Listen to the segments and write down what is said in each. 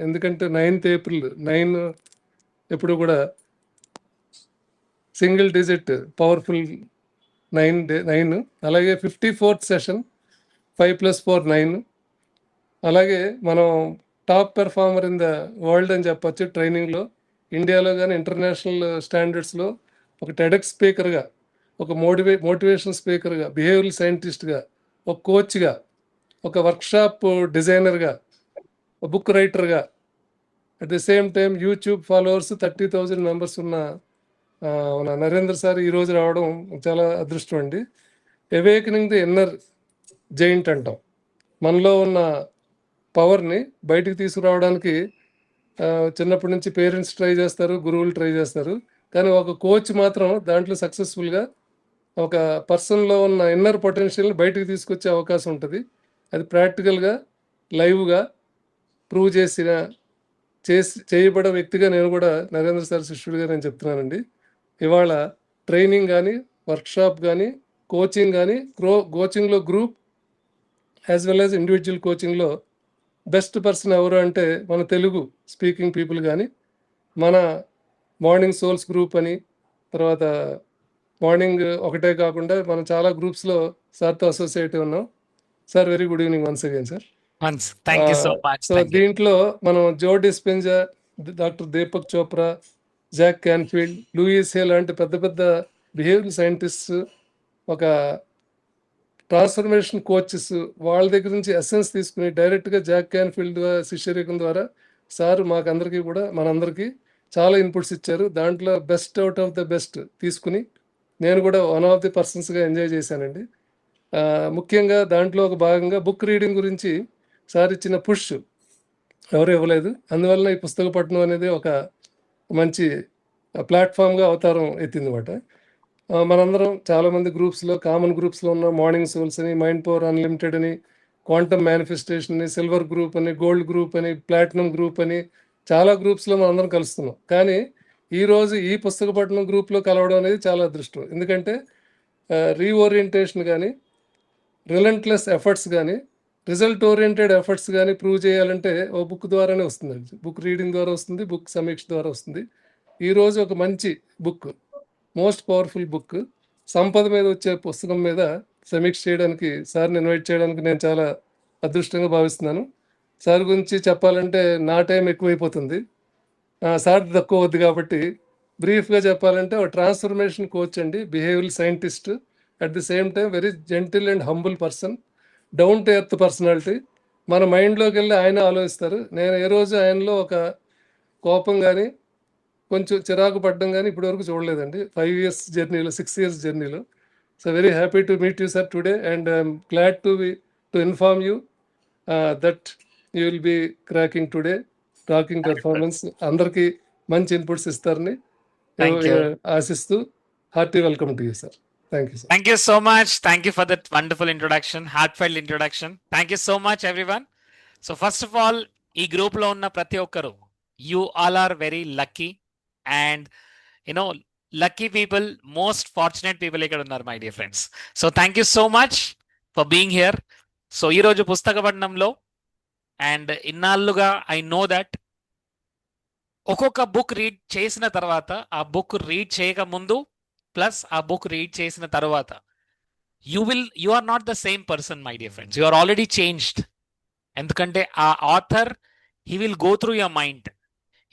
ఎందుకంటే 9th April 9 ఎప్పుడు కూడా సింగిల్ డిజిట్ పవర్ఫుల్ 9 అలాగే 54th సెషన్ 5+4 9. అలాగే మనం top performer in the world అని చెప్పొచ్చు ట్రైనింగ్లో. ఇండియాలో కానీ ఇంటర్నేషనల్ స్టాండర్డ్స్లో ఒక టెడెక్స్ స్పీకర్గా, ఒక మోటివేషన్ స్పీకర్గా, బిహేవియరల్ సైంటిస్ట్గా, ఒక కోచ్గా, ఒక వర్క్షాప్ డిజైనర్గా, ఒక బుక్ రైటర్గా, at the same time YouTube followers 30,000 members ఉన్న మన నరేంద్ర సార్ ఈరోజు రావడం చాలా అదృష్టం అండి. అవేకనింగ్ ది ఇన్నర్ జైంట్ అంటాం. మనలో ఉన్న పవర్ని బయటికి తీసుకురావడానికి చిన్నప్పటి నుంచి పేరెంట్స్ ట్రై చేస్తారు, గురువులు ట్రై చేస్తారు. కానీ ఒక కోచ్ మాత్రం దాంట్లో సక్సెస్ఫుల్గా ఒక పర్సన్లో ఉన్న ఇన్నర్ పొటెన్షియల్ని బయటికి తీసుకొచ్చే అవకాశం ఉంటుంది. అది ప్రాక్టికల్గా లైవ్గా ప్రూవ్ చేయబడే వ్యక్తిగా నేను కూడా నరేంద్ర సార్ శిష్యుడిగా నేను చెప్తున్నానండి. ఇవాళ ట్రైనింగ్ కానీ, వర్క్షాప్ కానీ, కోచింగ్ కానీ, కోచింగ్లో group as well as individual కోచింగ్లో బెస్ట్ పర్సన్ ఎవరు అంటే మన తెలుగు స్పీకింగ్ పీపుల్ కానీ, మన మార్నింగ్ సోల్స్ గ్రూప్ అని, తర్వాత మార్నింగ్ ఒకటే కాకుండా మనం చాలా గ్రూప్స్లో సార్తో అసోసియేట్ ఉన్నాం. Sir very good evening once again sir. So దీంట్లో మనం Joe Dispenza, doctor Deepak Chopra, Jack Canfield, Louise Hay లాంటి పెద్ద పెద్ద బిహేవియరల్ సైంటిస్ట్స్, ఒక ట్రాన్స్ఫర్మేషన్ కోచెస్ వాళ్ళ దగ్గర నుంచి ఎసెన్స్ తీసుకుని డైరెక్ట్గా జాక్ క్యాన్ఫీల్డ్ శిష్యరేఖం ద్వారా సార్ మాకందరికీ కూడా మనందరికీ చాలా ఇన్పుట్స్ ఇచ్చారు. దాంట్లో best out of the best తీసుకుని నేను కూడా వన్ ఆఫ్ ది పర్సన్స్గా ఎంజాయ్ చేశానండి. ముఖ్యంగా దాంట్లో ఒక భాగంగా బుక్ రీడింగ్ గురించి సార్ ఇచ్చిన పుష్ ఎవరు ఇవ్వలేదు. అందువల్ల ఈ పుస్తక పఠనం అనేది ఒక మంచి ప్లాట్ఫామ్గా అవతారం ఎత్తిందన్నమాట. మనందరం చాలామంది గ్రూప్స్లో, కామన్ గ్రూప్స్లో ఉన్న మార్నింగ్ సోల్స్ అని, మైండ్ పవర్ అన్లిమిటెడ్ అని, క్వాంటమ్ మేనిఫెస్టేషన్ అని, సిల్వర్ గ్రూప్ అని, గోల్డ్ గ్రూప్ అని, ప్లాటినం గ్రూప్ అని చాలా గ్రూప్స్లో మనందరం కలుస్తున్నాం. కానీ ఈరోజు ఈ పుస్తక పఠనం గ్రూప్లో కలవడం అనేది చాలా అదృష్టం. ఎందుకంటే రీఓరియంటేషన్ కానీ, రిలెంట్లెస్ ఎఫర్ట్స్ కానీ, రిజల్ట్ ఓరియంటెడ్ ఎఫర్ట్స్ కానీ ప్రూవ్ చేయాలంటే ఓ బుక్ ద్వారానే వస్తుందండి. బుక్ రీడింగ్ ద్వారా వస్తుంది, బుక్ సమీక్ష ద్వారా వస్తుంది. ఈరోజు ఒక మంచి బుక్, మోస్ట్ పవర్ఫుల్ బుక్, సంపద మీద వచ్చే పుస్తకం మీద సమీక్ష చేయడానికి సార్ని ఇన్వైట్ చేయడానికి నేను చాలా అదృష్టంగా భావిస్తున్నాను. సార్ గురించి చెప్పాలంటే నా టైం ఎక్కువైపోతుంది, సార్ తక్కువ వద్దు. కాబట్టి బ్రీఫ్గా చెప్పాలంటే ఒక ట్రాన్స్ఫర్మేషన్ కోచ్ అండి, behavioural scientist, at the same time very gentle and humble person, down to earth personality. మన మైండ్లోకి వెళ్ళి ఆయన ఆలోచిస్తారు. నేను ఏ రోజు ఆయనలో ఒక కోపం కానీ, కొంచెం చిరాకు పడ్డం కానీ ఇప్పటివరకు చూడలేదండి 5 years జర్నీలో, 6 years జర్నీలో. So very happy to meet you sir today, and I'm glad to inform you that you will be cracking today talking performance. అందరికీ మంచి ఇన్పుట్స్ ఇస్తారని ఆశిస్తూ hearty welcome to you sir. Thank you, sir. Thank you so much. Thank you for that wonderful introduction, heartfelt introduction. Thank you so much, everyone. So first of all, ee group lo unna prati okkaru, you all are very lucky, and lucky people, most fortunate people ikkada unnaru, my dear friends. So thank you so much for being here. So ee roju pustaka padnamlo, and innalluga I know that ఒక్కొక్క book read చేసిన తర్వాత, ఆ book read చేయక ముందు plus ఆ book read చేసిన తర్వాత, you are not the same person, my dear friends. You are already changed. ఎందుకంటే ఆ author, he will go through your mind,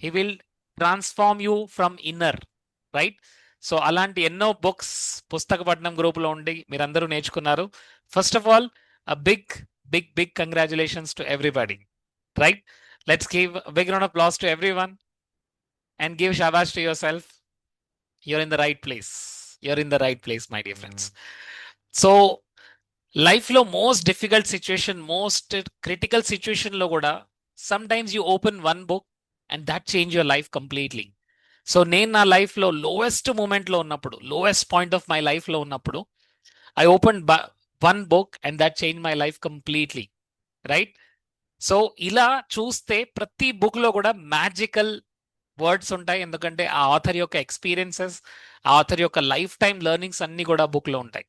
he will transform you from inner, right? So అలాంటి ఎన్నో books పుస్తక పఠనం గ్రూప్లో ఉండి మీరందరూ నేర్చుకున్నారు. First of all, big big big congratulations to everybody, right? Let's give big round of applause to everyone and give shabash to yourself. You're in the right place. You're in the right place, my dear friends. So life lo most difficult situation, most critical situation lo kuda, sometimes you open one book and that change your life completely. So నేను నా life లో lowest moment లో ఉన్నప్పుడు, lowest point of my life లో ఉన్నప్పుడు, I opened one book and that changed my life completely, right? So ఇలా చూస్తే ప్రతి బుక్ లో కూడా మ్యాజికల్ వర్డ్స్ ఉంటాయి. ఎందుకంటే ఆ ఆథర్ యొక్క ఎక్స్పీరియన్సెస్, ఆ ఆథర్ యొక్క లైఫ్ టైమ్ లెర్నింగ్స్ అన్ని కూడా బుక్ లో ఉంటాయి.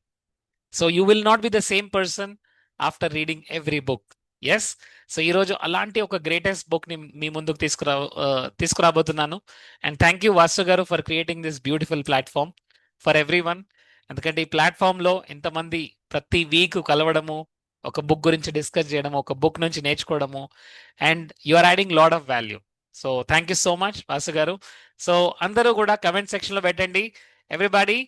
So you will not be the same person after reading every book. Yes. So ఈ రోజు అలాంటి ఒక గ్రేటెస్ట్ బుక్ ని మీ ముందుకు తీసుకురాబోతున్నాను. అండ్ థ్యాంక్ యూ వాసు గారు for creating this beautiful platform for every one. ఎందుకంటే ఈ ప్లాట్ఫామ్ లో ఎంతమంది ప్రతి వీక్ కలవడము, ఒక బుక్ గురించి డిస్కస్ చేయడము, ఒక బుక్ నుంచి నేర్చుకోవడము, and you are adding lot of value. So thank you so much Vasu garu. So అందరూ కూడా కమెంట్ సెక్షన్ లో పెట్టండి, ఎవ్రీబడి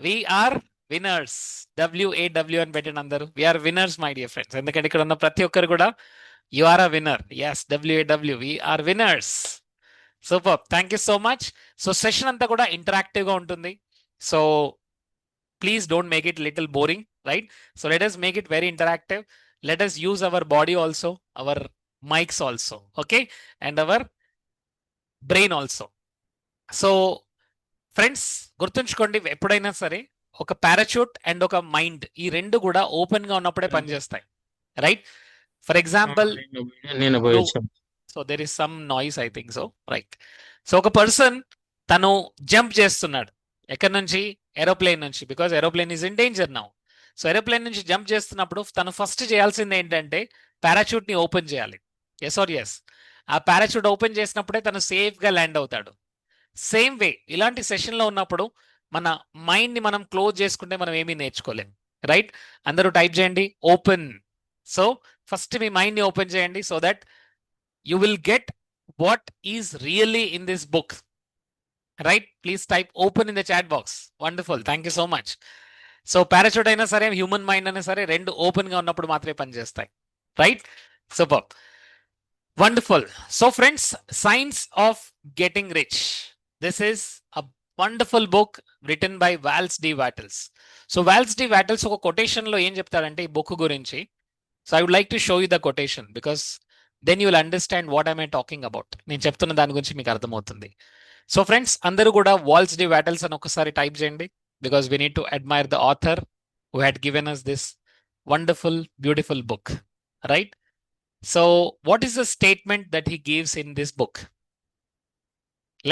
వీఆర్ విన్నర్స్, WAW అని పెట్టండి అందరూ. We're winners my dear friends. ఎందుకంటే ఇక్కడ ఉన్న ప్రతి ఒక్కరు కూడా you are a winner. Yes, WAW, we're winners. Super, thank you so much. So session అంతా కూడా ఇంటరాక్టివ్ గా ఉంటుంది. So please don't make it little boring, right? So let us make it very interactive. Let us use our body also, our mics also, okay, and our brain also. So friends గుర్తుంచుకోండి, ఎప్పుడైనా సరే ఒక parachute and ఒక mind, ఈ రెండు కూడా open గా ఉన్నప్పుడే పనిచేస్తాయి, రైట్? ఫర్ ఎగ్జాంపుల్, నేను పోయొచ్చాను. So there is some noise, I think so, right? So ఒక పర్సన్ తను జంప్ చేస్తున్నాడు ఎక్కడి నుంచి, ఏరోప్లేన్ నుంచి, because aeroplane is in danger now. So aeroplane నుంచి జంప్ చేస్తున్నప్పుడు తను ఫస్ట్ చేయాల్సింది ఏంటంటే పారాచూట్ ని ఓపెన్ చేయాలి. Yes or yes? ఆ పారాచూట్ ఓపెన్ చేసినప్పుడే తను సేఫ్ గా ల్యాండ్ అవుతాడు. సేమ్ వే ఇలాంటి సెషన్ లో ఉన్నప్పుడు మన మైండ్ ని మనం క్లోజ్ చేసుకుంటే మనం ఏమీ నేర్చుకోలేం, రైట్? అందరూ టైప్ చేయండి ఓపెన్. సో ఫస్ట్ మీ మైండ్ ని ఓపెన్ చేయండి, so that you will get what is really in this book, right? Please type open in the chat box. Wonderful, thank you so much. So parachute అయినా సరే, human mind అయినా సరే, రెండు open గా ఉన్నప్పుడు మాత్రమే పనిచేస్తాయి, right? Super, wonderful. So friends, science of getting rich, this is a wonderful book written by Wallace D Wattles. So Wallace D Wattles ఒక కొటేషన్ లో ఏం చెప్తాడంటే ఈ బుక్ గురించి. So I would like to show you the quotation, because then you will understand what I talking about. నేను చెప్తున్న దాని గురించి మీకు అర్థమవుతుంది. సో ఫ్రెండ్స్, అందరూ కూడా వాల్స్ డి వాటల్స్ అని ఒకసారి టైప్ చేయండి, because we need to admire the author who had given us this wonderful beautiful book, right? So what is the statement that he gives in this book?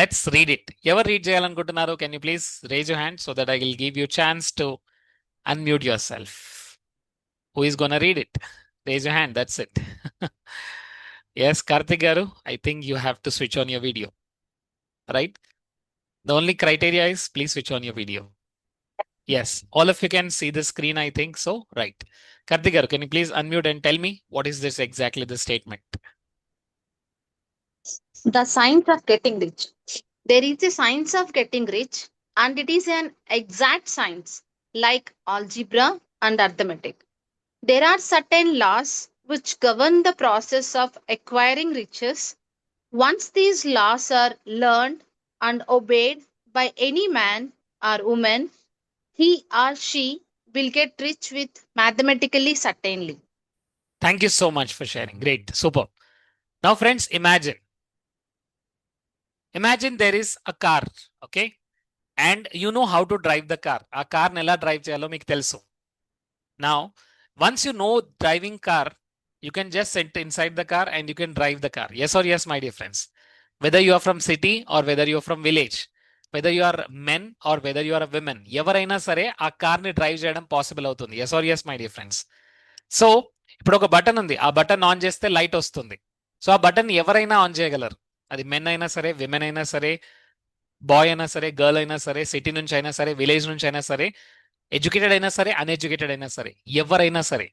Let's read it. ఎవరు read చేయాలనుకుంటున్నారు? Can you please raise your hand so that I will give you chance to unmute yourself. Who is gonna read it? Raise your hand, that's it. Yes, Karthik garu, I think you have to switch on your video, right? The only criteria is please switch on your video. Yes, all of you can see the screen, I think so, right? Karthik garu, can you please unmute and tell me what is this exactly the statement? The science of getting rich. There is a science of getting rich, and it is an exact science like algebra and arithmetic. There are certain laws which govern the process of acquiring riches. Once these laws are learned and obeyed by any man or woman, he or she will get rich with mathematically certainly. Thank you so much for sharing. Great, super. Now friends, imagine there is a car, okay? And you know how to drive the car. ఆ car ని ఎలా drive చేయాలో మీకు తెలుసు. Now once you know driving car, you can just sit inside the car and you can drive the car. Yes or yes, my dear friends? Whether you are from city or whether you are from village, whether you are men or whether you are a women, ఎవరైనా సరే ఆ car ని drive చేయడం possible అవుతుంది. Yes or yes, my dear friends? So ఇప్పుడు ఒక button ఉంది, ఆ బటన్ ఆన్ చేస్తే లైట్ వస్తుంది. సో ఆ బటన్ ఎవరైనా ఆన్ చేయగలరు. అది మెన్ అయినా సరే, విమెన్ అయినా సరే, బాయ్ అయినా సరే, గర్ల్ అయినా సరే, సిటీ నుంచి అయినా సరే, విలేజ్ నుంచి అయినా సరే, ఎడ్యుకేటెడ్ అయినా సరే, అన్ఎడ్యుకేటెడ్ అయినా సరే, ఎవరైనా సరే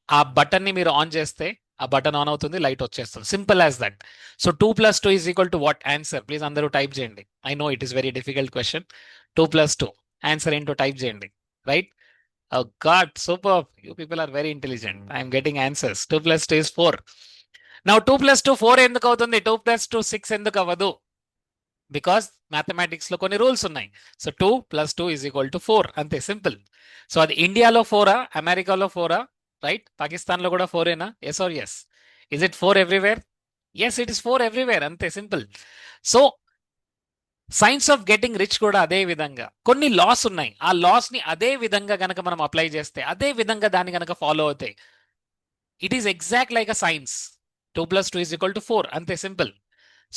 ఆ బటన్ ని మీరు ఆన్ చేస్తే ఆ బటన్ ఆన్ అవుతుంది, లైట్ వచ్చేస్తుంది. Simple as that. So 2 + 2 is equal to what? Answer please అందరూ టైప్ చేయండి. I know it is very difficult question. 2 + 2 answer ఏంటో టైప్ చేయండి, right? God, super, you people are very intelligent. I'm getting answers. 2 + 2 is 4. Now 2 + 2 4 ఎందుకు అవుతుంది? 2 + 2 6 ఎందుకు అవ్వదు? Because mathematics లో కొన్ని రూల్స్ ఉన్నాయి. సో 2 + 2 ఈజ్ ఈక్వల్ టు 4, అంతే, సింపుల్. సో అది ఇండియాలో 4ఆ, అమెరికాలో 4ఆ, రైట్? పాకిస్తాన్ లో కూడా 4ఏనా? Yes or yes? Is it 4 everywhere? Yes, it is 4 everywhere, అంతే, simple. So science of getting rich కూడా అదే విధంగా కొన్ని లాస్ ఉన్నాయి. ఆ లాస్ ని అదే విధంగా గనక మనం అప్లై చేస్తే, అదే విధంగా దాన్ని గనక ఫాలో అవుతాయి, it is exact like a science. 2 + 2 is equal to 4, అంతే, simple.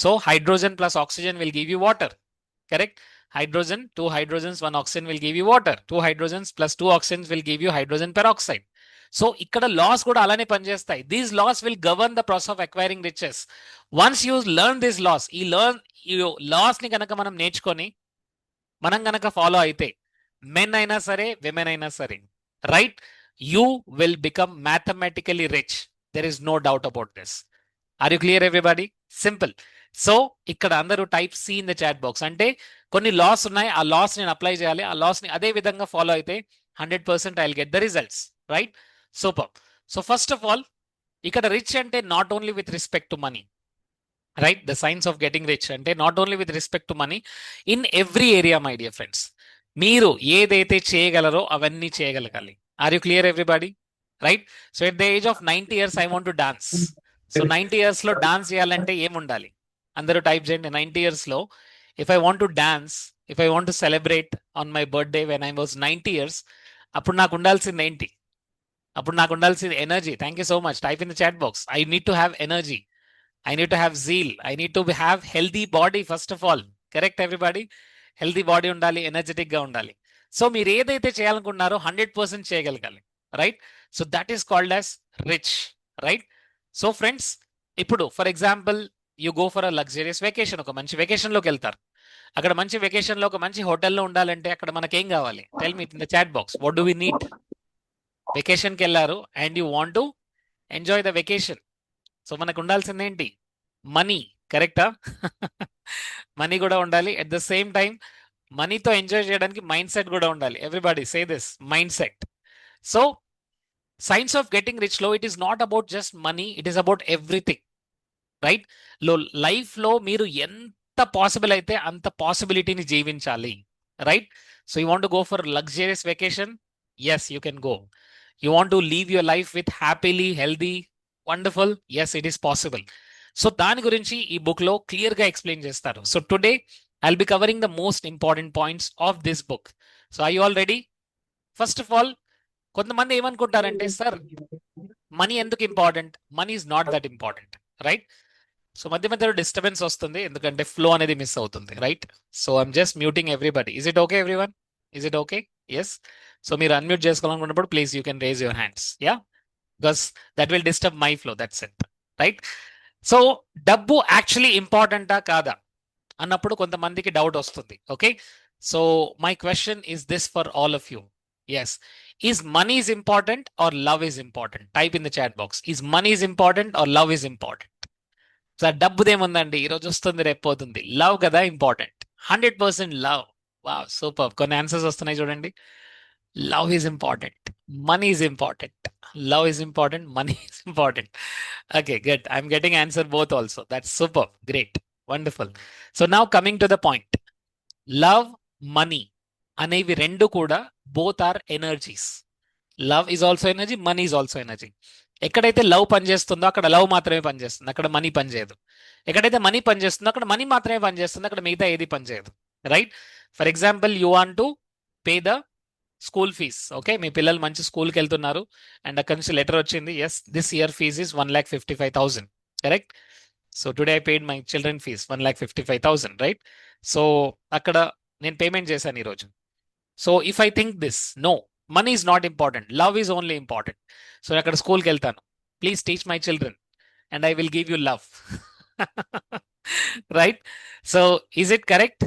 So hydrogen plus oxygen will give you water, correct? Hydrogen, 2 hydrogens, 1 oxygen will give you water. 2 hydrogens plus 2 oxygens will give you hydrogen peroxide. So ఇక్కడ laws కూడా అలానే పనిచేస్తాయి. These laws will govern the process of acquiring riches. Once you learn this laws, ఈ laws ని కనుక మనం నేర్చుకొని మనం కనుక ఫాలో అయితే, మెన్ అయినా సరే విమెన్ అయినా సరే, right, you will become mathematically rich. There is no doubt about this. Are you clear everybody? Simple. So ఇక్కడ అందరూ type C in the chat box. అంటే కొన్ని లాస్ ఉన్నాయి, ఆ లాస్ నేను అప్లై చేయాలి, ఆ లాస్ ని అదే విధంగా ఫాలో అయితే 100% I will get the results, right? Super. So first of all ఇక్కడ రిచ్ అంటే not only with respect to money, right? The science of getting rich అంటే not only with respect to money, in every area my dear friends. మీరు ఏదైతే చేయగలరో అవన్నీ చేయగలగాలి. Are you clear everybody? Right? So at the age of 90 years I want to dance. So 90 years లో dance చేయాలంటే ఏముండాలి? అందరూ టైప్ చేయండి. 90 years లో if I want to dance, if I want to celebrate on my birthday when I was 90 years, అప్పుడు నాకు ఉండాల్సింది ఏంటి? అప్పుడు నాకు ఉండాల్సింది energy. Thank you so much. Type in the chat box. I need to have energy, I need to have zeal, I need to have healthy body first of all. Correct everybody? Healthy body ఉండాలి, energetic గా ఉండాలి. So మీరు ఏదైతే చేయాలనుకున్నారో 100% చేయగలగాలి, right? So that is called as rich, right? So friends, ఇప్పుడు for example you go for a luxurious vacation. ఒక మంచి వెకేషన్ లోకి వెళ్తారు. అక్కడ మంచి వెకేషన్ లో ఒక మంచి హోటల్లో ఉండాలంటే అక్కడ మనకేం కావాలి? Tell me in the chat box. What do we need? Vacation కి వెళ్ళారు and you want to enjoy the vacation. So మనకు ఉండాల్సింది ఏంటి? మనీ. కరెక్టా? మనీ కూడా ఉండాలి. ఎట్ ద సేమ్ టైం మనీతో ఎంజాయ్ చేయడానికి మైండ్ సెట్ కూడా ఉండాలి. Everybody say this, mind set. So science of getting rich లో it is not about just money, it is about everything, right? Life లో మీరు ఎంత పాసిబుల్ అయితే అంత పాసిబిలిటీని జీవించాలి, right? So you want to go for luxurious vacation, yes you can go. You want to leave your life with happily, healthy, wonderful, yes it is possible. So దాని గురించి ఈ బుక్ లో క్లియర్ గా explain చేస్తారు. So today I will be covering the most important points of this book. So I you all ready? First of all, కొంతమంది ఏమనుకుంటారంటే, sir money ఎందుకు important? Money is not that important, right? So మధ్య మధ్యలో disturbance వస్తుంది ఎందుకంటే flow అనేది miss అవుతుంది, right? So I'm just muting everybody. Is it okay everyone? Is it okay? Yes. So మీరు అన్మ్యూట్ చేసుకోవాలనుకున్నప్పుడు please you can raise your hands, ya, because that will disturb my flow, that's it, right? So డబ్బు actually ఇంపార్టెంటా కాదా అన్నప్పుడు కొంతమందికి doubt వస్తుంది, okay? So my question is this for all of you. Yes, is money is important or love is important? Type in the chat box. Is money is important or love is important? Sir డబ్బుదేముందండి, ఈరోజు వస్తుంది రేపు పోతుంది. Love కదా important. 100% love. Wow, super. కొన్ని answers వస్తున్నాయి చూడండి. Love is important, money is important, love is important, money is important. Okay, good. I'm getting answer both also. That's super, great, wonderful. So now coming to the point, love, money అనేవి రెండు కూడా both are energies. Love is also energy, money is also energy. ఎక్కడైతే love పనిచేస్తుందో అక్కడ love మాత్రమే పనిచేస్తుంది, అక్కడ money పనిచేయదు. ఎక్కడైతే మనీ పనిచేస్తుందో అక్కడ మనీ మాత్రమే పనిచేస్తుంది, అక్కడ మిగతా ఏది పనిచేయదు, right? For example, you want to pay the school fees, okay? మీ పిల్లలు మంచి స్కూల్కి వెళ్తున్నారు అండ్ అక్కడి నుంచి లెటర్ వచ్చింది, yes this year fees is 1,55,000, correct? So today I paid my children fees 1,55,000, right? So అక్కడ నేను పేమెంట్ చేశాను ఈరోజు. So if I think this, no, money is not important, love is only important. So అక్కడ స్కూల్కి వెళ్తాను, please teach my children and I will give you love, right? So is it correct?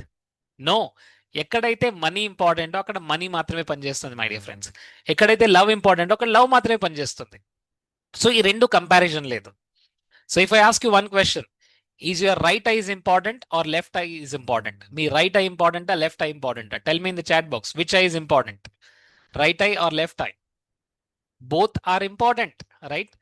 No. ఎక్కడైతే money ఇంపార్టెంటో అక్కడ money మాత్రమే పనిచేస్తుంది my dear friends. ఎక్కడైతే love ఇంపార్టెంటో అక్కడ లవ్ మాత్రమే పనిచేస్తుంది. సో ఈ రెండు కంపారిజన్ లేదు. So if I ask you one question, is your right eye is important or left eye is important? మీ రైట్ ఐ ఇంపార్టెంటా, లెఫ్ట్ ఐ ఇంపార్టెంటా? Tell me in the chat box, which eye is important, right eye or left eye? Both are important, right?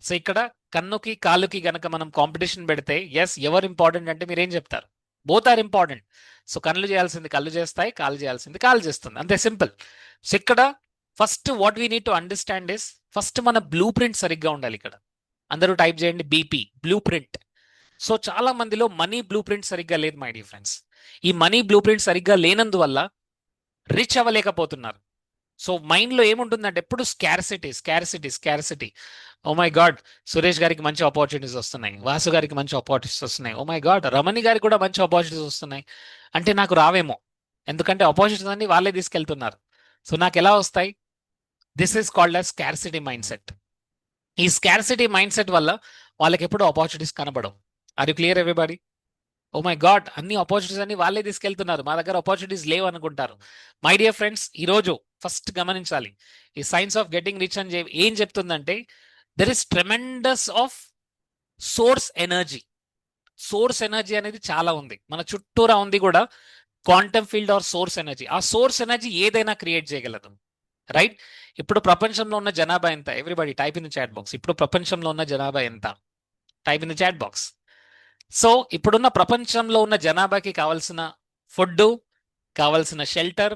So ఇక్కడ కన్నుకి కాలుకి గనక మనం competition పెడితే, yes ఎవరు ఇంపార్టెంట్ అంటే మీరేం చెప్తారు? Both are important. సో కళ్ళు చేయాల్సింది కళ్ళు చేస్తాయి, కాలు చేయాల్సింది కాలు చేస్తుంది, అంతే, సింపుల్. సో ఇక్కడ first what we need to understand is, first మన బ్లూ ప్రింట్ సరిగ్గా ఉండాలి. ఇక్కడ అందరూ టైప్ చేయండి బీపీ, బ్లూ ప్రింట్. సో చాలా మందిలో మనీ బ్లూ ప్రింట్ సరిగ్గా లేదు మై డియర్ ఫ్రెండ్స్. ఈ మనీ బ్లూ ప్రింట్ సరిగ్గా లేనందువల్ల రిచ్ అవ్వలేకపోతున్నారు. సో మైండ్లో ఏముంటుందంటే ఎప్పుడు scarcity scarcity scarcity. Oh my god, Suresh గారికి మంచి ఆపర్చునిటీస్ వస్తున్నాయి, వాసు గారికి మంచి ఆపర్చునిటీస్ వస్తున్నాయి, ఓ మై గాడ్ రమణి గారికి కూడా మంచి ఆపర్చునిటీస్ వస్తున్నాయి, అంటే నాకు రావేమో, ఎందుకంటే ఆపర్చునిటీస్ అన్ని వాళ్ళే తీసుకెళ్తున్నారు. సో నాకు ఎలా వస్తాయి? This is called as scarcity mindset. ఈ స్కార్సిటీ మైండ్ సెట్ వల్ల వాళ్ళకి ఎప్పుడు ఆపర్చునిటీస్ కనబడవు. Are you clear everybody? Oh my god, అన్ని ఆపర్చునిటీస్ అన్ని వాళ్ళే తీసుకెళ్తున్నారు, మా దగ్గర ఆపర్చునిటీస్ లేవు అనుకుంటారు. మై డియర్ ఫ్రెండ్స్, ఈరోజు ఫస్ట్ గమనించాలి, ఈ సైన్స్ ఆఫ్ గెటింగ్ రిచ్ అని ఏం చెప్తుందంటే, there is tremendous of source energy. Source energy అనేది చాలా ఉంది, మన చుట్టూరా ఉంది కూడా. Quantum field or source energy. ఆ సోర్స్ ఎనర్జీ ఏదైనా క్రియేట్ చేయగలదు, రైట్? ఇప్పుడు ప్రపంచంలో ఉన్న జనాభా ఎంత? Everybody type in the chat box. ఇప్పుడు ప్రపంచంలో ఉన్న జనాభా ఎంత? Type in the chat box. So ఇప్పుడున్న ప్రపంచంలో ఉన్న జనాభాకి కావాల్సిన ఫుడ్, కావాల్సిన షెల్టర్,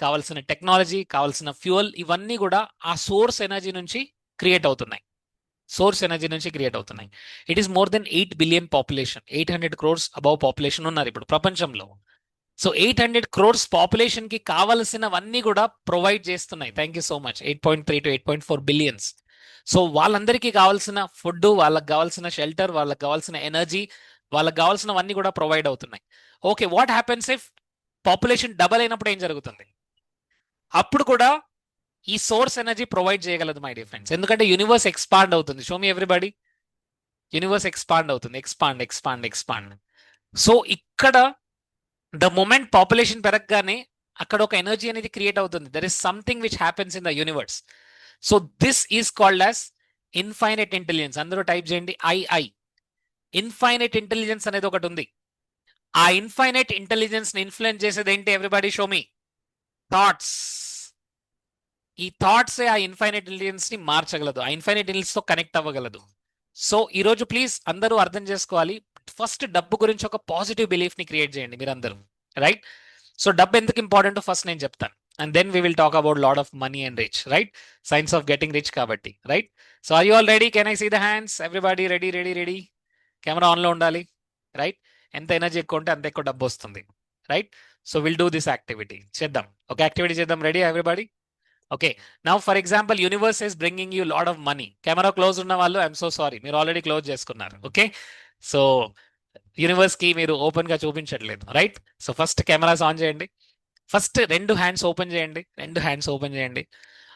కావాల్సిన టెక్నాలజీ, కావాల్సిన ఫ్యూయల్, ఇవన్నీ కూడా ఆ సోర్స్ ఎనర్జీ నుంచి క్రియేట్ అవుతున్నాయి. సోర్స్ ఎనర్జీ నుంచి క్రియేట్ అవుతున్నాయి. It is more than 8 billion population. 800 crores above population ఉన్నారు ఇప్పుడు ప్రపంచంలో. సో 800 crores పాపులేషన్ కి కావలసినవన్నీ కూడా ప్రొవైడ్ చేస్తున్నాయి. Thank you so much. 8.3 to 8.4 billions. So వాళ్ళందరికీ కావాల్సిన ఫుడ్, వాళ్ళకి కావాల్సిన షెల్టర్, వాళ్ళకి కావాల్సిన ఎనర్జీ, వాళ్ళకి కావాల్సినవన్నీ కూడా ప్రొవైడ్ అవుతున్నాయి. Okay, what happens if population double అయినప్పుడు ఏం జరుగుతుంది? అప్పుడు కూడా ఈ సోర్స్ ఎనర్జీ ప్రొవైడ్ చేయగలదు మై డియర్ ఫ్రెండ్స్. ఎందుకంటే యూనివర్స్ ఎక్స్పాండ్ అవుతుంది. Show me everybody, universe expand అవుతుంది. Expand expand expand. సో ఇక్కడ ద మొమెంట్ పాపులేషన్ పెరగగానే అక్కడ ఒక ఎనర్జీ అనేది క్రియేట్ అవుతుంది. There is something which happens in the universe. So this is called as infinite intelligence. అందరూ type చేయండి ఐ. ఇన్ఫైనైట్ ఇంటెలిజెన్స్ అనేది ఒకటి ఉంది. ఆ ఇన్ఫైనైట్ ఇంటెలిజెన్స్ ని ఇన్ఫ్లుయెన్స్ చేసేది ఏంటి? Everybody show me. థాట్స్. ఈ థాట్స్ ఆ ఇన్ఫైనైట్ ఇంటెలిజెన్స్ ని మార్చగలదు, ఆ ఇన్ఫైనైట్ ఇంటెలిజెన్స్ తో కనెక్ట్ అవ్వగలదు. సో ఈ రోజు ప్లీజ్ అందరూ అర్థం చేసుకోవాలి, ఫస్ట్ డబ్బు గురించి ఒక పాజిటివ్ బిలీఫ్ ని క్రియేట్ చేయండి మీరందరూ, రైట్? సో డబ్బు ఎందుకు ఇంపార్టెంట్ ఫస్ట్ నేను చెప్తాను, and then we will talk about lot of money and rich, right? Science of getting rich కాబట్టి, right? So are you all ready? Can I see the hands? Everybody ready ready ready? Camera on లో ఉండాలి, right? ఎంత energy ఎక్కువ ఉంటే అంత ఎక్కువ డబ్బు వస్తుంది, right? So will do this activity. చేద్దాం, ఒక యాక్టివిటీ చేద్దాం. Ready everybody? Okay, now for example universe is bringing you lot of money. Camera close ఉన్న వాళ్ళు ఐఎమ్ సో సారీ, మీరు ఆల్రెడీ క్లోజ్ చేసుకున్నారు. ఓకే, సో యూనివర్స్ కి మీరు ఓపెన్ గా చూపించట్లేదు, right? So first cameras on చేయండి. ఫస్ట్ 2 హ్యాండ్స్ ఓపెన్ చేయండి. 2 హ్యాండ్స్ ఓపెన్ చేయండి.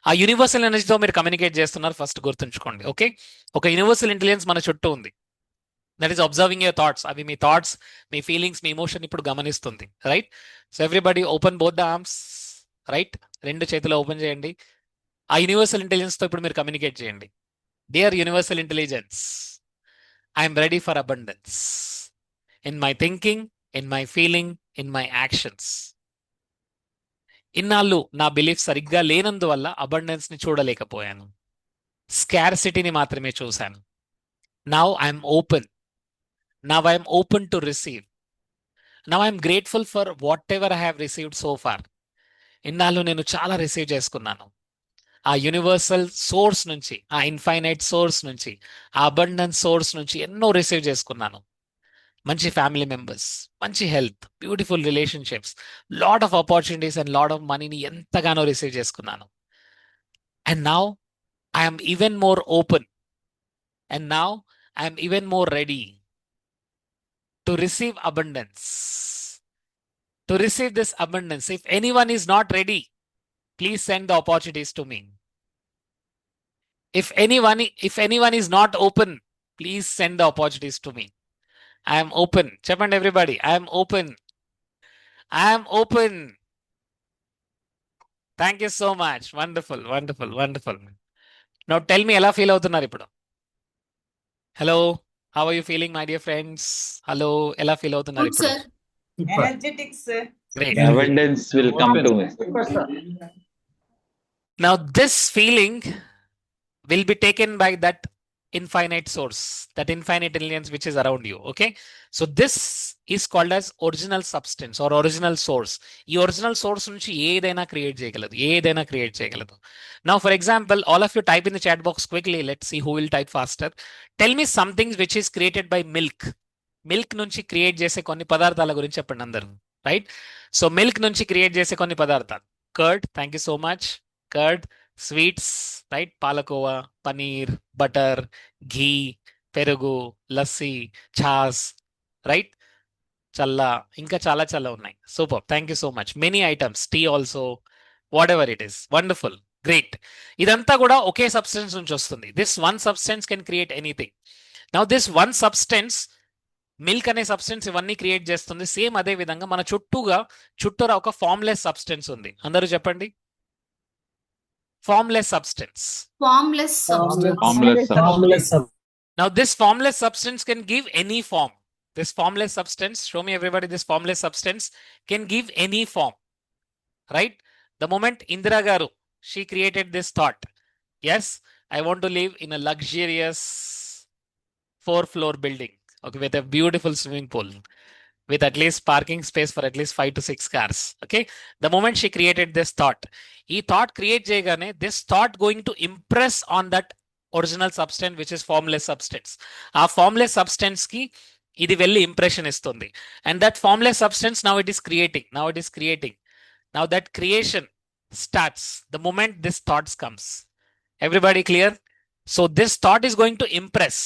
ఆ యూనివర్సల్ ఎనర్జీతో మీరు కమ్యూనికేట్ చేస్తున్నారు, ఫస్ట్ గుర్తుంచుకోండి. ఓకే, ఒక యూనివర్సల్ ఇంటెలిజెన్స్ మన చుట్టూ ఉంది. That is observing your thoughts. అవి మీ థాట్స్, మీ ఫీలింగ్స్, మీ ఎమోషన్ ఇప్పుడు గమనిస్తుంది, right? So everybody open both the arms, right? 2 చేతులు ఓపెన్ చేయండి. ఆ యూనివర్సల్ ఇంటెలిజెన్స్ తో ఇప్పుడు మీరు కమ్యూనికేట్ చేయండి. Dear universal intelligence, I'm ready for abundance in my thinking, in my feeling, in my actions. ఇన్నాళ్ళు నా బిలీఫ్ సరిగ్గా లేనందువల్ల అబండెన్స్ ని చూడలేకపోయాను, స్కార్సిటీని మాత్రమే చూశాను. Now I'm open. Now I'm open to receive. Now I'm grateful for whatever I have received so far. ఇన్నాళ్ళు నేను చాలా రిసీవ్ చేసుకున్నాను. ఆ యూనివర్సల్ సోర్స్ నుంచి, ఆ ఇన్ఫైనైట్ సోర్స్ నుంచి, ఆ అబండెన్స్ సోర్స్ నుంచి ఎన్నో రిసీవ్ చేసుకున్నాను. మంచి ఫ్యామిలీ మెంబర్స్, మంచి health, beautiful relationships, lot of opportunities and lot of మనీని ఎంతగానో రిసీవ్ చేసుకున్నాను. And now I'm even more open. And now I'm even more ready to receive abundance. To receive this abundance. If anyone is not ready, please send the opportunities to me. If anyone is not open, please send the opportunities to me. I am open. Chapand everybody, I am open. I am open. Thank you so much. Wonderful, wonderful, wonderful. Now tell me, ela feel avutunnaru ippudu? Hello, how are you feeling, my dear friends? Hello, ela feel avutunnaru ippudu? Energetics. Great. Abundance will come to me. Now this feeling will be taken by that infinite source, that infinite intelligence which is around you. Okay, so this is called as original substance or original source. ఈ original source నుంచి ఏదైనా create చేయగలదు, ఏదైనా create చేయగలదు. Now for example, all of you type in the chat box quickly. Let's see who will type faster. Tell me some things which is created by milk. Milk నుంచి create చేసే కొన్ని పదార్థాల గురించి చెప్పండి అందరూ, రైట్? సో మిల్క్ నుంచి create చేసే కొన్ని పదార్థాలు. Curd, thank you so much. Curd, sweets, right? పాలకోవా, పనీర్, బటర్, ఘీ, పెరుగు, లస్సీ, ఛాస్, రైట్? చల్ల, ఇంకా చాలా ఉన్నాయి. Super, thank you so much. Many items, tea also, what ever it is. Wonderful. Great. ఇదంతా కూడా ఒకే సబ్స్టెన్స్ నుంచి వస్తుంది. This one substance can create anything. Now this one substance, milk అనే సబ్స్టెన్స్ ఇవన్నీ క్రియేట్ చేస్తుంది. సేమ్ అదే విధంగా మన చుట్టూరా ఒక ఫార్మ్లెస్ సబ్స్టెన్స్ ఉంది. అందరూ చెప్పండి, formless substance. Formless substance. Formless. Now this formless substance can give any form. This formless substance, show me everybody, this formless substance can give any form, right? The moment Indira Garu, she created this thought. Yes, I want to live in a luxurious 4-floor building, okay, with a beautiful swimming pool, with at least parking space for at least 5 to 6 cars. Okay, the moment she created this thought, ee thought create cheyagane, this thought going to impress on that original substance which is formless substance. Aa formless substance ki idi velli impression istundi, and that formless substance now it is creating. Now that creation starts the moment this thoughts comes. Everybody clear? So this thought is going to impress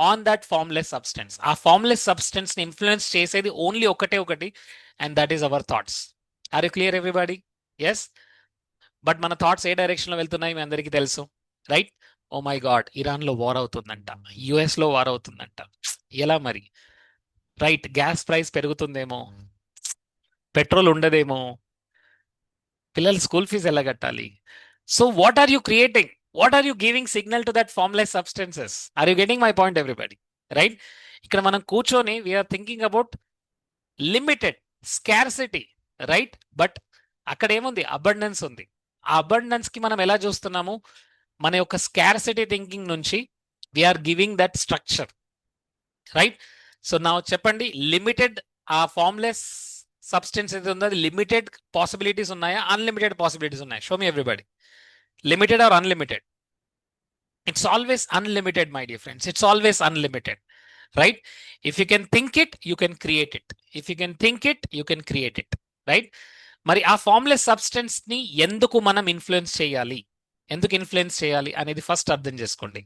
on that formless substance. Our formless substance ni influence chesedi only okati, and that is our thoughts. Are you clear everybody? Yes. But mana thoughts ఏ direction లో వెళ్తున్నాయి మీ అందరికీ తెలుసు, right? Oh my god, Iran లో war అవుతుందంట, US లో war అవుతుందంట, ఎలా మరి? రైట్, గ్యాస్ ప్రైస్ పెరుగుతుందేమో, పెట్రోల్ ఉండదేమో, పిల్లల స్కూల్ ఫీజు ఎలా కట్టాలి? So what are you creating? What are you giving signal to that formless substances? Are you getting my point everybody? Right, ఇక్కడ మనం కూర్చొని we're thinking about limited scarcity, right? But అక్కడ ఏముంది? Abundance ఉంది. ఆ abundance కి మనం ఎలా చూస్తున్నాము? మన యొక్క స్కార్సిటీ థింకింగ్ నుంచి we're giving that structure, right? So నా చెప్పండి, లిమిటెడ్ ఆ ఫార్మ్లెస్ సబ్స్టెన్స్ ఏది ఉందో అది లిమిటెడ్ పాసిబిలిటీస్ ఉన్నాయా, అన్లిమిటెడ్ పాసిబిలిటీస్ ఉన్నాయా? Show me everybody. Limited or unlimited? It's always unlimited, my dear friends. It's always unlimited, right? If you can think it, you can create it. If you can think it, you can create it, right? మరి ఆ formless substance ని ఎందుకు మనం influence చేయాలి, అనేది first అర్థం చేసుకోండి.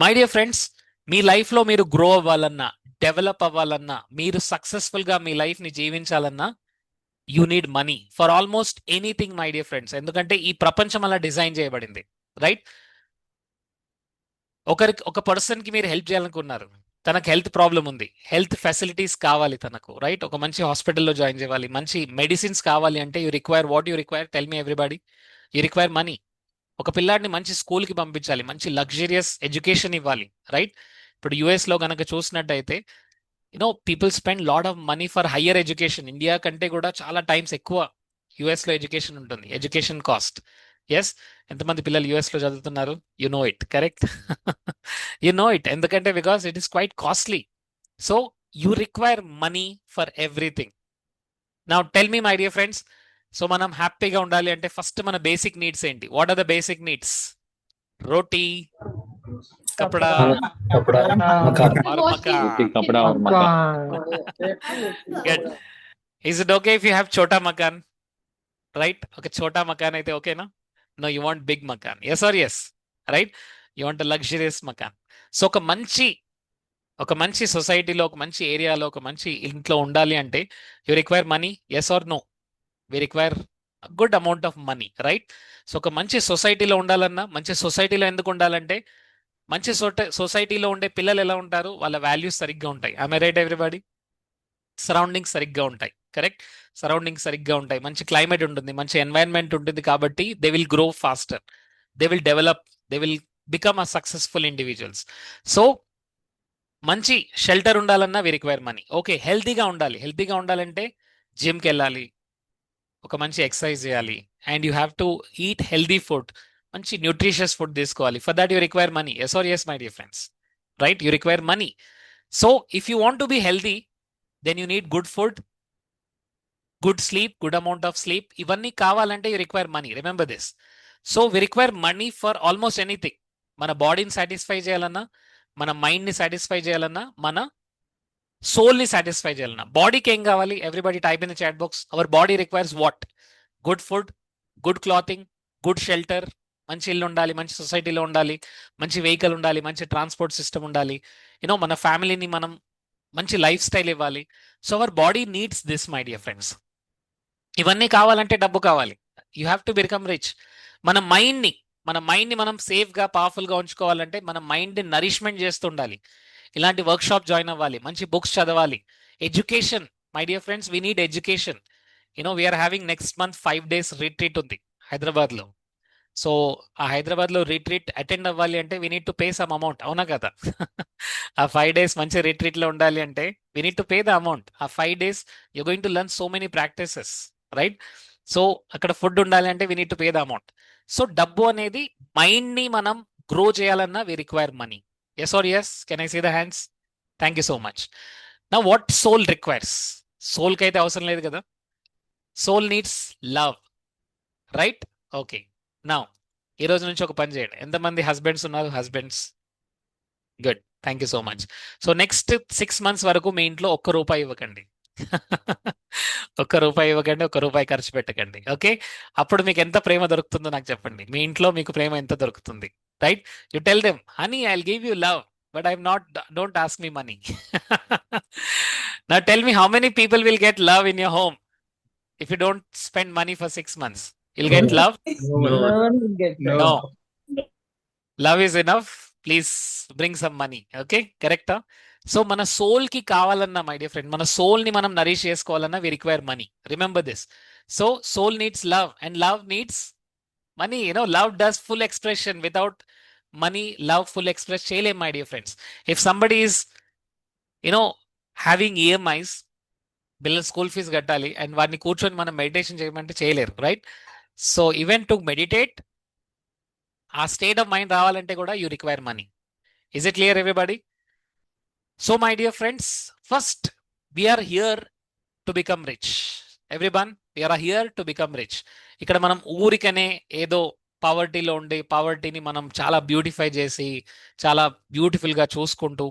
My dear friends, me life లో మీరు గ్రో అవ్వాలన్నా, డెవలప్ అవ్వాలన్నా, మీరు సక్సెస్ఫుల్ గా మీ లైఫ్ ని జీవించాలన్నా, you need money for almost anything, my dear friends. ఎందుకంటే ఈ ప్రపంచం అలా డిజైన్ చేయబడింది, రైట్? ఒక పర్సన్ కి మీరు హెల్ప్ చేయాలనుకున్నారు, తనకు హెల్త్ ప్రాబ్లం ఉంది, హెల్త్ ఫెసిలిటీస్ కావాలి తనకు, రైట్? ఒక మంచి హాస్పిటల్లో జాయిన్ చేయాలి, మంచి మెడిసిన్స్ కావాలి అంటే you require, what you require? Tell me everybody. You require money. ఒక పిల్లాడిని మంచి స్కూల్ కి పంపించాలి, మంచి లగ్జరియస్ ఎడ్యుకేషన్ ఇవ్వాలి, రైట్? ఇప్పుడు యుఎస్ లో కనుక చూసినట్టయితే, people spend lot of money for higher education. India కంటే కూడా చాలా టైమ్స్ ఎక్కువ యుఎస్ లో ఎడ్యుకేషన్ ఉంటుంది, ఎడ్యుకేషన్ కాస్ట్. ఎస్, ఎంతమంది పిల్లలు యుఎస్ లో చదువుతున్నారు? You know it, correct? You know it. ఎందుకంటే because it is quite costly. So you require money for everything. Now tell me my dear friends, so మనం హ్యాపీగా ఉండాలి అంటే ఫస్ట్ మన బేసిక్ నీడ్స్ ఏంటి? What are the basic needs? రోటీ, కపడా, और मकान. रोटी, कपड़ा और मकान. Good. Is it okay if you have chota makan? Right? Okay, chota makan అయితే ఓకేనా? No, you want big makan. Yes or yes? Right? You want a luxurious makan. So ఒక మంచి సొసైటీలో, ఒక మంచి ఏరియాలో, ఒక మంచి ఇంట్లో ఉండాలి అంటే you require money. Yes or no? We require good amount of money, right? So ఒక మంచి సొసైటీలో ఉండాలన్నా, మంచి సొసైటీలో ఎందుకు ఉండాలంటే, మంచి సొసైటీలో ఉండే పిల్లలు ఎలా ఉంటారు? వాళ్ళ వాల్యూస్ సరిగ్గా ఉంటాయి. I right everybody? సరౌండింగ్స్ సరిగ్గా ఉంటాయి, కరెక్ట్? సరౌండింగ్స్ సరిగ్గా ఉంటాయి, మంచి క్లైమేట్ ఉంటుంది, మంచి ఎన్వైరన్మెంట్ ఉంటుంది. కాబట్టి they will grow faster, they will develop, they will become a successful individuals. So మంచి షెల్టర్ ఉండాలన్నా వి రిక్వైర్ మనీ. ఓకే, హెల్తీగా ఉండాలంటే జిమ్కి వెళ్ళాలి, ఒక మంచి ఎక్సర్సైజ్ చేయాలి, and you have to eat healthy food, మంచి న్యూట్రిషియస్ ఫుడ్ తీసుకోవాలి. For that you require money. Yes or yes, my dear friends? Right, you require money. So if you want to be healthy, then you need good food, good sleep, good amount of sleep. ఇవన్నీ కావాలంటే you require money. Remember this. So we require money for almost anything. మన బాడీని satisfy చేయాలన్నా, మన మైండ్ని satisfy చేయాలన్నా, మన సోల్ని satisfy చేయాలన్నా, బాడీకి ఏం కావాలి? Everybody type in the chat box. Our body requires what? Good food, good clothing, good shelter, మంచి ఇల్లు ఉండాలి, మంచి సొసైటీలో ఉండాలి, మంచి వెహికల్ ఉండాలి, మంచి ట్రాన్స్పోర్ట్ సిస్టమ్ ఉండాలి, మన ఫ్యామిలీని మనం మంచి లైఫ్ స్టైల్ ఇవ్వాలి. So our body needs this, my dear friends. ఇవన్నీ కావాలంటే డబ్బు కావాలి. You have to become rich. మన మైండ్ని మనం సేఫ్గా పవర్ఫుల్గా ఉంచుకోవాలంటే మన మైండ్ని నరిష్మెంట్ చేస్తూ ఉండాలి. ఇలాంటి వర్క్ షాప్ జాయిన్ అవ్వాలి, మంచి బుక్స్ చదవాలి. Education, my dear friends, we need education. We're having next month 5 days retreat ఉంది హైదరాబాద్లో. సో ఆ హైదరాబాద్లో రిట్రీట్ అటెండ్ అవ్వాలి అంటే we need to pay some amount, అవునా కదా? ఆ 5 days మంచి రిట్రీట్లో ఉండాలి అంటే we need to pay the amount. ఆ 5 days you going to learn so many practices, right? So అక్కడ ఫుడ్ ఉండాలి అంటే we need to pay the amount. So డబ్బు అనేది మైండ్ని మనం గ్రో చేయాలన్నా we require money. Yes or yes? Can I see the hands? Thank you so much. నా what soul requires? సోల్కి అయితే అవసరం లేదు కదా. Soul needs love, right? Okay, నా ఈ రోజు నుంచి ఒక పని చేయండి. ఎంతమంది హస్బెండ్స్ ఉన్నారు? Husbands, good, thank you so much. So next 6 months వరకు మీ ఇంట్లో ₹1 ఇవ్వకండి. ₹1 ఇవ్వకండి, ₹1 ఖర్చు పెట్టకండి. ఓకే, అప్పుడు మీకు ఎంత ప్రేమ దొరుకుతుందో నాకు చెప్పండి. మీ ఇంట్లో మీకు ప్రేమ ఎంత దొరుకుతుంది, right? You tell them, honey I will give you love, but I'm not, don't ask me money. Now tell me, how many people will get love in your home if you don't spend money for 6 months? You'll get love? No. Love is enough. Please bring some money. Okay, correct? So మన soul కి కావాలన్నా, my dear friend, మన soul ని మనం nourish చేసుకోవాలన్నా we require money. Remember this. So soul needs love and love needs money. Love does full expression. Without money love full express చేయలేం, my dear friends. If somebody is having EMIs, పిల్లల school fees కట్టాలి and వాడిని కూర్చొని మనం meditation చేయమంటే చేయలేరు, right? So even to meditate, ఆ state of mind రావాలంటే కూడా you require money. Is it clear everybody? So my dear friends, first we're here to become rich. Everyone, we're here to become rich. ఇక్కడ మనం ఊరికనే ఏదో పావర్టీలో ఉండి పావర్టీని మనం చాలా బ్యూటిఫై చేసి చాలా బ్యూటిఫుల్గా చూసుకుంటూ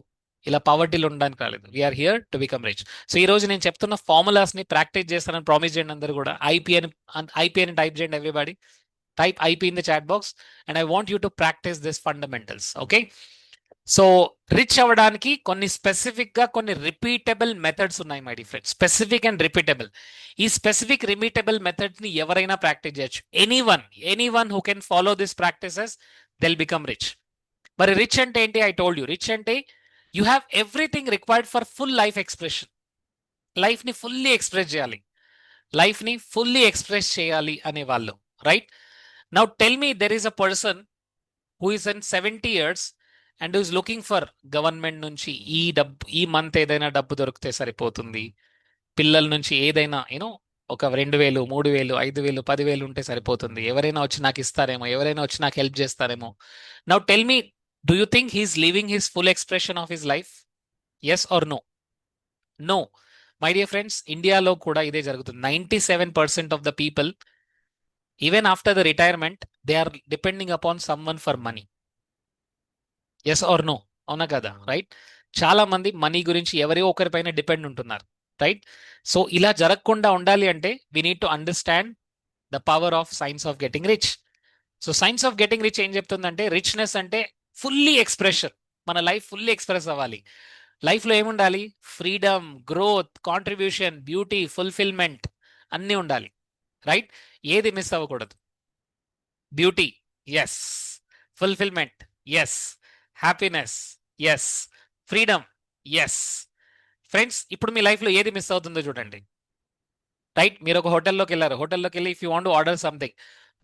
ఇలా పావర్టీలో ఉండడానికి రాలేదు. We're here to become rich. So ఈ రోజు నేను చెప్తున్న ఫార్ములాస్ని ప్రాక్టీస్ చేస్తానని ప్రామిస్ చేయండి అందరూ కూడా. ఐపీ అని టైప్ చేయండి everybody. Type IP in the chat box and I want you to practice this fundamentals. Okay, so rich avvadaniki konni specific ga konni repeatable methods unnai my dear friends. Specific and repeatable. Ee specific repeatable methods ni evaraina practice cheyachu. Anyone who can follow these practices, they'll become rich. Mari rich ante enti? I told you, rich ante you have everything required for full life expression. Life ni fully express cheyali. Life ni fully express cheyali ane vallu, right? Now tell me, there is a person who is in 70 years and who is looking for government నుంచి ఈ month ఏదైనా డబ్బు దొరికితే సరిపోతుంది, పిల్లల నుంచి ఏదైనా ఒక 2,000, 3,000, 5,000, 10,000 ఉంటే సరిపోతుంది, ఎవరైనా వచ్చి నాకు ఇస్తారేమో, ఎవరైనా వచ్చి నాకు హెల్ప్ చేస్తారేమో. Now tell me, do you think he is living his full expression of his life? Yes or no? No. My dear friends, ఇండియాలో కూడా ఇదే జరుగుతుంది. 97% of the people, even after the retirement, they are depending upon someone for money. Yes or no? అవునా కదా, right? చాలా మంది money గురించి ఎవరో ఒకరిపైన డిపెండ్ ఉంటున్నారు, రైట్? సో ఇలా జరగకుండా ఉండాలి అంటే we need to understand the power of science of getting rich. So science of getting rich ఏం చెప్తుందంటే, రిచ్నెస్ అంటే ఫుల్లీ ఎక్స్ప్రెషన్. మన లైఫ్ ఫుల్లీ ఎక్స్ప్రెస్ అవ్వాలి. లైఫ్లో ఏముండాలి? Freedom, growth, contribution, beauty, fulfilment అన్నీ ఉండాలి, రైట్? ఏది మిస్ అవ్వకూడదు. Beauty, yes. Fulfilment, yes. Happiness, yes. Freedom, yes. Friends, ఇప్పుడు మీ లైఫ్లో ఏది మిస్ అవుతుందో చూడండి, రైట్? మీరు ఒక హోటల్లోకి వెళ్ళి if you want to order something,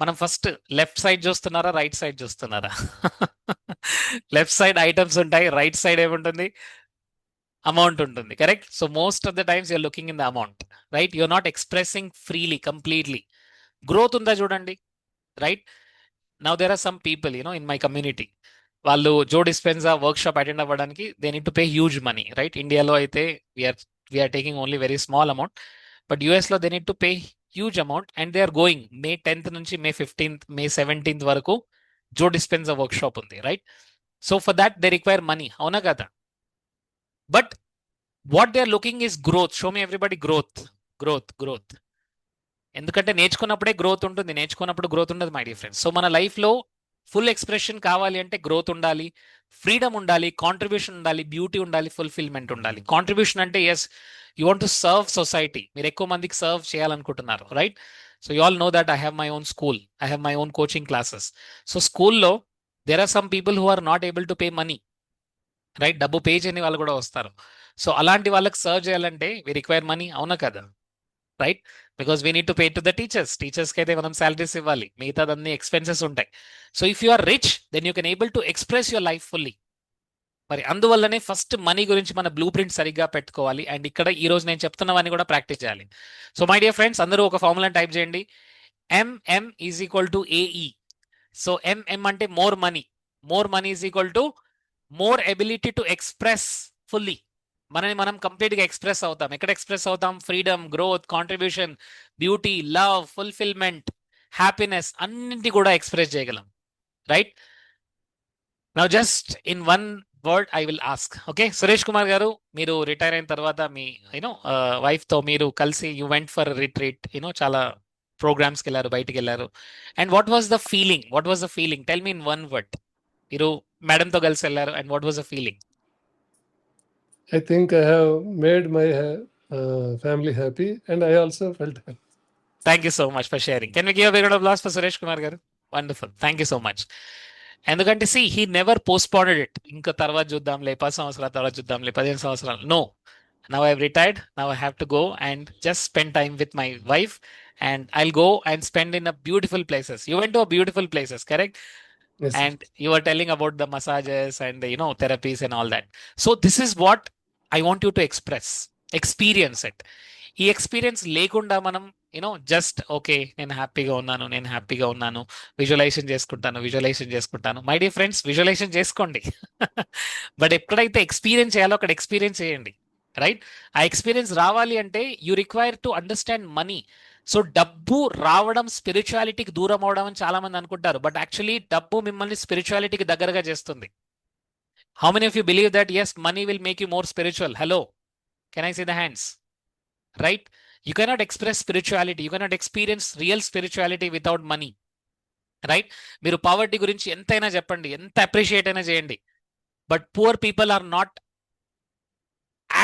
మనం ఫస్ట్ లెఫ్ట్ సైడ్ చూస్తున్నారా, రైట్ సైడ్ చూస్తున్నారా? లెఫ్ట్ సైడ్ ఐటమ్స్ ఉంటాయి, రైట్ సైడ్ ఏముంటుంది? అమౌంట్ ఉంటుంది, correct? So most of the times you're looking in the amount, right? You're not expressing freely, completely. Growth ఉందా చూడండి, right? Now there are some people in my community, వాళ్ళు Joe Dispenza work shop attend అవ్వడానికి they need to pay huge money, right? ఇండియాలో అయితే we are taking only very small amount, but యూఎస్లో they need to pay huge amount and they are going. May 10th నుంచి May 15th, May 17th వరకు Joe Dispenza work shop, right? So for that they require money, అవునా కదా? But what they are looking is growth. Show me everybody growth, growth, growth. ఎందుకంటే నేర్చుకున్నప్పుడే growth ఉంటుంది, నేర్చుకున్నప్పుడు growth ఉండదు, my dear friends. So మన లైఫ్లో full expression కావాలి అంటే గ్రోత్ ఉండాలి, ఫ్రీడమ్ ఉండాలి, కాంట్రిబ్యూషన్ ఉండాలి, బ్యూటీ ఉండాలి, ఫుల్ఫిల్మెంట్ ఉండాలి. కాంట్రిబ్యూషన్ అంటే yes, you want to serve society. మీరు ఎక్కువ మందికి సర్వ్ చేయాలనుకుంటున్నారు, right? So you all know that I have my own school. I have my own coaching classes. So school లో there are some people who are not able to pay money. Right? డబ్బు pay చేయని వాళ్ళు కూడా వస్తారు. So అలాంటి వాళ్ళకి serve చేయాలంటే వి require money, అవునా కదా? Right? Because we need to pay to the teachers. టీచర్స్కి అయితే మనం సాలరీస్ ఇవ్వాలి, మిగతాదన్నీ ఎక్స్పెన్సెస్ ఉంటాయి. So if you are rich then you can able to express your life fully. మరి అందువల్లనే ఫస్ట్ మనీ గురించి మన బ్లూ ప్రింట్ సరిగ్గా పెట్టుకోవాలి. అండ్ ఇక్కడ ఈ రోజు నేను చెప్తున్నవన్నీ కూడా ప్రాక్టీస్ చేయాలి. సో మై డియర్ ఫ్రెండ్స్, అందరూ ఒక ఫార్ములా టైప్ చేయండి. MM is equal to AE. So MM అంటే more money. More money is equal to more ability to express fully. మనని మనం కంప్లీట్ గా ఎక్స్ప్రెస్ అవుతాం. ఎక్కడ ఎక్స్ప్రెస్ అవుతాం? Freedom, growth, contribution, beauty, love, fulfilment, happiness అన్నింటి కూడా ఎక్స్ప్రెస్ చేయగలం. Right? Now just in one word I will ask. Okay, Suresh Kumar garu, మీరు రిటైర్ అయిన తర్వాత మీ వైఫ్ తో మీరు కలిసి యూ వెంట్ ఫర్ రిట్రీట్, చాలా ప్రోగ్రామ్స్కి వెళ్ళారు, బయటికి వెళ్ళారు. And what was the feeling? What was the feeling? Tell me in one word. మీరు మేడంతో కలిసి వెళ్ళారు, and what was the feeling? I think I have made my family happy, and I also felt happy. Thank you so much for sharing. Can we give a big round of applause for Suresh Kumar garu? Wonderful. Thank you so much. ఎందుకంటే see, he never postponed it. ఇంకా తర్వాత చూద్దాంలే, 10 సంవత్సరాల తర్వాత చూద్దాంలే, 15 సంవత్సరాలు. No. Now I've retired. Now I have to go and just spend time with my wife, and I'll go and spend in a beautiful places. You went to a beautiful places, correct? Yes, sir. And you were telling about the massages and the, therapies and all that. So this is what I want you to experience it. ఈ experience లేకుండా మనం just okay నేను హ్యాపీగా ఉన్నాను, visualisation చేసుకుంటాను. My dear friends, visualisation చేసుకోండి, but ఎక్కడైతే experience చేయాలో అక్కడ ఎక్స్పీరియన్స్ చేయండి. రైట్? ఆ ఎక్స్పీరియన్స్ రావాలి అంటే you require to understand money. So డబ్బు రావడం స్పిరిచువాలిటీకి దూరం అవడం అని చాలా మంది అనుకుంటారు, బట్ యాక్చువల్లీ డబ్బు మిమ్మల్ని స్పిరిచువాలిటీకి దగ్గరగా చేస్తుంది. How many of you believe that yes, money will make you more spiritual? Hello, can I see the hands? Right? You cannot express spirituality, you cannot experience real spirituality without money. Right? మీరు poverty గురించి ఎంతైనా చెప్పండి, ఎంత appreciate అయినా చేయండి, but poor people are not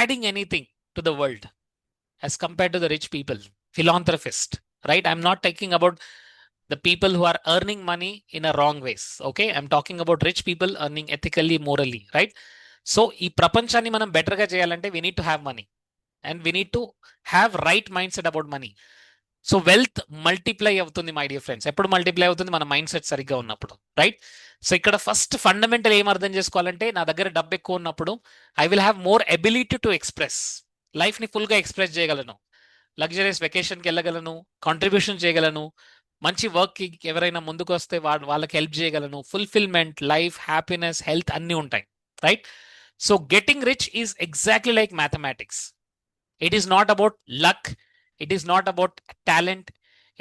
adding anything to the world as compared to the rich people. Philanthropist, right? I'm not talking about the people who are earning money in a wrong ways. Okay, I'm talking about rich people earning ethically, morally, right? So ఈ ప్రపంచాన్ని మనం better గా చేయాలంటే we need to have money, and we need to have right mindset about money. So wealth multiply అవుతుంది my dear friends. ఎప్పుడు multiply అవుతుంది? మన mind set సరిగ్గా ఉన్నప్పుడు. రైట్? సో ఇక్కడ ఫస్ట్ ఫండమెంటల్ ఏం అర్థం చేసుకోవాలంటే, నా దగ్గర డబ్బు ఎక్కువ ఉన్నప్పుడు I will have more ability to express. లైఫ్ని ఫుల్గా ఎక్స్ప్రెస్ చేయగలను, లగ్జరీస్ వెకేషన్కి వెళ్ళగలను, కాంట్రిబ్యూషన్ చేయగలను, మంచి వర్క్కి ఎవరైనా ముందుకు వస్తే వాళ్ళకి హెల్ప్ చేయగలను, ఫుల్ఫిల్మెంట్, లైఫ్, హ్యాపీనెస్, హెల్త్ అన్నీ ఉంటాయి. Right? So getting rich is exactly like mathematics. It is not about luck. It is not about talent.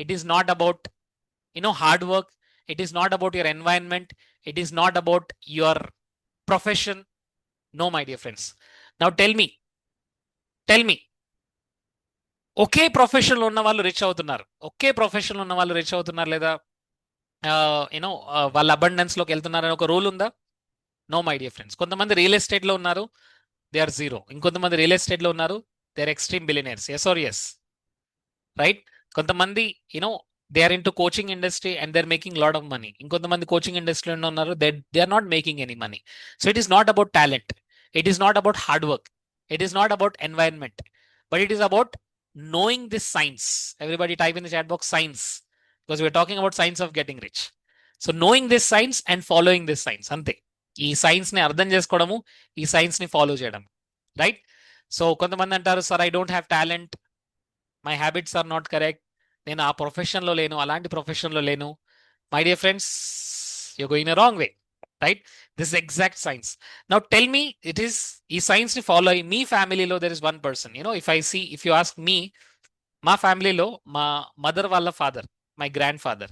It is not about, hard work. It is not about your environment. It is not about your profession. No, my dear friends. Now tell me, okay profession లో ఉన్న వాళ్ళు rich అవుతున్నారు, ఒకే profession లో ఉన్న వాళ్ళు rich అవుతున్నారు లేదా వాళ్ళ అబండెన్స్ లోకి వెళ్తున్నారని ఒక రూల్ ఉందా? No, my dear friends. కొంతమంది రియల్ ఎస్టేట్ లో ఉన్నారు, దే ఆర్ జీరో. ఇంకొంతమంది రియల్ ఎస్టేట్ లో ఉన్నారు, they are extreme billionaires. Yes or yes? Right? కొంతమంది they are into coaching industry and they are making lot of money. ఇంకొంతమంది coaching ఇండస్ట్రీలో ఉన్నారు, they are not making any money. So it is not about talent, it is not about hard work, it is not about environment, but it is about knowing this science. Everybody type in the chat box science, because we are talking about science of getting rich. So knowing this science and following this science, ante ee science ni ardham chesukodamu, ee science ni follow cheyadam. Right? So kontamandi antaru, sir, I don't have talent, my habits are not correct, nenu aa profession lo lenu, alanti profession lo lenu. My dear friends, you're going a wrong way. Right? This is exact science. Now tell me, it is ee science ni follow me family lo there is one person, if you ask me, మా ఫ్యామిలీలో మా mother వాళ్ళ father, my grand father,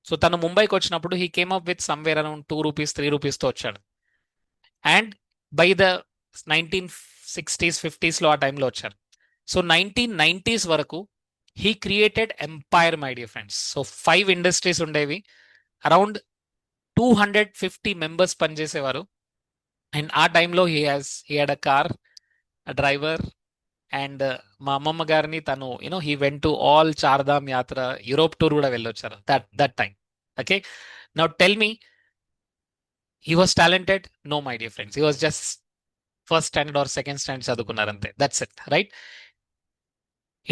so తను ముంబైకి వచ్చినప్పుడు he came up with somewhere around 2 rupees 3 రూపీస్తో వచ్చాడు. And by the 1960s 50s లో ఆ టైంలో వచ్చారు. సో 1990s వరకు he created empire, my dear friends. So 5 industries ఉండేవి, అరౌండ్ 250 మెంబర్స్ పనిచేసేవారు. అండ్ ఆ టైంలో he had a car, a driver and మా అమ్మమ్మ గారిని తను he went to all Char Dham యాత్ర, యూరోప్ టూర్ కూడా వెళ్ళొచ్చారు that time. Okay, now tell me, he was talented? No my dear friends, he was just first standard or second standard చదువుకున్నారు అంతే, that's it, right?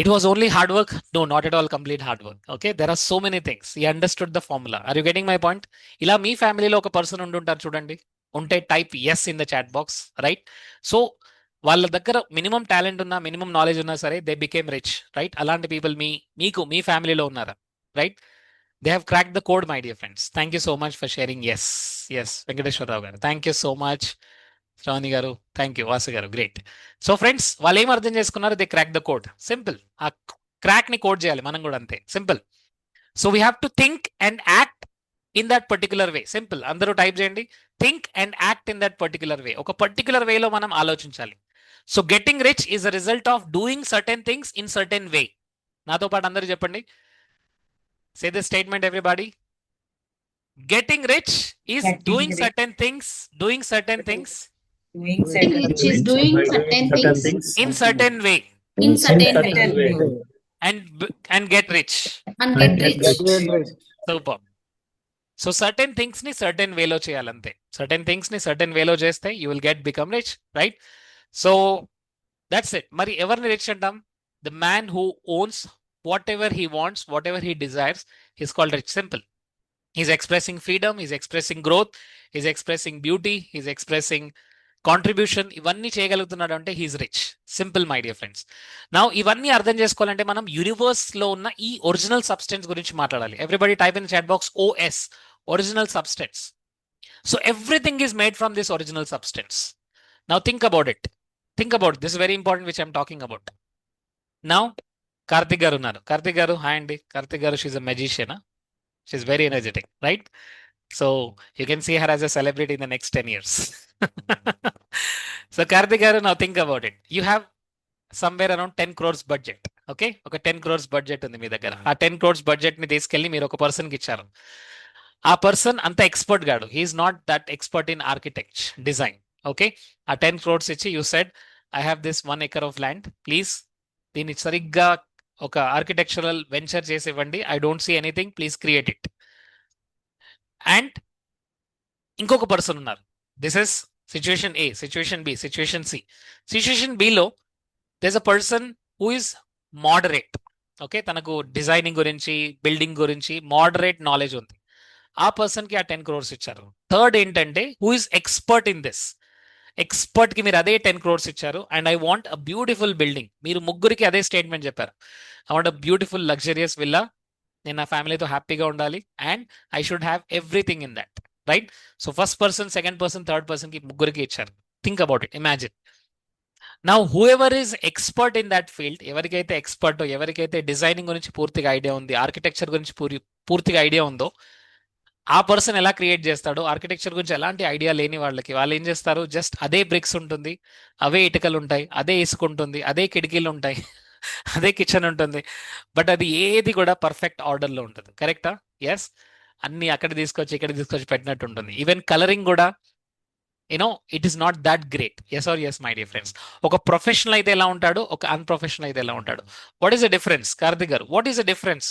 It was only hard work? No, not at all complete hard work. Okay, there are so many things. He understood the formula. Are you getting my point? ఇలా మీ ఫ్యామిలీలో ఒక person ఉండుంటారు చూడండి, ఉంటే type yes in the chat box, right? So వాళ్ళ దగ్గర minimum talent ఉన్నా, minimum knowledge ఉన్నా సరే, దే బికేమ్ రిచ్, రైట్? అలాంటి పీపుల్ మీ ఫ్యామిలీలో ఉన్నారా, right? They have crack the code, my dear friends. Thank you so much for sharing. Yes Venkateswararao garu, thank you so much. Sravani garu, thank you. Vasu గారు, great. So friends, వాళ్ళు ఏం అర్థం చేసుకున్నారు? They crack the code. Simple. ఆ crack ని code చేయాలి మనం కూడా, అంతే simple. So we have to think and act in that particular way. Simple. అందరూ టైప్ చేయండి, think and act in that particular way. ఒక పర్టికులర్ వేలో మనం ఆలోచించాలి. So getting rich is a result of doing certain things in certain వే. నాతో పాటు అందరూ చెప్పండి. Say this statement everybody. Getting rich is Getting doing rich. certain things Doing Which certain is doing certain things in certain way in certain certain way way. and get rich. and get rich. Super. So certain things ni certain way lo cheyalante. Certain things ni certain way lo cheste you will become rich, right? So that's it. Mari evarni rich antam? The man who owns whatever he wants, whatever he desires, is called rich. Simple. He's expressing freedom, he's expressing growth, he's expressing beauty, he's expressing contribution. ఇవన్నీ చేయగలుగుతున్నాడు అంటే he's rich. Simple, my dear friends. నా ఇవన్నీ అర్థం చేసుకోవాలంటే మనం universe లో ఉన్న ఈ ఒరిజినల్ సబ్స్టెన్స్ గురించి మాట్లాడాలి. Everybody type in chat box OS, original substance. So everything is made from this original substance. Now think about it. Think about this very important which I'm talking about. Now Karthik గారు ఉన్నారు. కార్తిక్ గారు, hi అండి. కార్తిక్ గారు, she's a magician. She's very energetic, right? So you can see her as a celebrity in the next 10 years. So Karthik garu, now think about it. You have somewhere around 10 crores budget. Okay? Okay, 10 crores budget undi మీ దగ్గర. ఆ 10 crores budget ని తీసుకెళ్ళి మీరు ఒక person కి ఇచ్చారు. ఆ person అంత ఎక్స్పర్ట్ గాడు. He is not that expert in architecture, design. Okay, ఆ 10 crores ఇచ్చి you said I have this 1 acre of land, please దీన్ని సరిగ్గా ఒక ఆర్కిటెక్చరల్ వెంచర్ చేసి ఇవ్వండి. I don't see anything, please create it. And ఇంకొక పర్సన్ ఉన్నారు. This is situation A, situation B, situation C. Situation below there is a person who is moderate. Okay, తనకు designing గురించి, building గురించి moderate knowledge ఉంది. ఆ person కి ఆ 10 crores ఇచ్చారు. థర్డ్ ఏంటంటే who is expert in this. Expert కి మీరు అదే 10 crores ఇచ్చారు. And I want a beautiful building. మీరు ముగ్గురికి అదే స్టేట్మెంట్ చెప్పారు. I want a beautiful luxurious villa. నేను నా ఫ్యామిలీతో హ్యాపీగా ఉండాలి and I should have everything in that, right? So first person, second person, third person కి ముగ్గురికి ఇచ్చారు. Think about it, imagine. Now who ever is expert in that field, ఎవరికైతే expert, ఎవరికైతే డిజైనింగ్ గురించి పూర్తిగా ఐడియా ఉంది, ఆర్కిటెక్చర్ గురించి పూర్తిగా ఐడియా ఉందో, ఆ పర్సన్ ఎలా క్రియేట్ చేస్తాడో, ఆర్కిటెక్చర్ గురించి ఎలాంటి ఐడియా లేని వాళ్ళకి వాళ్ళు ఏం చేస్తారు, జస్ట్ అదే బ్రిక్స్ ఉంటుంది, అవే ఇటుకలు ఉంటాయి, అదే ఇసుక ఉంటుంది, అదే కిటికీలు ఉంటాయి, అదే కిచెన్ ఉంటుంది, బట్ అది ఏది కూడా పర్ఫెక్ట్ ఆర్డర్లో ఉంటుంది. కరెక్టా? ఎస్. అన్ని అక్కడ తీసుకొచ్చి ఇక్కడ తీసుకొచ్చి పెట్టినట్టు ఉంటుంది. ఈవెన్ కలరింగ్ కూడా it is not that great. Yes or yes, my dear friends. ఒక ప్రొఫెషనల్ అయితే ఎలా ఉంటాడు, ఒక అన్ప్రొఫెషనల్ అయితే ఎలా ఉంటాడు. What is the difference? Karthik గారు, వాట్ ఈస్ ద డిఫరెన్స్?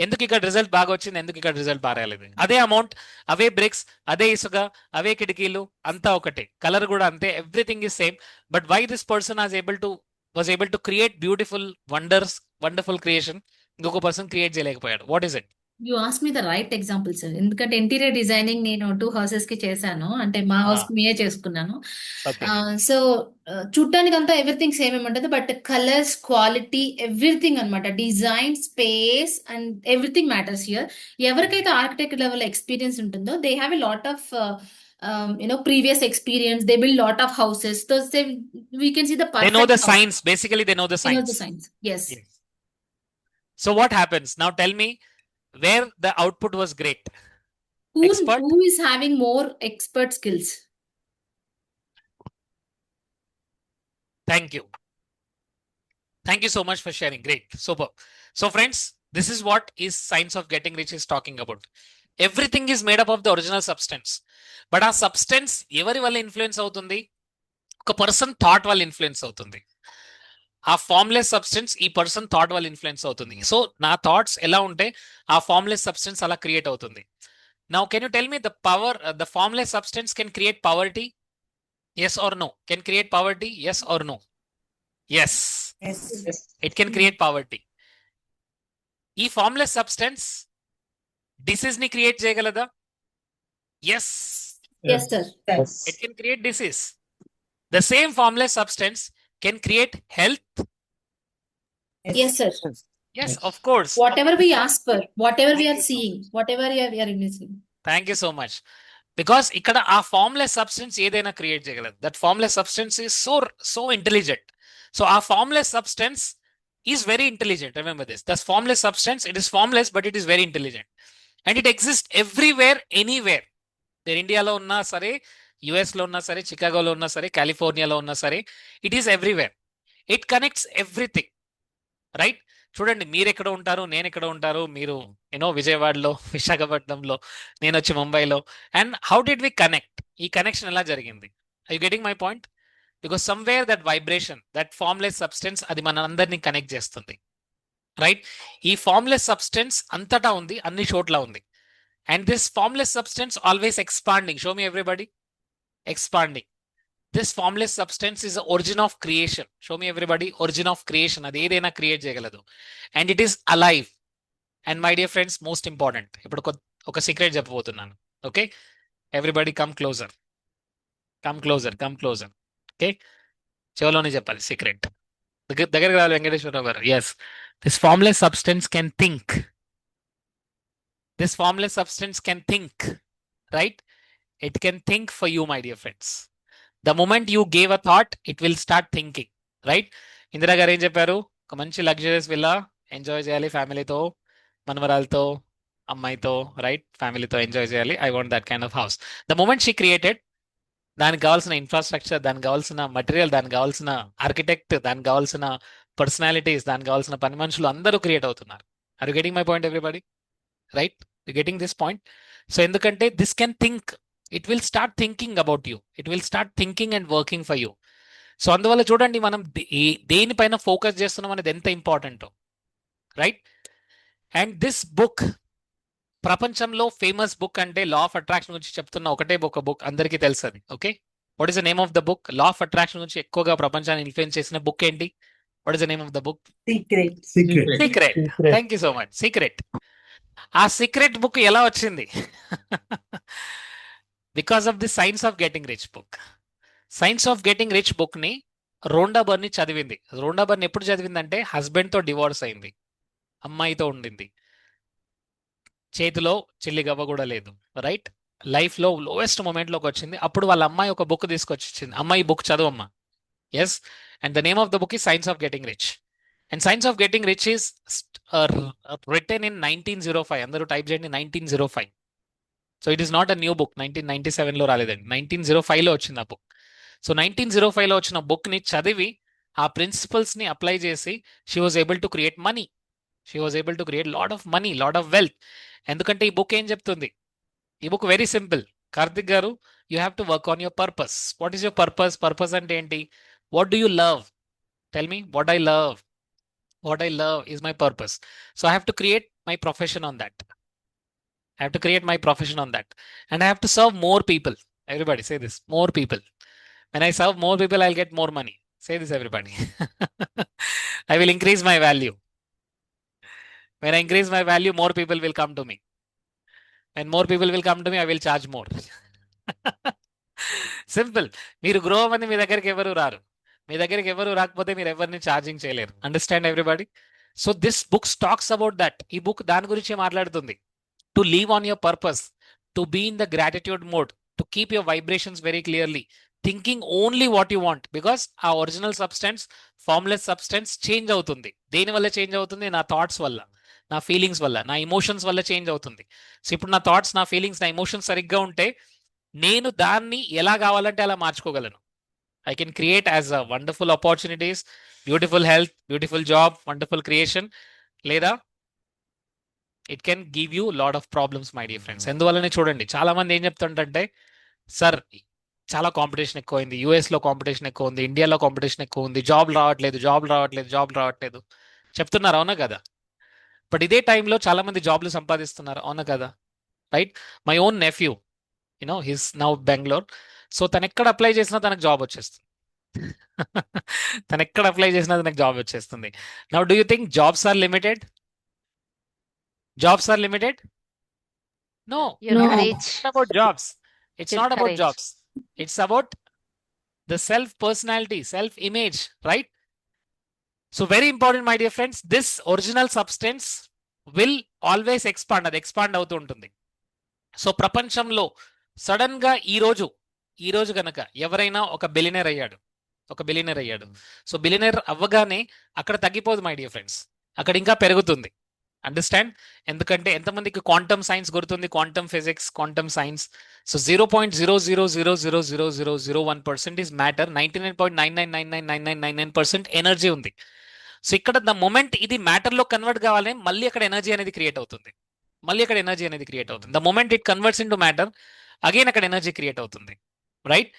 ఎందుకు ఇక్కడ రిజల్ట్ బాగా వచ్చింది, ఎందుకు ఇక్కడ రిజల్ట్ బాగా రాలేదు? అదే అమౌంట్, అవే బ్రిక్స్, అదే ఇసుక, అవే కిటికీలు, అంతా ఒకటే, కలర్ కూడా అంతే, everything is same. But why this person was able to create beautiful wonderful creation, ఇంకొక పర్సన్ క్రియేట్ చేయలేకపోయాడు. What is it? You asked me the right example, sir. ఎందుకంటే ఇంటీరియర్ డిజైనింగ్ నేను 2 houses కి చేశాను. అంటే మా హౌస్ మేయే చేసుకున్నాను. సో చూడటానికి అంతా ఎవ్రీథింగ్ సేమ్ ఏముంటది, బట్ కలర్స్, క్వాలిటీ, ఎవ్రీథింగ్ అన్నమాట. Design, space and everything matters here. ఎవరికైతే ఆర్కిటెక్ట్ లెవెల్ ఎక్స్పీరియన్స్ ఉంటుందో, they have a lot of previous experience. They build lot of houses, so we can see the They know perfect the house. science. Basically, they know the They know the science. science. Yes. So what happens now? Tell me where the output was great. Expert? Who is having more expert skills? Thank you. Thank you so much for sharing. Great. Super. So friends, this is what is science of getting rich is talking about. Everything is made up of the original substance. But ఆ substance ఎవరి వల్ల influence అవుతుంది? ఒక person thought వల్ల influence అవుతుంది. ఆ formless substance ఈ person thought వల్ల ఇన్ఫ్లుయెన్స్ అవుతుంది. సో నా థాట్స్ ఎలా ఉంటే ఆ ఫార్మ్లెస్ సబ్స్టెన్స్ అలా క్రియేట్ అవుతుంది. Now can you tell me the formless substance can create poverty? Yes or no? Can create poverty? Yes or no? Yes, Yes. It can create poverty. ఈ formless substance disease ని create చేయగలదా? Yes, yes sir. it can create disease. The same formless substance can create health. Yes sir. Yes, of course. Whatever we ask for, whatever we Thank are you so seeing, whatever we are imaging. Thank you so much. Because ఇక్కడ ఆ formless substance ఏదైనా create చేయగలదు. That formless substance is so intelligent. So ఆ formless substance is very intelligent. Remember this. That formless substance, it is formless but it is very intelligent. And it exist everywhere, anywhere. నేను ఇండియాలో ఉన్నా సరే, US లో ఉన్నా సరే, చికాగోలో ఉన్నా సరే, కాలిఫోర్నియాలో ఉన్నా సరే, it is everywhere. It connects everything, right? చూడండి, మీరు ఎక్కడ ఉంటారు, నేను ఎక్కడ ఉంటారు, మీరు విజయవాడలో, విశాఖపట్నంలో, నేను వచ్చి ముంబైలో. And how did we connect? ఈ కనెక్షన్ ఎలా జరిగింది? I you getting my point? Because somewhere that vibration, that formless substance, అది మన అందరినీ కనెక్ట్ చేస్తుంది, రైట్? ఈ ఫార్మ్లెస్ సబ్స్టెన్స్ అంతటా ఉంది, అన్ని చోట్ల ఉంది. And this formless substance always expanding. Show me everybody. Expanding. This formless substance is the origin of creation. Show me everybody. Origin of creation. Adi edaina create cheyagaladu. And it is alive. And my dear friends, most important. Ippudu oka secret cheppabothunnanu. Okay? Everybody come closer. Come closer. Come closer. Okay? Chevaloni cheppali secret. Daggaraku raali Venkateshwara garu. Yes. This formless substance can think. This formless substance can think, right? It can think for you, my dear friends. The moment you gave a thought, it will start thinking, right? Indira garu em chepparu, oka manchi luxurious villa enjoy cheyali family tho, manvaralto, ammaito, right? Family tho enjoy cheyali. I want that kind of house. The moment she created, దానికి కావాల్సిన infrastructure, దానికి కావాల్సిన material, దానికి కావాల్సిన architect, దానికి కావాల్సిన personalities, దానికి కావాల్సిన పని మనుషులు అందరూ క్రియేట్ అవుతున్నారు. Are you getting my point everybody? Right? You getting this point? So endukante this can think, it will start thinking about you, it will start thinking and working for you. So అందువల్ల చూడండి, మనం దేనిపైన focus చేస్తున్నాం అనేది ఎంత ఇంపార్టెంటో, right? And this book, ప్రపంచంలో famous book అంటే లా ఆఫ్ అట్రాక్షన్ గురించి చెప్తున్న ఒకటే బుక్ అందరికీ తెలుసు అది. Okay, what is the name of the book? Law of attraction గురించి ఎక్కువగా ప్రపంచాన్ని ఇన్ఫ్లుయెన్స్ చేసిన బుక్ ఏంటి? What is the name of the book? Secret. Thank you so much. Secret. ఆ సీక్రెట్ బుక్ ఎలా వచ్చింది? Because of the science of getting rich book. Science of getting rich book ని రోండా బర్నీ చదివింది. రోండా బర్నీ ఎప్పుడు చదివిందంటే హస్బెండ్ తో divorce అయింది, అమ్మాయితో ఉండింది, చేతిలో చిల్లి గవ్వ కూడా లేదు, రైట్? లైఫ్ లో లోయెస్ట్ మూమెంట్ లోకి వచ్చింది. అప్పుడు వాళ్ళ అమ్మాయి ఒక బుక్ తీసుకొచ్చి ఇచ్చింది, అమ్మాయి బుక్ చదువమ్మా. Yes, and the name of the book is science of getting rich. And science of getting rich is written in 1905. అందరూ టైప్ చేయండి, 1905. So it is not a new book. 1997 లో రాలేదండి, 1905 లో వచ్చింది ఆ బుక్. సో 1905 లో వచ్చిన బుక్ ని చదివి ఆ ప్రిన్సిపల్స్ ని అప్లై చేసి she was able to create money. She was able to create lot of money, lot of wealth. ఎందుకంటే ఈ బుక్ ఏం చెప్తుంది? ఈ book very simple. Karthik garu, you have to work on your purpose. What is your purpose? Purpose అంటే ఏంటి? What do you love? Tell me. What I love. What I love is my purpose. So I have to create my profession on that. I have to create my profession on that. And I have to serve more people. Everybody say this, more people. When I serve more people, I'll get more money. Say this, everybody. I will increase my value. When I increase my value, more people will come to me. When more people will come to me, I will charge more. Simple. మీరు grow అవ్వని మీ దగ్గరికి ఎవరు రారు. మీ దగ్గరికి ఎవరు రాకపోతే మీరు ఎవరిని ఛార్జింగ్ చేయలేరు. Understand everybody? So this books talks about that. ఈ బుక్ దాని గురించి మాట్లాడుతుంది. To leave on your purpose, to be in the gratitude mode, to keep your vibrations very clearly, thinking only what you want. Because ఆ original substance, formless substance change అవుతుంది. దేని వల్ల change అవుతుంది? నా థాట్స్ వల్ల, నా ఫీలింగ్స్ వల్ల, నా ఇమోషన్స్ వల్ల చేంజ్ అవుతుంది. సో ఇప్పుడు నా థాట్స్, నా ఫీలింగ్స్, నా ఇమోషన్స్ సరిగ్గా ఉంటే నేను దాన్ని ఎలా కావాలంటే అలా మార్చుకోగలను. I can create as a wonderful opportunities, beautiful health, beautiful job, wonderful creation. లేదా it can give you lot of problems, my dear friends. ఎందువల్లనే చూడండి, చాలా మంది ఏం చెప్తుంటే, సార్ చాలా కాంపిటీషన్ ఎక్కువైంది, యూఎస్లో కాంపిటీషన్ ఎక్కువ ఉంది, ఇండియాలో కాంపిటీషన్ ఎక్కువ ఉంది, జాబ్ రావట్లేదు చెప్తున్నారు, అవునా కదా? బట్ ఇదే టైంలో చాలా మంది జాబ్లు సంపాదిస్తున్నారు, అవునా కదా? Right. My own nephew, his now Bengaluru. So తను ఎక్కడ అప్లై చేసినా తనకు జాబ్ వచ్చేస్తుంది. తను ఎక్కడ అప్లై చేసినా తనకు జాబ్ వచ్చేస్తుంది. Now do you think jobs are limited? Jobs are limited? No, Your No. courage, not about jobs. It's your not about courage. jobs. It's about the self personality, self image, right? So very important, my dear friends, this original substance will always expand. అది expand అవుతూ ఉంటుంది. So ప్రపంచంలో sudden గా ఈ రోజు గనక ఎవరైనా ఒక బిలియనర్ అయ్యాడు. సో బిలియనర్ అవ్వగానే అక్కడ తగ్గిపోదు, మై డియర్ ఫ్రెండ్స్, అక్కడ ఇంకా పెరుగుతుంది. అండర్స్టాండ్? ఎందుకంటే ఎంతమందికి క్వాంటమ్ సైన్స్ గుర్తుంది? Quantum physics, quantum science. So 0.000000001% is matter, 99.99999999% energy ఉంది. సో ఇక్కడ ద మొమెంట్ ఇది మ్యాటర్ లో కన్వర్ట్ కావాలి, మళ్ళీ అక్కడ ఎనర్జీ అనేది క్రియేట్ అవుతుంది. The moment it converts in to matter, again అక్కడ ఎనర్జీ క్రియేట్ అవుతుంది. రైట్.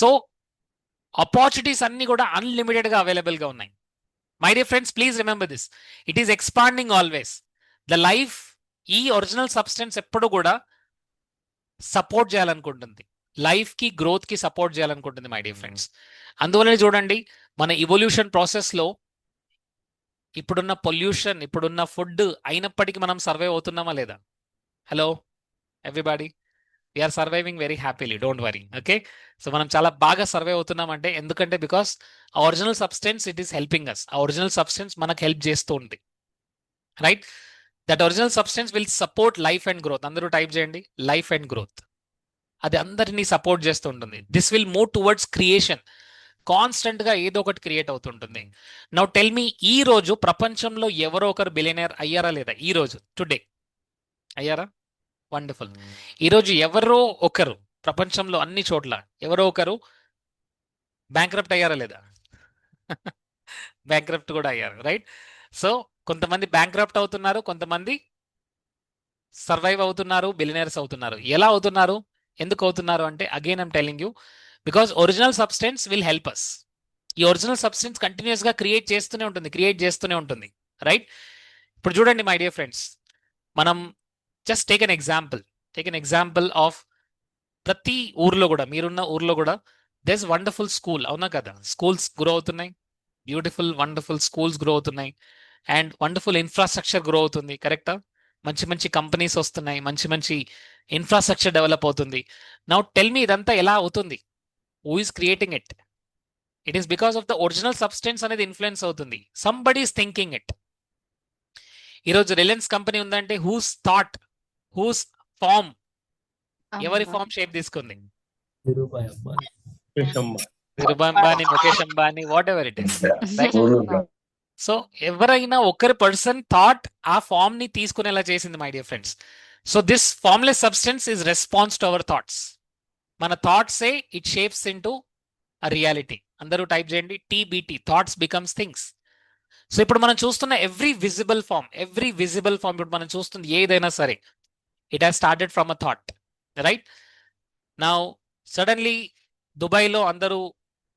సో ఆపర్చునిటీస్ అన్ని కూడా అన్లిమిటెడ్ గా అవైలబుల్ గా ఉన్నాయి. My dear friends, please remember this, it is expanding always. The life, ఈ ఒరిజినల్ సబ్స్టెన్స్ ఎప్పుడు కూడా సపోర్ట్ చేయాలనుకుంటుంది, లైఫ్ కి గ్రోత్ కి సపోర్ట్ చేయాలనుకుంటుంది, మై డియర్ ఫ్రెండ్స్. అందువల్లనే చూడండి, మన ఇవల్యూషన్ ప్రాసెస్ లో ఇప్పుడున్న పొల్యూషన్, ఇప్పుడున్న ఫుడ్ అయినప్పటికీ మనం సర్వైవ్ అవుతున్నామా లేదా? Hello everybody, we're surviving very happily, don't worry. Okay. So మనం చాలా బాగా సర్వైవ్ అవుతున్నామంటే ఎందుకంటే బికాస్ ఆ original substance it is helping us. ఆ ఒరిజినల్ సబ్స్టెన్స్ మనకు హెల్ప్ చేస్తూ ఉంది. Right. That original substance will support life and growth. అందరూ టైప్ చేయండి, లైఫ్ అండ్ గ్రోత్. అది అందరినీ సపోర్ట్ చేస్తూ ఉంటుంది. This will move towards creation. Constant గా ఏదో ఒకటి క్రియేట్ అవుతుంటుంది. నౌ టెల్ మీ, ఈ రోజు ప్రపంచంలో ఎవరో ఒకరు బిలియనర్ అయ్యారా లేదా? ఈ రోజు టుడే అయ్యారా? వండర్ఫుల్. ఈరోజు ఎవరో ఒకరు ప్రపంచంలో అన్ని చోట్ల ఎవరో ఒకరు బ్యాంక్రప్ట్ అయ్యారా లేదా? బ్యాంక్రప్ట్ కూడా అయ్యారు. రైట్. సో కొంతమంది బ్యాంక్రప్ట్ అవుతున్నారు, కొంతమంది సర్వైవ్ అవుతున్నారు, బిలియనర్స్ అవుతున్నారు. ఎలా అవుతున్నారు, ఎందుకు అవుతున్నారు అంటే, again I'm telling you, because original substance will help us. ఈ ఒరిజినల్ సబ్స్టెన్స్ కంటిన్యూస్ గా క్రియేట్ చేస్తూనే ఉంటుంది. రైట్. ఇప్పుడు చూడండి మై డియర్ ఫ్రెండ్స్, మనం just take an example of ప్రతి ఊర్లో కూడా, మీరున్న ఊర్లో కూడా దెస్ వండర్ఫుల్ స్కూల్, అవునా కదా? స్కూల్స్ గ్రో అవుతున్నాయి, బ్యూటిఫుల్ వండర్ఫుల్ స్కూల్స్ గ్రో అవుతున్నాయి, అండ్ వండర్ఫుల్ ఇన్ఫ్రాస్ట్రక్చర్ గ్రో అవుతుంది. కరెక్టా? మంచి మంచి కంపెనీస్ వస్తున్నాయి, మంచి మంచి ఇన్ఫ్రాస్ట్రక్చర్ డెవలప్ అవుతుంది. నౌ టెల్ మీ, ఇదంతా ఎలా అవుతుంది? Who is creating it? It is because of the original substance అనేది ఇన్ఫ్లుయెన్స్ అవుతుంది. Somebody is thinking it. ఈరోజు రిలయన్స్ కంపెనీ ఉందంటే హూస్ థాట్, హూస్ ఫార్మ్, ఎవరి ఫార్మ్ షేప్ తీసుకుంది? Dhirubhai Ambani, Mukesh Ambani. Dhirubhai Ambani, Mukesh Ambani, what ever it is. Right. So ఎవరైనా ఒకరి పర్సన్ థాట్ ఆ form ని తీసుకునేలా చేసింది, my dear friends. So this formless substance is response to our thoughts. మన థాట్సే it shapes into a reality. అందరూ టైప్ చేయండి, TBT, thoughts becomes things. So ఇప్పుడు మనం చూస్తున్న ఎవ్రీ విజిబుల్ ఫామ్ ఇప్పుడు మనం చూస్తుంది ఏదైనా సరే, it has started from a thought. Right. Now suddenly దుబాయ్లో అందరూ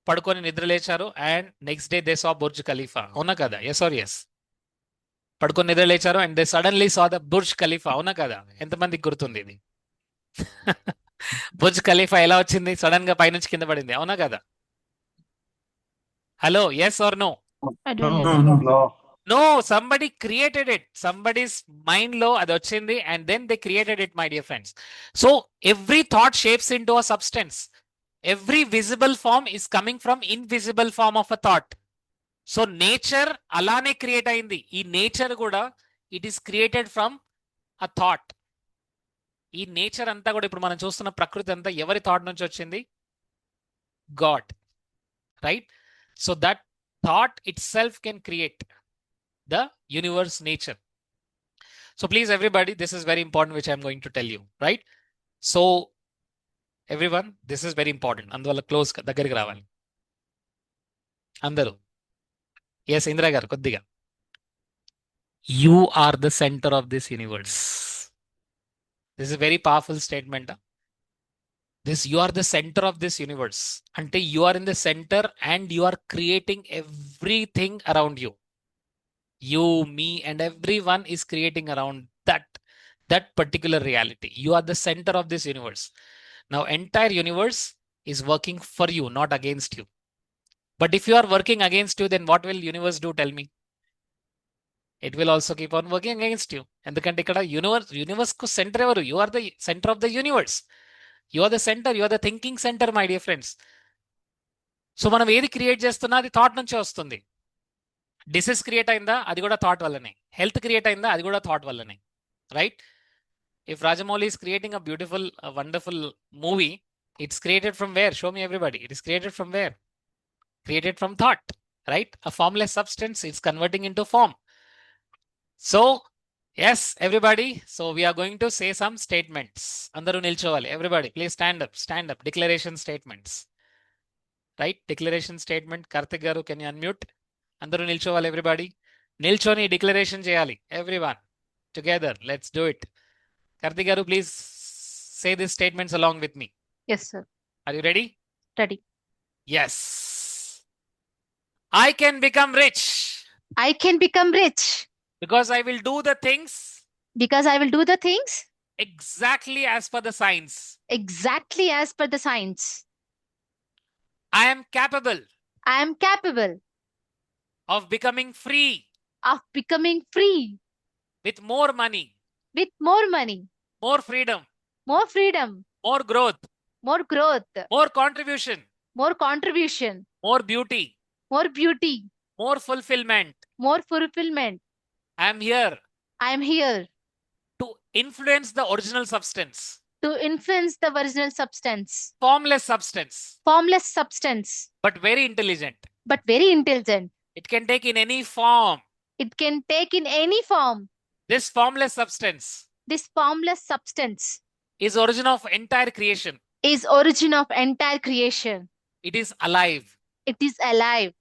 పడుకొని నిద్రలేచారు, and next day they saw Burj Khalifa, అవునా కదా? Yes or yes? పడుకొని నిద్రలేచారు and they suddenly saw the Burj Khalifa, అవునా కదా? ఎంతమందికి గుర్తుంది ఇది? బుర్జ్ ఖలీఫా ఎలా వచ్చింది? సడన్ గా పైనుంచి కింద పడింది, అవునా కదా? Hello, yes or no? I don't know. No, somebody created it. Somebody's mind లో అది వచ్చింది, and then they created it, my dear friends. So every thought shapes into a substance. Every visible form is coming from invisible form of a thought. So nature అలానే create అయింది. ఈ nature కూడా it is created from a thought. ఈ nature అంతా కూడా ఇప్పుడు మనం చూస్తున్న ప్రకృతి అంతా ఎవరి థాట్ నుంచి వచ్చింది? God. Right. So that thought it self can create the universe, nature. So please everybody, this is very important which I am going to tell you, right? So everyone, this is very important. అందువల్ల close దగ్గరికి రావాలి అందరూ. Yes Indira గారు కొద్దిగా. You are the center of this universe. This is a very powerful statement. You are the center of this universe. Ante you are in the center and you are creating everything around you. You, me, and everyone is creating around that particular reality. You are the center of this universe. Now entire universe is working for you, not against you. But if you are working against you, then what will universe do? Tell me. It will also keep on working against you. ఎందుకంటే ఇక్కడ universe కు centre ఎవరు? You are the centre of the universe. You are the centre, you are the thinking centre, my dear friends. So మనం ఏది create చేస్తున్నా అది thought నుంచే వస్తుంది. డిసీజ్ క్రియేట్ అయిందా? అది కూడా థాట్ వల్లనే. హెల్త్ క్రియేట్ అయిందా? అది కూడా థాట్ వల్లనే. Right? If Rajamouli is creating a beautiful, wonderful movie, it's created from where? Show me everybody. It is created from where? Created from thought, right? A formless substance is converting into form. So, yes, everybody. So we are going to say some statements. Andaru nilchovali. Everybody, please stand up. Stand up. Declaration statements. Right? Declaration statement. Karthik garu, can you unmute? Andaru nilchovali, everybody. Nilchoni declaration cheyali. Everyone. Together. Let's do it. Karthik garu, please say these statements along with me. Yes, sir. Are you ready? Ready. Yes. I can become rich I can become rich because I will do the things because I will do the things exactly as per the science. exactly as per the science. I am capable I am capable of becoming free of becoming free with more money, with more money, more freedom, more freedom, more growth, more growth, more contribution, more contribution, more beauty, more beauty, more fulfillment. more fulfillment. I am here I am here to influence the original substance, to influence the original substance, formless substance, formless substance, but very intelligent. but very intelligent. It can take in any form. It can take in any form. This formless substance This formless substance is origin of entire creation. is origin of entire creation. It is alive. It is alive.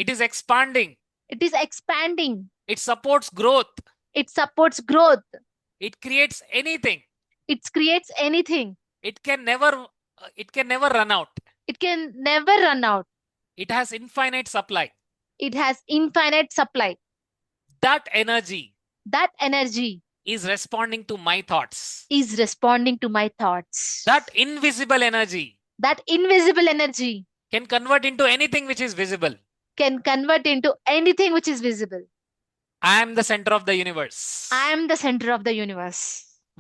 It is expanding. It is expanding. It supports growth. It supports growth. It creates anything. It creates anything. It can never run out. It can never run out. It has infinite supply. It has infinite supply. That energy That energy is responding to my thoughts. is responding to my thoughts. That invisible energy That invisible energy can convert into anything which is visible. can convert into anything which is visible. I am the center of the universe. I am the center of the universe.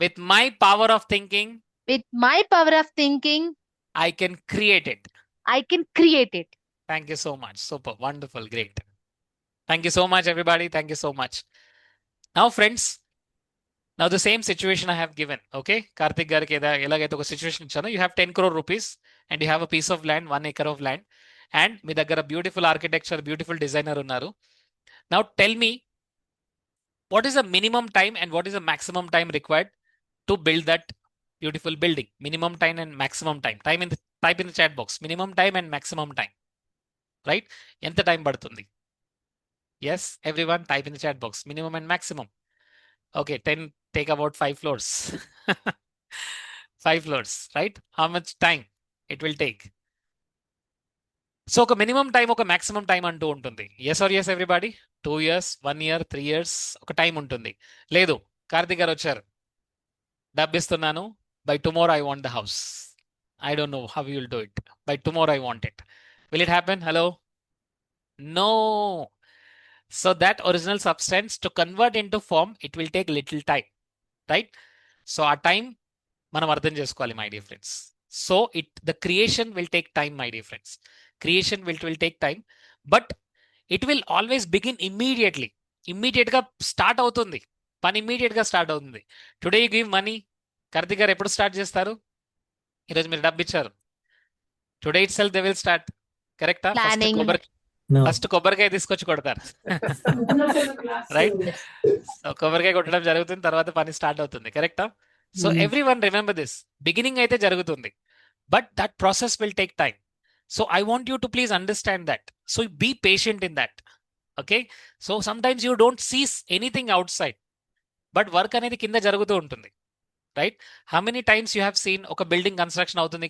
With my power of thinking, With my power of thinking, I can create it. I can create it. Thank you so much. Super. Wonderful. Great. Thank you so much, everybody. Thank you so much. Now, friends, now the same situation I have given. Okay. Karthik gariki elagaithe oka situation ichchano. You have 10 crore rupees and you have a piece of land, 1 acre of land. And మీ దగ్గర beautiful architecture, beautiful designer ఉన్నారు. Now tell me, what is the minimum time and what is the maximum time required to build that beautiful building? Minimum time and maximum time. Type in the chat box. Minimum time and maximum time. Right? ఎంత time పడుతుంది? Yes, everyone type in the chat box. Minimum and maximum. Okay, 10 take about 5 floors. 5 floors, right? How much time it will take? So ఒక minimum time, ఒక maximum time అంటూ ఉంటుంది. Yes or yes everybody? 2 years, 1 year, 3 years ఒక time ఉంటుంది. లేదు, కార్తిక్ గారు వచ్చారు, డబ్బిస్తున్నాను, by tomorrow I want the house. I don't know how you will do it. By tomorrow I want it. Will it happen? Hello? No. So that original substance to convert into form, it will take little time, right? So ఆ time మనం అర్థం చేసుకోవాలి, my dear friends. So the creation will take time, my dear friends. Creation will take time, but it will always begin immediately. Immediate గా start అవుతుంది పని, immediate గా start అవుతుంది. Today you give money. Karthik గారు ఎప్పుడు స్టార్ట్ చేస్తారు? ఈరోజు మీరు డబ్బు ఇచ్చారు. Today it self they will start. కరెక్టా? Planning. ఫస్ట్ కొబ్బరికాయ తీసుకొచ్చి కొడతారు, రైట్? సో కొబ్బరికాయ కొట్టడం జరుగుతుంది, తర్వాత పని స్టార్ట్ అవుతుంది. కరెక్టా? So everyone remember this. Beginning అయితే జరుగుతుంది, but that process will take time. So I want you to please understand that. So be patient in that. Okay? So sometimes you don't sees anything outside, but work అనేది కింద జరుగుతూ ఉంటుంది. Right? How many times you have seen ఒక building construction అవుతుంది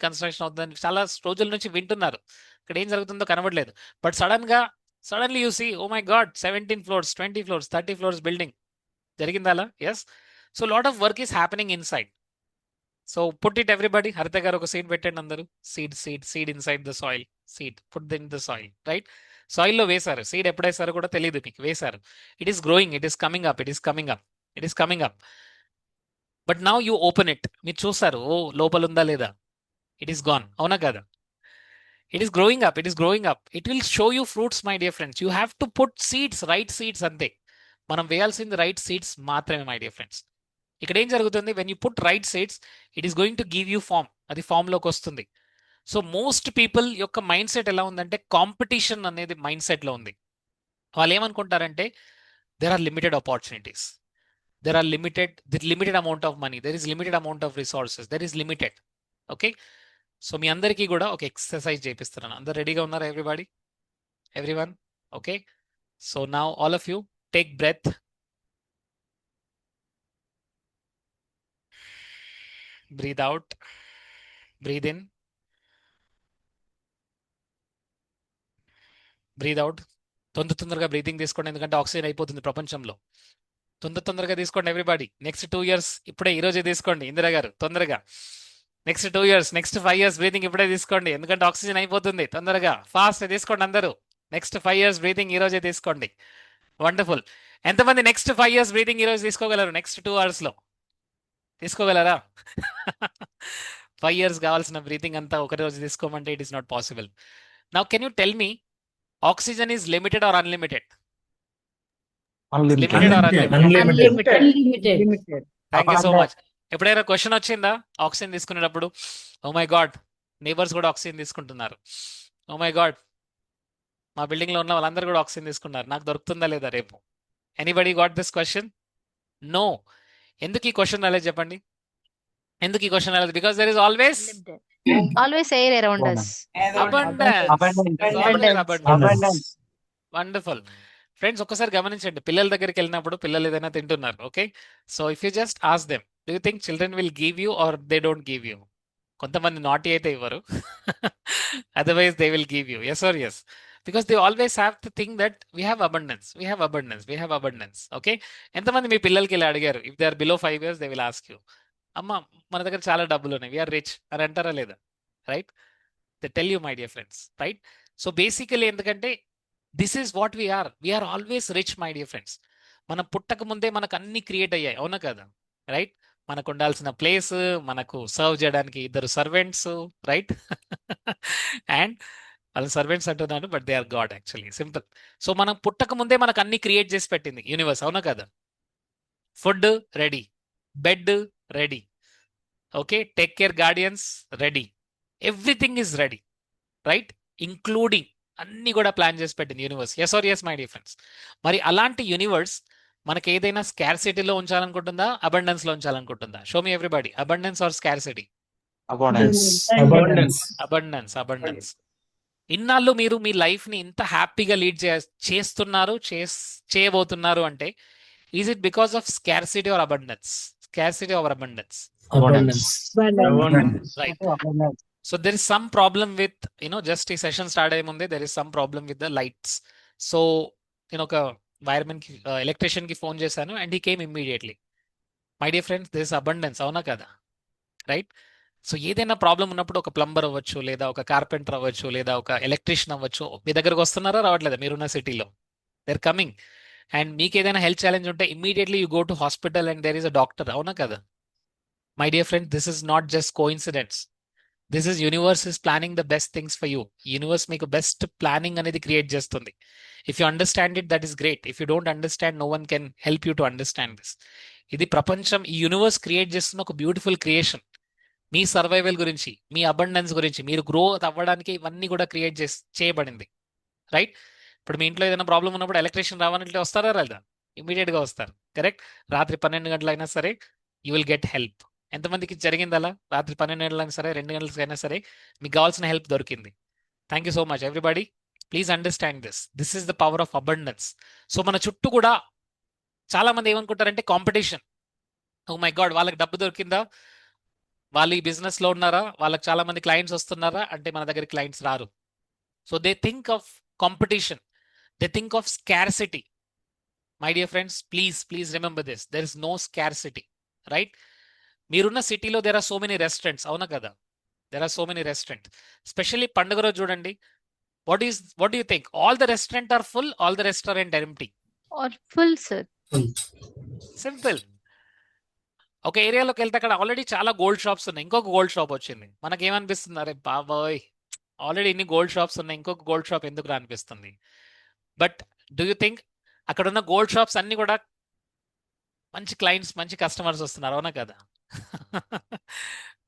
అని చాలా రోజుల నుంచి వింటున్నారు. ఇక్కడ ఏం జరుగుతుందో కనబడలేదు. But suddenly you see, oh my god, 17 floors, 20 floors, 30 floors building జరిగిందా అలా? Yes. So lot of work is happening inside. So put it everybody. Haritha గారు ఒక సీడ్ పెట్టండి అందరూ. Seed inside the soil. Put in the soil, right? సాయిల్లో వేశారు. Seed ఎప్పుడు వేశారో కూడా తెలియదు మీకు, వేశారు. It is growing, it is coming up, it is coming up. But now you open it. మీరు చూస్తారు, ఓ లోపల ఉందా లేదా? It is gone. అవునా కదా? It is growing up, it will show you fruits my dear friends. You have to put seeds, right seeds అంతే. మనం వేయాల్సింది రైట్ సీడ్స్ మాత్రమే మై డియర్ ఫ్రెండ్స్. ఇక్కడ ఏం జరుగుతుంది, when you put right seeds, it is going to give you form. అది ఫామ్లోకి వస్తుంది. సో మోస్ట్ పీపుల్ యొక్క మైండ్ సెట్ ఎలా ఉందంటే, కాంపిటీషన్ అనేది మైండ్ సెట్లో ఉంది. వాళ్ళు ఏమనుకుంటారంటే, there are limited opportunities, there are limited amount of money, there is limited amount of resources, there is limited. Okay, so మీ అందరికీ కూడా ఒక ఎక్సర్సైజ్ చేపిస్తున్నాను. అందరు రెడీగా ఉన్నారా? everyone? Okay, so now all of you take breath, breathe out, breathe in, breathe out. తొందరగా breathing తీసుకోండి, ఎందుకంటే oxygen అయిపోతుంది ప్రపంచంలో. తొందరగా తీసుకోండి ఎవ్రీబడి. నెక్స్ట్ 2 years ఇప్పుడే, ఈ రోజే తీసుకోండి. ఇందిరా గారు తొందరగా next 2 years, next 5 years breathing ఇప్పుడే తీసుకోండి, ఎందుకంటే ఆక్సిజన్ అయిపోతుంది. తొందరగా ఫాస్ట్ తీసుకోండి అందరూ. నెక్స్ట్ 5 years బ్రీతింగ్ ఈ రోజే తీసుకోండి. వండర్ఫుల్. ఎంతమంది నెక్స్ట్ 5 years బ్రీతింగ్ ఈ రోజు తీసుకోగలరు? నెక్స్ట్ 2 hours లో తీసుకోగలరా? 5 years కావాల్సిన బ్రీతింగ్ అంతా ఒక రోజు తీసుకోమంటే it is not possible. Now can you tell me, oxygen is limited or unlimited? Limited or unlimited? Thank you so much. ఎప్పుడైనా క్వశ్చన్ వచ్చిందా ఆక్సిజన్ తీసుకునేటప్పుడు? ఓ మై గాడ్, నేబర్స్ కూడా ఆక్సిజన్ తీసుకుంటున్నారు. ఓ మై గాడ్, మా building లో ఉన్న వాళ్ళందరూ కూడా ఆక్సిజన్ తీసుకున్నారు, నాకు దొరుకుతుందా లేదా రేపు? Anybody got this question? No. ఎందుకు ఈ క్వశ్చన్ రాలేదు చెప్పండి? ఎందుకు ఈ క్వశ్చన్ రాలేదు? Because there is always air around us. abundance. Wonderful. Friends ఒక్కసారి గమనించండి, పిల్లల దగ్గరికి వెళ్ళినప్పుడు పిల్లలు ఏదైనా తింటున్నారు. Okay, so if you just ask them, do you think children will give you or they don't give you? కొంతమంది నాటీ అయితే ఇవ్వరు, otherwise they will give you. Yes or yes? Because they always have to think that we have abundance. Okay, ఎంతమంది మీ పిల్లలకి ఇలా అడిగారు? If they are below 5 years they will ask you, అమ్మ మన దగ్గర చాలా డబ్బులు ఉన్నాయి, వీఆర్ రిచ్ అని అంటారా లేదా? Right? They tell you my dear friends, right? So basically ఎందుకంటే this is what we're always rich my dear friends. మనం పుట్టక ముందే మనకు అన్ని క్రియేట్ అయ్యాయి, అవునా కదా? రైట్? మనకు ఉండాల్సిన ప్లేస్, మనకు సర్వ్ చేయడానికి 2 సర్వెంట్స్, రైట్? అండ్ వాళ్ళ సర్వెంట్స్ అంటున్నాను, but they are god actually, simple. So మనం పుట్టక ముందే మనకు అన్ని క్రియేట్ చేసి పెట్టింది యూనివర్స్, అవునా కదా? Food ready, bed ready, okay, take care guardians ready, everything is ready, right? Including అన్ని కూడా ప్లాన్ చేసి పెట్టింది universe. Yes or yes my dear friends? మరి అలాంటి యూనివర్స్ మనకి ఏదైనా స్కార్సిటీలో ఉంచాలనుకుంటుందా, అబండెన్స్ లో ఉంచాలనుకుంటుందా? Show me everybody, abundance or scarcity? Abundance. ఇన్నాళ్ళు మీరు మీ లైఫ్ ని ఇంత హ్యాపీగా లీడ్ చేయబోతున్నారు అంటే, is it because of scarcity or abundance? Scarcity or abundance? Right. So there is some problem with, just ఈ సెషన్ స్టార్ట్ అయ్యే ముందే there is some problem with the lights. So నేను ఒక వైర్మెన్ కి, ఎలక్ట్రీషియన్ కి phone చేశాను and he came immediately. My dear friends, there is abundance, అవునా కదా? రైట్? సో ఏదైనా ప్రాబ్లం ఉన్నప్పుడు ఒక ప్లంబర్ అవ్వచ్చు, లేదా ఒక కార్పెంటర్ అవ్వచ్చు, లేదా ఒక ఎలక్ట్రీషియన్ అవ్వచ్చు, మీ దగ్గరకు వస్తున్నారా రావట్లేదా? మీరున్న సిటీలో దే ఆర్ కమింగ్. అండ్ మీకు ఏదైనా హెల్త్ ఛాలెంజ్ ఉంటే immediately you go to hospital and there is a doctor, అవునా కదా? My dear friend, this is not just coincidence. This is universe is planning the best things for you. Universe మీకు best planning అనేది create చేస్తుంది. If you understand it, that is great. If you don't understand, no one can help you to understand this. ఇది ప్రపంచం, ఈ universe create చేస్తున్న ఒక beautiful creation. మీ survival గురించి, మీ abundance గురించి, మీరు గ్రోత్ అవ్వడానికి ఇవన్నీ కూడా క్రియేట్ చేయబడింది, రైట్? ఇప్పుడు మీ ఇంట్లో ఏదైనా ప్రాబ్లం ఉన్నప్పుడు ఎలక్ట్రీషియన్ రావాలంటే వస్తారా లేదా? ఇమీడియట్ గా వస్తారు, కరెక్ట్? రాత్రి 12 గంటలైనా సరే యూ విల్ గెట్ హెల్ప్. ఎంతమందికి జరిగింది అలా? రాత్రి 12 గంటలైనా సరే, 2 గంటలకైనా సరే మీకు కావాల్సిన హెల్ప్ దొరికింది. Thank you so much everybody. Please understand this. This is the power of abundance. So మన చుట్టూ కూడా చాలా మంది ఏమనుకుంటారంటే కాంపిటీషన్. ఓ మై గాడ్, వాళ్ళకి డబ్బు దొరికిందా, వాళ్ళు ఈ బిజినెస్ లో ఉన్నారా, వాళ్ళకి చాలా మంది క్లయింట్స్ వస్తున్నారా అంటే మన దగ్గర క్లయింట్స్ రారు. So they think of competition, they think of scarcity. My dear friends, please remember this, there is no scarcity, right? మీరున్న సిటీలో there are so many restaurants, అవునా కదా? There are so many restaurant. Specially పండుగ రోజు చూడండి, what do you think? All the restaurant are full, all the restaurant are empty. Or full, sir. Simple. ఒక ఏరియాలోకి వెళ్తే అక్కడ ఆల్రెడీ చాలా గోల్డ్ షాప్స్ ఉన్నాయి, ఇంకొక గోల్డ్ షాప్ వచ్చింది. మనకేమనిపిస్తుంది, అరే బాబాయ్ ఆల్రెడీ ఇన్ని గోల్డ్ షాప్స్ ఉన్నాయి, ఇంకొక గోల్డ్ షాప్ ఎందుకు అనిపిస్తుంది. బట్ డూ యూ థింక్ అక్కడ ఉన్న గోల్డ్ షాప్స్ అన్ని కూడా మంచి క్లయింట్స్, మంచి కస్టమర్స్ వస్తున్నారు, అవునా కదా?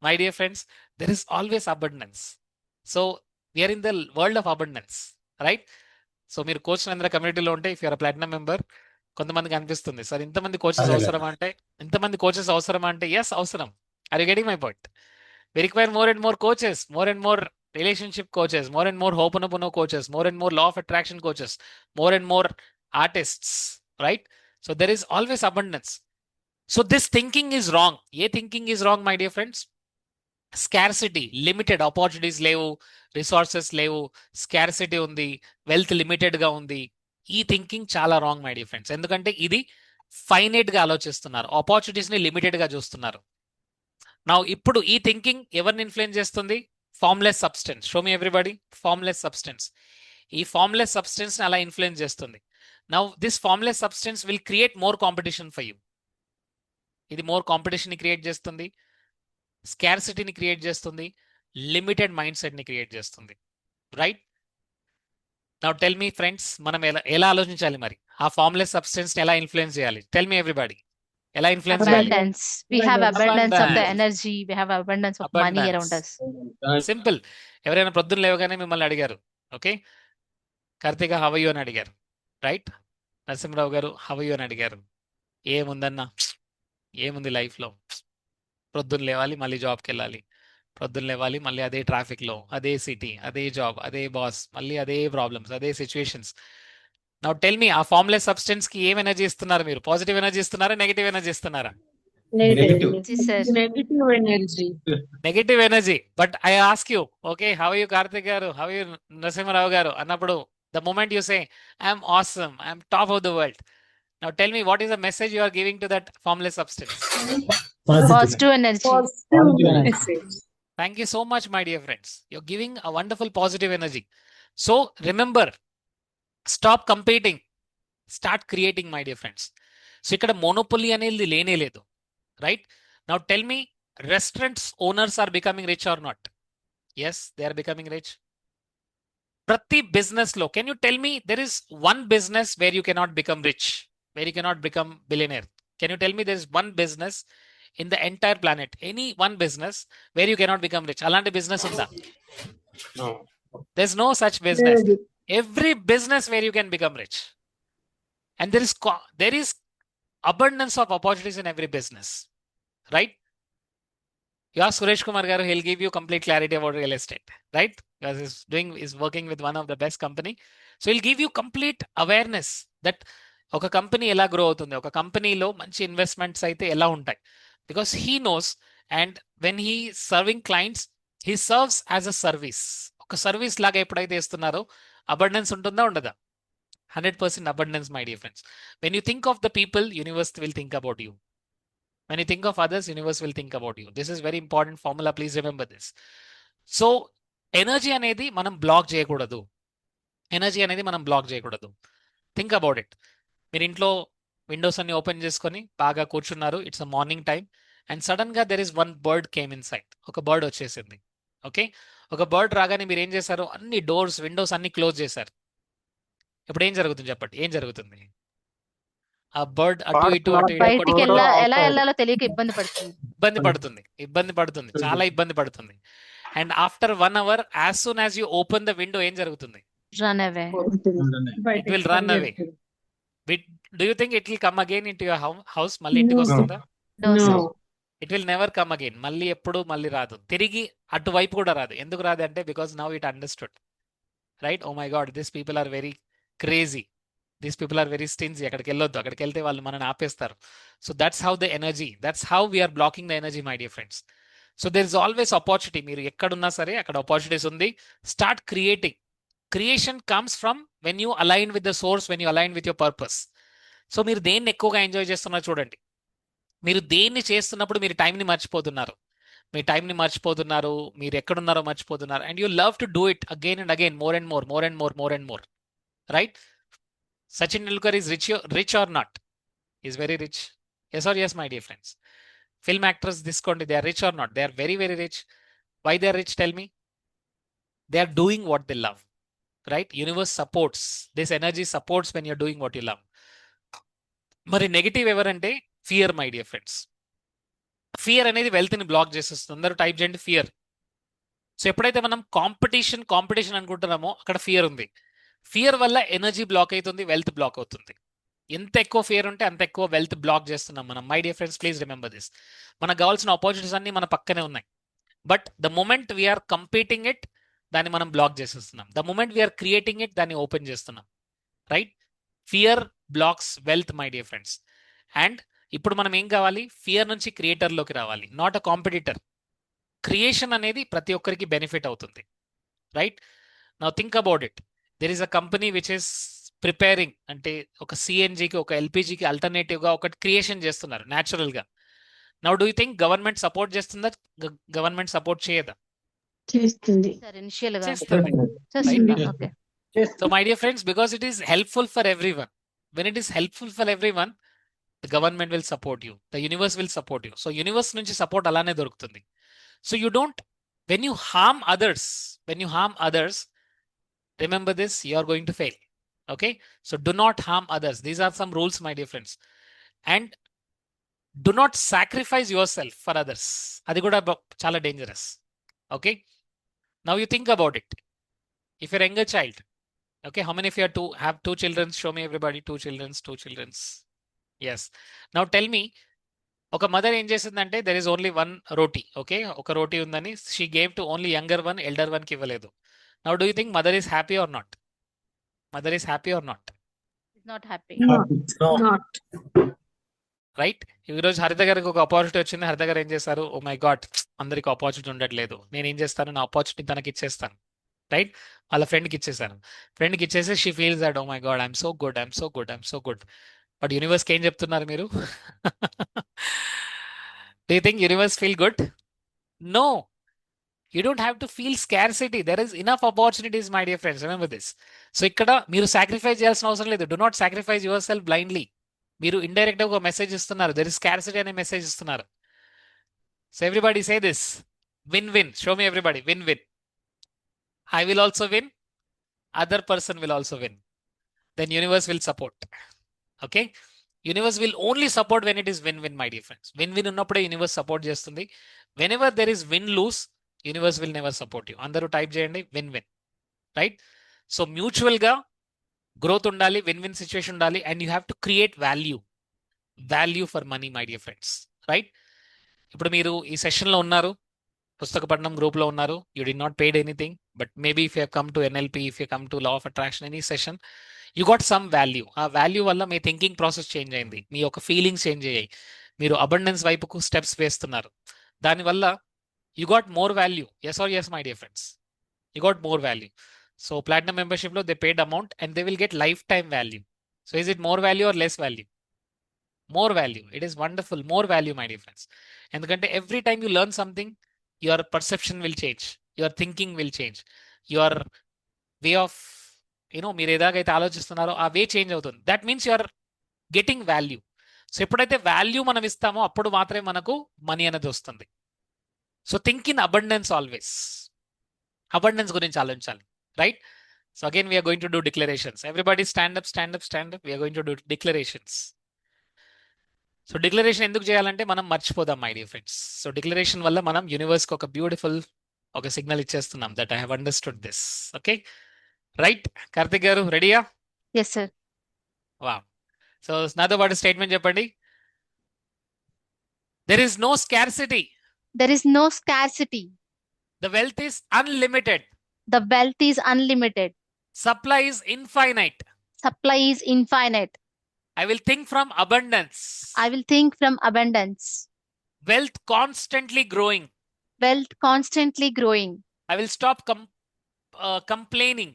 My dear friends, there is always abundance. So we're in the world of abundance, right? So మీరు కోచ్ మహేంద్ర కమ్యూనిటీలో ఉంటే, ఇఫ్ యూఆర్ ప్లాటినం మెంబర్, కొంతమందికి అనిపిస్తుంది, సార్ ఇంతమంది కోచెస్ అవసరమా అంటే, ఎస్ అవసరం. Are you getting my point? We require more and more coaches, more and more relationship coaches, more and more Ho'oponopono coaches, more and more law of attraction coaches, more and more artists, right? So there is always abundance. So this thinking is wrong. Ye thinking is wrong, my dear friends. Scarcity, limited opportunities levu, resources levu, scarcity undi, wealth limited ga undi. ఈ thinking చాలా wrong, my dear friends. ఎందుకంటే ఇది finite గా ఆలోచిస్తున్నారు, opportunities ని limited గా చూస్తున్నారు. నా ఇప్పుడు ఈ థింకింగ్ ఎవరిని ఇన్ఫ్లుయెన్స్ చేస్తుంది? Formless substance. Show me everybody, formless substance. ఈ ఫార్మ్లెస్ సబ్స్టెన్స్ ని అలా ఇన్ఫ్లుయెన్స్ చేస్తుంది. Now this formless substance will create more competition for you. ఇది మోర్ కాంపిటీషన్ ని క్రియేట్ చేస్తుంది, స్కార్సిటీని క్రియేట్ చేస్తుంది, లిమిటెడ్ మైండ్ సెట్ ని క్రియేట్ చేస్తుంది, రైట్? నౌ టెల్ మీ ఫ్రెండ్స్, మనం ఎలా ఆలోచించాలి మరి? ఆ ఫార్మ్లెస్ సబ్స్టెన్స్ ని ఎలా ఇన్ఫ్లుయెన్స్ చేయాలి? టెల్ మీ ఎవ్రీబడి, ఎలా ఇన్ఫ్లుయెన్స్ చేయాలి? Abundance. We have abundance of the Abundance. energy. We have abundance of money around us. Simple. ఎవరైనా ప్రొద్దున లేవగానే మిమ్మల్ని అడిగారు, ఓకే కార్తీక హవయ్యూ అని అడిగారు, రైట్? నరసింహరావు గారు హవయ్యూ అని అడిగారు. ఏముందన్నా, ఏముంది లైఫ్లో, ప్రొద్దున లేవాలి, మళ్ళీ జాబ్కి వెళ్ళాలి, ప్రొద్దున లేవాలి, మళ్ళీ అదే ట్రాఫిక్లో, అదే సిటీ, అదే జాబ్, అదే బాస్, మళ్ళీ అదే ప్రాబ్లమ్స్, అదే సిచ్యువేషన్స్. నౌ టెల్ మీ, ఆ ఫార్మ్లెస్ సబ్స్టెన్స్ కి ఏం ఎనర్జీ ఇస్తున్నారు మీరు? పాజిటివ్ ఎనర్జీ ఇస్తున్నారా, నెగిటివ్ ఎనర్జీ ఇస్తున్నారా? Yes, sir. Negative energy. But I ask you, okay how you Karthik గారు, హౌ యూ నరసింహరావు గారు అన్నప్పుడు, the moment you say I'm awesome, I'm top of the world, now tell me what is the message you are giving to that formless substance? Positive energy. Thank you so much, my dear friends. You're giving a wonderful positive energy. So remember, stop competing, start creating, my dear friends. So ikkada monopoly అనేది లేనే లేదు, right? Now tell me, restaurants owners are becoming rich or not? Yes, they are becoming rich. Prati business lo, can you tell me there is one business where you cannot become rich, where you cannot become billionaire? Can you tell me there is one business in the entire planet, any one business where you cannot become rich? Alanti business unda? No. There's no such business. Every business where you can become rich, and there is abundance of opportunities in every business, right? You ask Suresh Kumar garu, he'll give you complete clarity about real estate, right? Because he's working with one of the best company, so he'll give you complete awareness that ఒక company ఎలా grow అవుతుంది, ఒక కంపెనీలో మంచి investments అయితే ఎలా ఉంటాయి, because he knows. And when he serving clients, he serves as a service. ఒక సర్వీస్ లాగా ఎప్పుడైతే ఇస్తున్నారో అబండెన్స్ ఉంటుందా, ఉండదా? 100% abundance, my dear friends. When you think of the people, universe will think about you. When you think of others, universe will think about you. This is very important formula, please remember this. So energy అనేది మనం block చేయకూడదు, energy అనేది మనం block చేయకూడదు. Think about it. మీరు ఇంట్లో windows అన్ని open చేసుకొని బాగా కూర్చున్నారు, it's a morning time, and sudden గా there is one bird came inside. ఒక బర్డ్ వచ్చేసింది, ఓకే? ఒక బర్డ్ రాగానే మీరు ఏం చేశారు? అన్ని డోర్స్, విండోస్ అన్ని క్లోజ్ చేశారు. ఇప్పుడు ఏం జరుగుతుంది చెప్పండి, ఏం జరుగుతుంది? ఆ బర్డ్ అటు ఇటు బయటికి ఎలా వెళ్ళాలో తెలియక ఇబ్బంది పడుతుంది, చాలా ఇబ్బంది పడుతుంది. And after 1 hour, as soon as you open the window, ఏం జరుగుతుంది? run away. It will run away. Do you think it will come again in to your house? మళ్ళీ ఇంటికి వస్తుందా? No, sir. It will never come again. మళ్ళీ ఎప్పుడు మళ్ళీ రాదు, తిరిగి అటువైపు కూడా రాదు. ఎందుకు రాదు అంటే, because now it understood, right? Oh my god, this people are very crazy. These people are very stingy, అక్కడికి వెళ్ళొద్దు, అక్కడికి వెళ్తే వాళ్ళు మనని ఆపేస్తారు. So that's how the energy, that's how we're blocking the energy my dear friends. So there is always opportunity. మీరు ఎక్కడున్నా సరే అక్కడ ఆపర్చునిటీస్ ఉంది. Start creating. Creation comes from when you align with the source, when you align with your purpose. So మీరు దేన్ని ఎక్కువగా enjoy చేస్తున్నారు చూడండి. మీరు దేన్ని చేస్తున్నప్పుడు మీరు టైంని మర్చిపోతున్నారు, మీ టైంని మర్చిపోతున్నారు, మీరు ఎక్కడున్నారో మర్చిపోతున్నారు. And you love to do it again and again, more and more, more and more, more and more. Right? Sachin Tendulkar is rich or not? He's very rich. Yes or yes, my dear friends? Film actors, this country, they are rich or not? They are very, very rich. Why they are rich? Tell me. They are doing what they love. Right? Universe supports. This energy supports when you're doing what you love. మరి negative ఎవరంటే fear, my dear friends. Fear అనేది వెల్త్ని black చేసేస్తుంది. అందరూ type చేయండి fear. So ఎప్పుడైతే మనం competition అనుకుంటున్నామో అక్కడ ఫియర్ ఉంది. ఫియర్ వల్ల ఎనర్జీ బ్లాక్ అవుతుంది, వెల్త్ బ్లాక్ అవుతుంది. ఎంత ఎక్కువ ఫియర్ ఉంటే అంత ఎక్కువ వెల్త్ బ్లాక్ చేస్తున్నాం మనం. My dear friends, please remember this. మనకు కావాల్సిన ఆపర్చునిటీస్ అన్ని మన పక్కనే ఉన్నాయి. But the moment we're competing it, దాన్ని మనం బ్లాక్ చేసేస్తున్నాం. The moment we're creating it, దాన్ని ఓపెన్ చేస్తున్నాం. Right? Fear blocks wealth, my dear friends. And ఇప్పుడు మనం ఏం కావాలి? ఫియర్ నుంచి క్రియేటర్లోకి రావాలి, నాట్ అ కాంపిటీటర్. క్రియేషన్ అనేది ప్రతి ఒక్కరికి బెనిఫిట్ అవుతుంది. Right? Now think about it. There is a company which is preparing, అంటే ఒక సిఎన్జికి, ఒక ఎల్పిజికి అల్టర్నేటివ్గా ఒకటి క్రియేషన్ చేస్తున్నారు న్యాచురల్గా. Now do you think government support చేస్తుందా? గవర్నమెంట్ సపోర్ట్ చేయదా? చేస్తుంది. సార్ ఇనిషియల్ గా చేస్తుంది. చేస్తుందా? Right. Okay. So my dear friends, because it is helpful for everyone, when it is helpful for everyone, the government will support you, the universe will support you. So universe నుంచి support అలానే దొరుకుతుంది. So you don't, when you harm others, remember this, you are going to fail. Okay? So do not harm others. These are some rules, my dear friends. And do not sacrifice yourself for others. అది కూడా చాలా dangerous. Okay? Now you think about it. If you're a younger child, okay, how many of you have two children? Show me everybody. Two children. Yes. Now tell me, ఒక mother ఏం చేసిందంటే, there is only one roti. Okay, ఒక రోటీ ఉందని she gave to only younger one, elder one కి ఇవ్వలేదు. Now do you think mother is happy or not? Mother is happy or not? Not happy. Not. Right? ఈరోజు హరిత గారికి ఒక opportunity వచ్చింది. హరిత గారు ఏం చేశారు? ఓ మై గాడ్, అందరికి ఆపర్చునిటీ ఉండట్లేదు, నేను ఏం చేస్తాను, నా ఆపర్చునిటీ తనకి ఇచ్చేస్తాను. రైట్? వాళ్ళ ఫ్రెండ్కి ఇచ్చేసాను. ఫ్రెండ్కి ఇచ్చేసి she feels that oh my god, I'm so good. But యూనివర్స్కి ఏం చెప్తున్నారు మీరు? Do you think universe feel good? No. You don't have to feel scarcity. There is enough opportunities, my dear friends. Remember this. So ఇక్కడ మీరు sacrifice చేయాల్సిన అవసరం లేదు. Do not sacrifice yourself blindly. మీరు ఇండైరెక్ట్ గా ఒక మెసేజ్ ఇస్తున్నారు. There is scarcity అనే మెసేజ్ ఇస్తున్నారు. So everybody say this. Win-win. Show me everybody. Win-win. I will also win. Other person will also win. Then universe will support. Okay? Universe will only support when it is win-win, my dear friends. Win-win ఉన్నప్పుడే universe support చేస్తుంది. Whenever there is win-lose, universe will never support you. అందరూ type చేయండి win-win. Right? So mutual గా growth ఉండాలి, win-win situation ఉండాలి. And you have to create value for money, my dear friends. Right? ఇప్పుడు మీరు ఈ session లో ఉన్నారు, పుస్తకపట్నం గ్రూప్ లో ఉన్నారు. You did not paid anything, but maybe if you come to NLP, if you come to law of attraction, any session, you got some value. ఆ value వల్ల మీ thinking process change అయింది, మీ యొక్క feelings change అయ్యాయి, మీరు abundance వైపుకు steps వేస్తున్నారు. దానివల్ల you got more value. Yes or yes, my dear friends? You got more value. So platinum membership lo they paid amount and they will get lifetime value. So is it more value or less value? More value. It is wonderful. More value, my dear friends. Endukante every time you learn something, your perception will change, your thinking will change, your way of, మీరు ఏదాగైతే ఆలోచిస్తున్నారో ఆ way change అవుతుంది. That means you are getting value. So ఎప్పుడైతే value మనం ఇస్తామో అప్పుడు మాత్రమే మనకు మనీ అనేది వస్తుంది. So think in abundance always. Abundance గురించి ఆలోచించాలి. Right? So again we're going to do declarations. Everybody stand up. We're going to do declarations. So declaration ఎందుకు చేయాలంటే మనం మర్చిపోదాం, my dear friends. So declaration వల్ల మనం యూనివర్స్కి ఒక బ్యూటిఫుల్ ఒక సిగ్నల్ ఇచ్చేస్తున్నాం that I have understood this. Okay? Right? Karthik గారు రెడీయా? Yes sir. వావ్. సో నాతో పాటు స్టేట్మెంట్ చెప్పండి. There is no scarcity. There is no scarcity. The wealth is unlimited. The wealth is unlimited. Supply is infinite. Supply is infinite. I will think from abundance. I will think from abundance. Wealth constantly growing. Wealth constantly growing. I will stop complaining.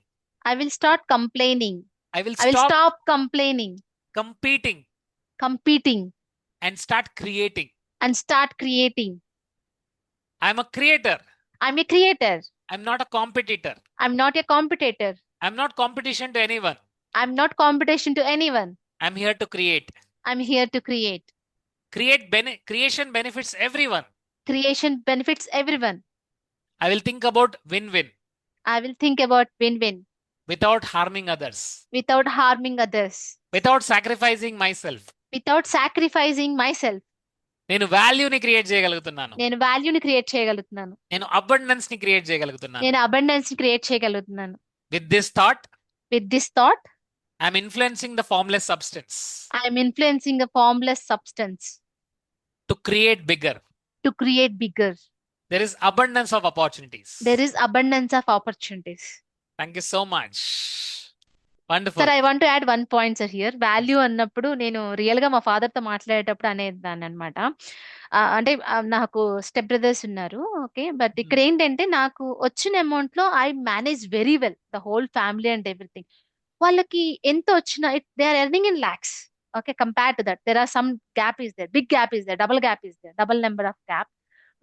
I will start complaining. I will I will stop stop complaining, competing competing, and start creating. and start creating. I'm a creator. I'm a creator. I'm not a competitor. I'm not a competitor. I'm not competition to anyone. I'm not competition to anyone. I'm here to create. I'm here to create. Creation benefits everyone. Creation benefits everyone. I will think about win-win I will think about win-win without harming others, without harming others, without sacrificing myself. without sacrificing myself. నేను వాల్యూని create చేయగలుగుతున్నాను. నేను వాల్యూని create చేయగలుగుతున్నాను. నేను abundance ని create చేయగలుగుతున్నాను. నేను అబండెన్స్ ని క్రియేట్ చేయగలుగుతున్నాను. With this thought, With this thought, I'm influencing the formless substance I am influencing a formless substance to create bigger. to create bigger. There is abundance of opportunities. There is abundance of opportunities. Thank you so much. Wonderful. Sir, I want to add one point, sir, here. Value అన్నప్పుడు నేను real గా మా father తో మాట్లాడేటప్పుడు అనేదాన్ని అనమాట. అంటే నాకు స్టెప్ బ్రదర్స్ ఉన్నారు. ఓకే, బట్ ఇక్కడ ఏంటంటే నాకు వచ్చిన అమౌంట్ లో I manage very well the whole family and everything. వాళ్ళకి ఎంత వచ్చినా they are earning in lakhs. Okay, compare to that there are some gap is there, big gap is there, double gap is there, double number of gap.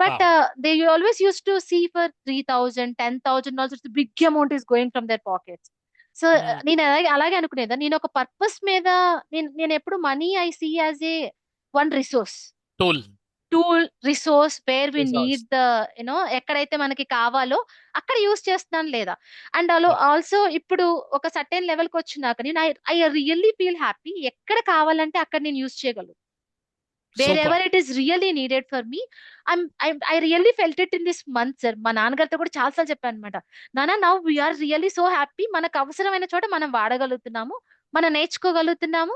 But they always used to see for 3,000, 10,000 also the big amount is going from their pockets. So నేను అలాగే అనుకునేదా, నేను ఒక purpose మీద నేను ఎప్పుడు money I see as a one resource, tool resource where we need the ఎక్కడైతే మనకి కావాలో అక్కడ యూస్ చేస్తున్నాను లేదా. అండ్ ఆల్సో ఇప్పుడు ఒక సర్టెన్ లెవెల్ కి వచ్చినాక నేను ఐ రియల్లీ ఫీల్ హ్యాపీ. ఎక్కడ కావాలంటే అక్కడ నేను యూస్ చేయగలను. Wherever it is really needed for me, I really felt it in this month, sir. మా నాన్నగారితో కూడా చాలాసార్లు చెప్పాను అనమాట, నాన్న now we're really so happy. మనకు అవసరమైన చోట మనం వాడగలుగుతున్నాము, మనం నేర్చుకోగలుగుతున్నాము,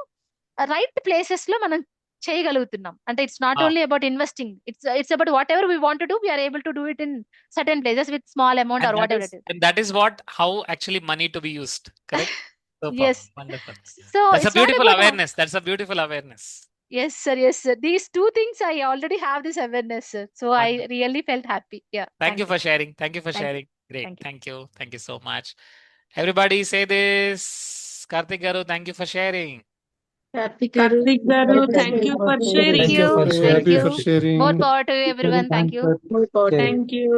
రైట్ ప్లేసెస్ లో మనం చేయగలుగుతున్నాం. అంటే it's not only about investing, it's about what ever we want to do, we are able to do it in certain places with small amount or what ever it is. And that is how actually money to be used, correct? Yes. Wonderful. So That's a it's not beautiful about awareness. That's a beautiful awareness. Yes, sir. Yes, sir. These two things I already have this awareness, sir. So I really felt happy. Yeah. Thank you for sharing. Thank you for Thank you. sharing. Great. Thank you. Thank you. Thank you so much. Everybody say this. Karthik Garu, thank you for sharing. Karthik garu, thank you for sharing. Thank you for Thank you. sharing. More power to you, everyone. Thank you. Thank you.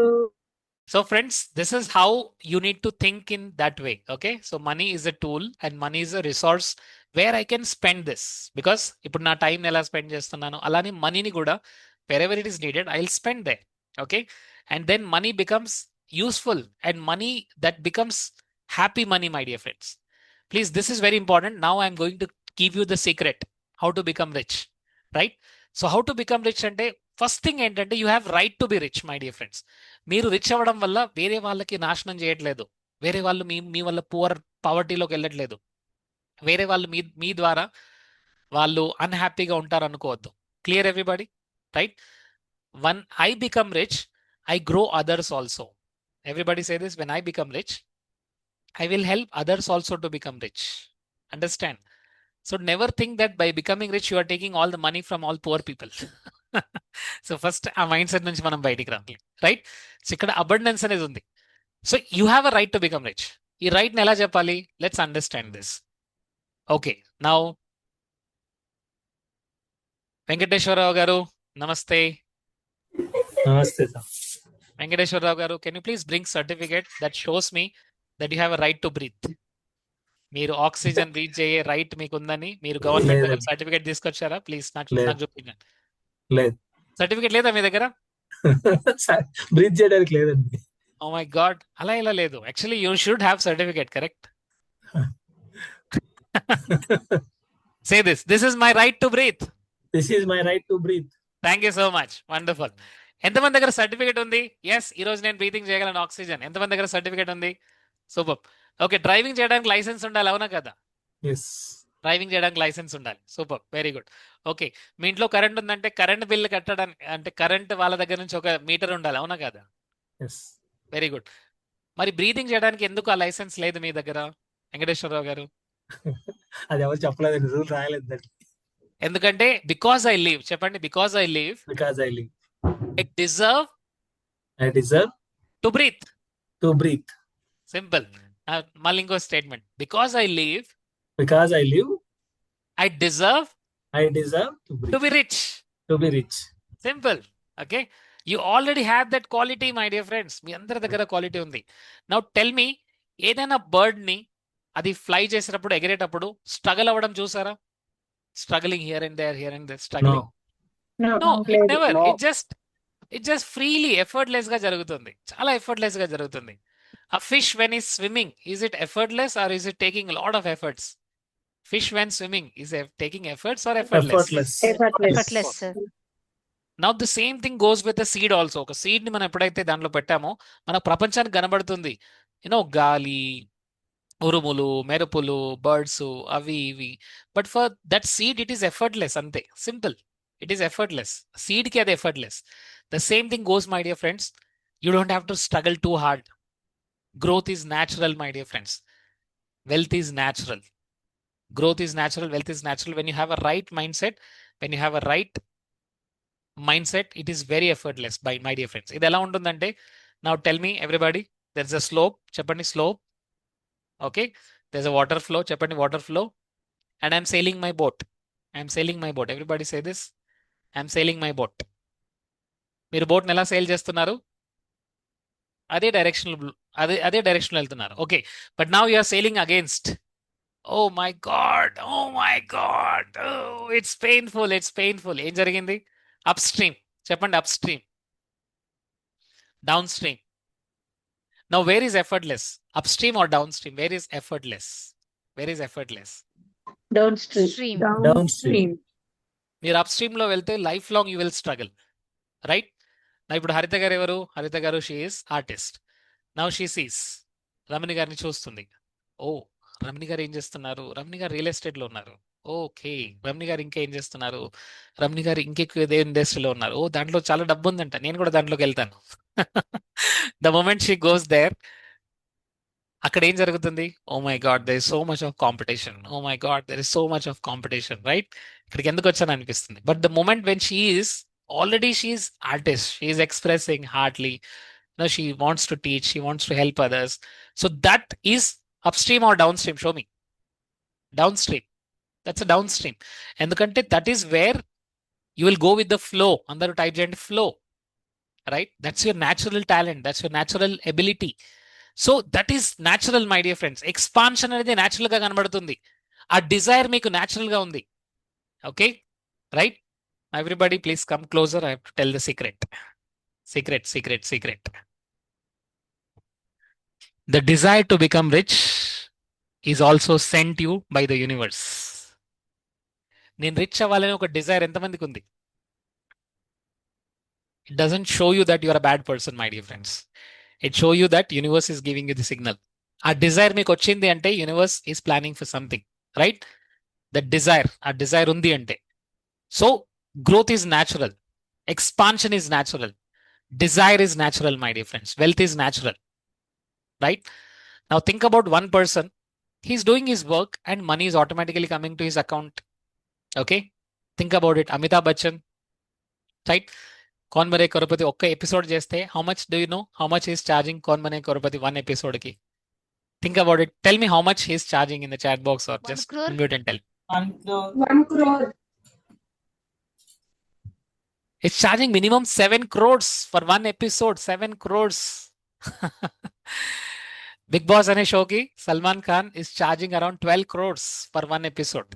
So friends, this is how you need to think in that way. Okay. So money is a tool and money is a resource where I can spend this, because ఇప్పుడు నా time ఎలా spend చేస్తున్నాను అలానే మనీని కూడా wherever it is needed I'll spend there. Okay. And then money becomes useful and money that becomes happy money, my dear friends. Please, this is very important. Now I'm going to give you the secret how to become rich, right? So how to become rich అంటే first thing ఏంటంటే you have right to be rich, my dear friends. మీరు rich అవ్వడం వల్ల వేరే వాళ్ళకి నాశనం చేయట్లేదు, వేరే వాళ్ళు మీ వల్ల పావర్టీలోకి వెళ్ళట్లేదు, వేరే వాళ్ళు మీ ద్వారా వాళ్ళు అన్హ్యాపీగా ఉంటారు అనుకోవద్దు. Clear everybody, right? One I become rich I grow others also. Everybody say this, when I become rich I will help others also to become rich. Understand? So never think that by becoming rich you are taking all the money from all poor people. So first ఆ mind set నుంచి మనం బయటికి రావాలి, right? So ఇక్కడ abundance అనేది ఉంది. So you have a right to become rich. ఈ right ని ఎలా చెప్పాలి? Let's understand this. Okay, now Venkateswararao garu నమస్తే. నమస్తే సార్. వెంకటేశ్వరరావు గారు, can you please bring certificate that shows me that you have a right to breathe. మీరు ఆక్సిజన్ బ్రీత్ చేయే right మీకు ఉందని మీరు గవర్నమెంట్ దగ్గర సర్టిఫికేట్ తీసుకొచ్చారా? ప్లీజ్ నాకు చూపించండి. లేదు, సర్టిఫికేట్ లేదా మీ దగ్గర? బ్రీత్ చేయడానికి లేదండి. ఓ మై గాడ్, అలా ఇలా లేదు. Actually you should have certificate, correct? Say this is my right to breathe. This is my right to breathe. Thank you so much, wonderful. ఎంతమంది దగ్గర సర్టిఫికేట్ ఉంది? ఎస్, ఈ రోజు నేను బ్రీతింగ్ చేయగలను ఆక్సిజన్. ఎంతమంది దగ్గర సర్టిఫికేట్ ఉంది? సూపర్. ఓకే, డ్రైవింగ్ చేయడానికి లైసెన్స్ ఉండాలి, అవునా కదా? డ్రైవింగ్ చేయడానికి లైసెన్స్ ఉండాలి. Super, very good. ఓకే, మీ ఇంట్లో కరెంట్ ఉందంటే కరెంట్ బిల్ కట్టడానికి అంటే కరెంట్ వాళ్ళ దగ్గర నుంచి ఒక మీటర్ ఉండాలి, అవునా కదా? Very good. మరి బ్రీతింగ్ చేయడానికి ఎందుకు ఆ లైసెన్స్ లేదు మీ దగ్గర వెంకటేశ్వరరావు గారు? అది ఎవరు చెప్పలేదండి, రూల్ రాయలేదు దాన్ని. ఎందుకంటే బికాస్ ఐ లివ్ చెప్పండి, because I live because I live, I deserve I deserve to breathe. To breathe. Simple. మళ్ళీ ఇంకో statement, because I live because I live, I deserve I deserve to to breathe, be rich. To be rich. Simple. Okay, you already have that quality my dear friends. మీ అందరి దగ్గర quality ఉంది. Now tell మీ, ఏదైనా bird ని అది fly చేసేటప్పుడు, ఎగిరేటప్పుడు struggle అవ్వడం చూసారా? Struggling here and there no, struggling. No, it never. It just freely effortless గా జరుగుతుంది. చాలా ఎఫర్ట్లెస్ గా జరుగుతుంది. A fish when is swimming, is it effortless or is it taking a lot of efforts? Fish when swimming is taking efforts or effortless? effortless. Now the same thing goes with the seed also. ఒక seed ని మనం ఎప్పుడైతే దాంట్లో పెట్టామో మన ప్రపంచానికి కనబడుతుంది. గాలి, ఉరుములు, మెరుపులు, బర్డ్స్, అవి ఇవి. But for that seed it is effortless. అంతే, simple. It is effortless. Seed కి అది effortless. The same thing goes my dear friends. You don't have to struggle too hard. Growth is natural, my dear friends. Wealth is natural. Growth is natural. Wealth is natural. When you have a right mindset, it is very effortless, my dear friends. ఇది ఎలా ఉంటుందంటే, now tell me everybody, there's a slope. చెప్పండి, slope. Okay, there's a water flow. చెప్పండి, water flow. And I'm sailing my boat. Everybody say this. I'm sailing my boat. మీరు బోట్ని ఎలా sale చేస్తున్నారు? అదే direction వెళ్తున్నారు. Okay, but now you are sailing against. Oh my god, it's painful. ఏం జరిగింది? Upstream. చెప్పండి, upstream, downstream. Now where is effortless? Upstream or downstream? Where is effortless? Downstream. Downstream. మీరు upstream లో వెళ్తే life long you will struggle, right? నా ఇప్పుడు హరిత గారు ఎవరు? హరిత గారు, she is artist. Now she sees Ramani గారిని చూస్తుంది. ఓ, రమణి గారు ఏం చేస్తున్నారు? రమణి గారు రియల్ ఎస్టేట్ లో ఉన్నారు. ఓకే, రమణి గారు ఇంకా ఏం చేస్తున్నారు? రమణి గారు ఇంకెక్కువ ఇదే ఇండస్ట్రీలో ఉన్నారు. ఓ, దాంట్లో చాలా డబ్బు ఉందంట, నేను కూడా దాంట్లోకి వెళ్తాను. The moment she goes there, అక్కడ ఏం జరుగుతుంది? Oh my god, there is so much of competition, right? ఇక్కడికి ఎందుకు వచ్చాను అనిపిస్తుంది. But the moment when she is already she is artist, she is expressing heartily, she wants to teach, she wants to help others. So that is upstream or downstream? Show me. Downstream. That's a downstream. Endukante that is where you will go with the flow. Andaru type cheyandi, flow, right? That's your natural talent, that's your natural ability. So that is natural, my dear friends. Expansion anedi natural ga kanabadutundi. Aa desire meeku natural ga undi. Okay, right? Everybody please come closer. I have to tell the secret. The desire to become rich is also sent you by the universe. నేను rich అవ్వాలని ఒక Dzire ఎంతమందికి ఉంది? It doesn't show you that you are a bad person, my dear friends. It show you that universe is giving you the signal. ఆ Dzire మీకు వచ్చింది అంటే universe is planning for something, right? The desire, ఆ Dzire ఉంది అంటే. So growth is natural, expansion is natural, desire is natural, my dear friends, wealth is natural, right? Now think about one person, he's doing his work and money is automatically coming to his account. Okay, think about it. Amitabh Bachchan, right? Kaun Bane Crorepati okka episode cheste, how much do you know how much he is charging Kaun Bane Crorepati one episode ki? Think about it. Tell me how much he is charging in the chat box, or just unmute and tell. 1 crore. It's charging minimum 7 crores for one episode. 7 crores. Big Boss ane show ki Salman Khan is charging around 12 crores for one episode.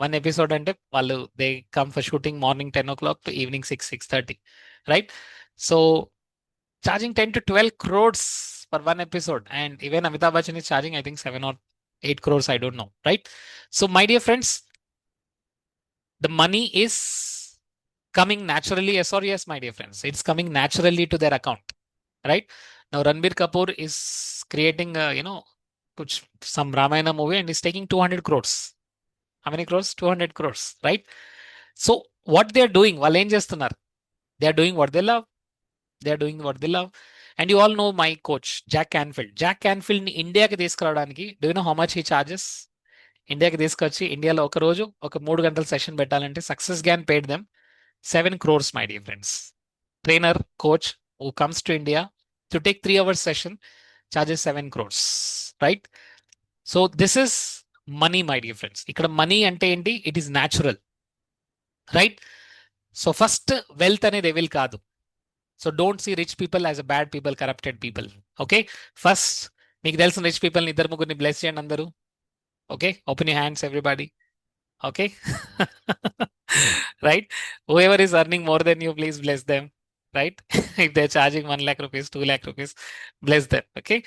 One episode ante వాళ్ళు they come for shooting morning 10 o'clock to evening 6:30, right? So charging 10 to 12 crores for one episode, and even Amitabh Bachchan is charging I think 7 or 8 crores, I don't know, right? So my dear friends, the money is coming naturally. Yes or yes, my dear friends? It's coming naturally to their account, right? Now Ranbir Kapoor is creating some Ramayana movie and is taking 200 crores. How many crores? 200 crores, right? So what they are doing, వాళ్ళు ఏం చేస్తున్నారు? They are doing what they love. And you all know my coach Jack Canfield. Jack Canfield ని ఇండియాకి తీసుకురావడానికి, do you know how much he charges? ఇండియాకి తీసుకొచ్చి ఇండియాలో ఒక రోజు ఒక 3 గంటల సెషన్ పెట్టాలంటే success Gyan paid them 7 crores, my dear friends. Trainer, coach who comes to India to take 3 hours session charges 7 crores, right? So this is money, my dear friends. ఇక్కడ money అంటే ఏంటి? It is natural, right? So first wealth అనేది evil కాదు. So don't see rich people as a bad people, corrupted people. Okay, first మీకు తెలిసిన rich పీపుల్ని 2-3 bless చేయండి అందరూ. Okay, open your hands everybody. Okay, right? Whoever is earning more than you, please bless them, right? If they're charging 1 lakh rupees, 2 lakh rupees, bless them, okay?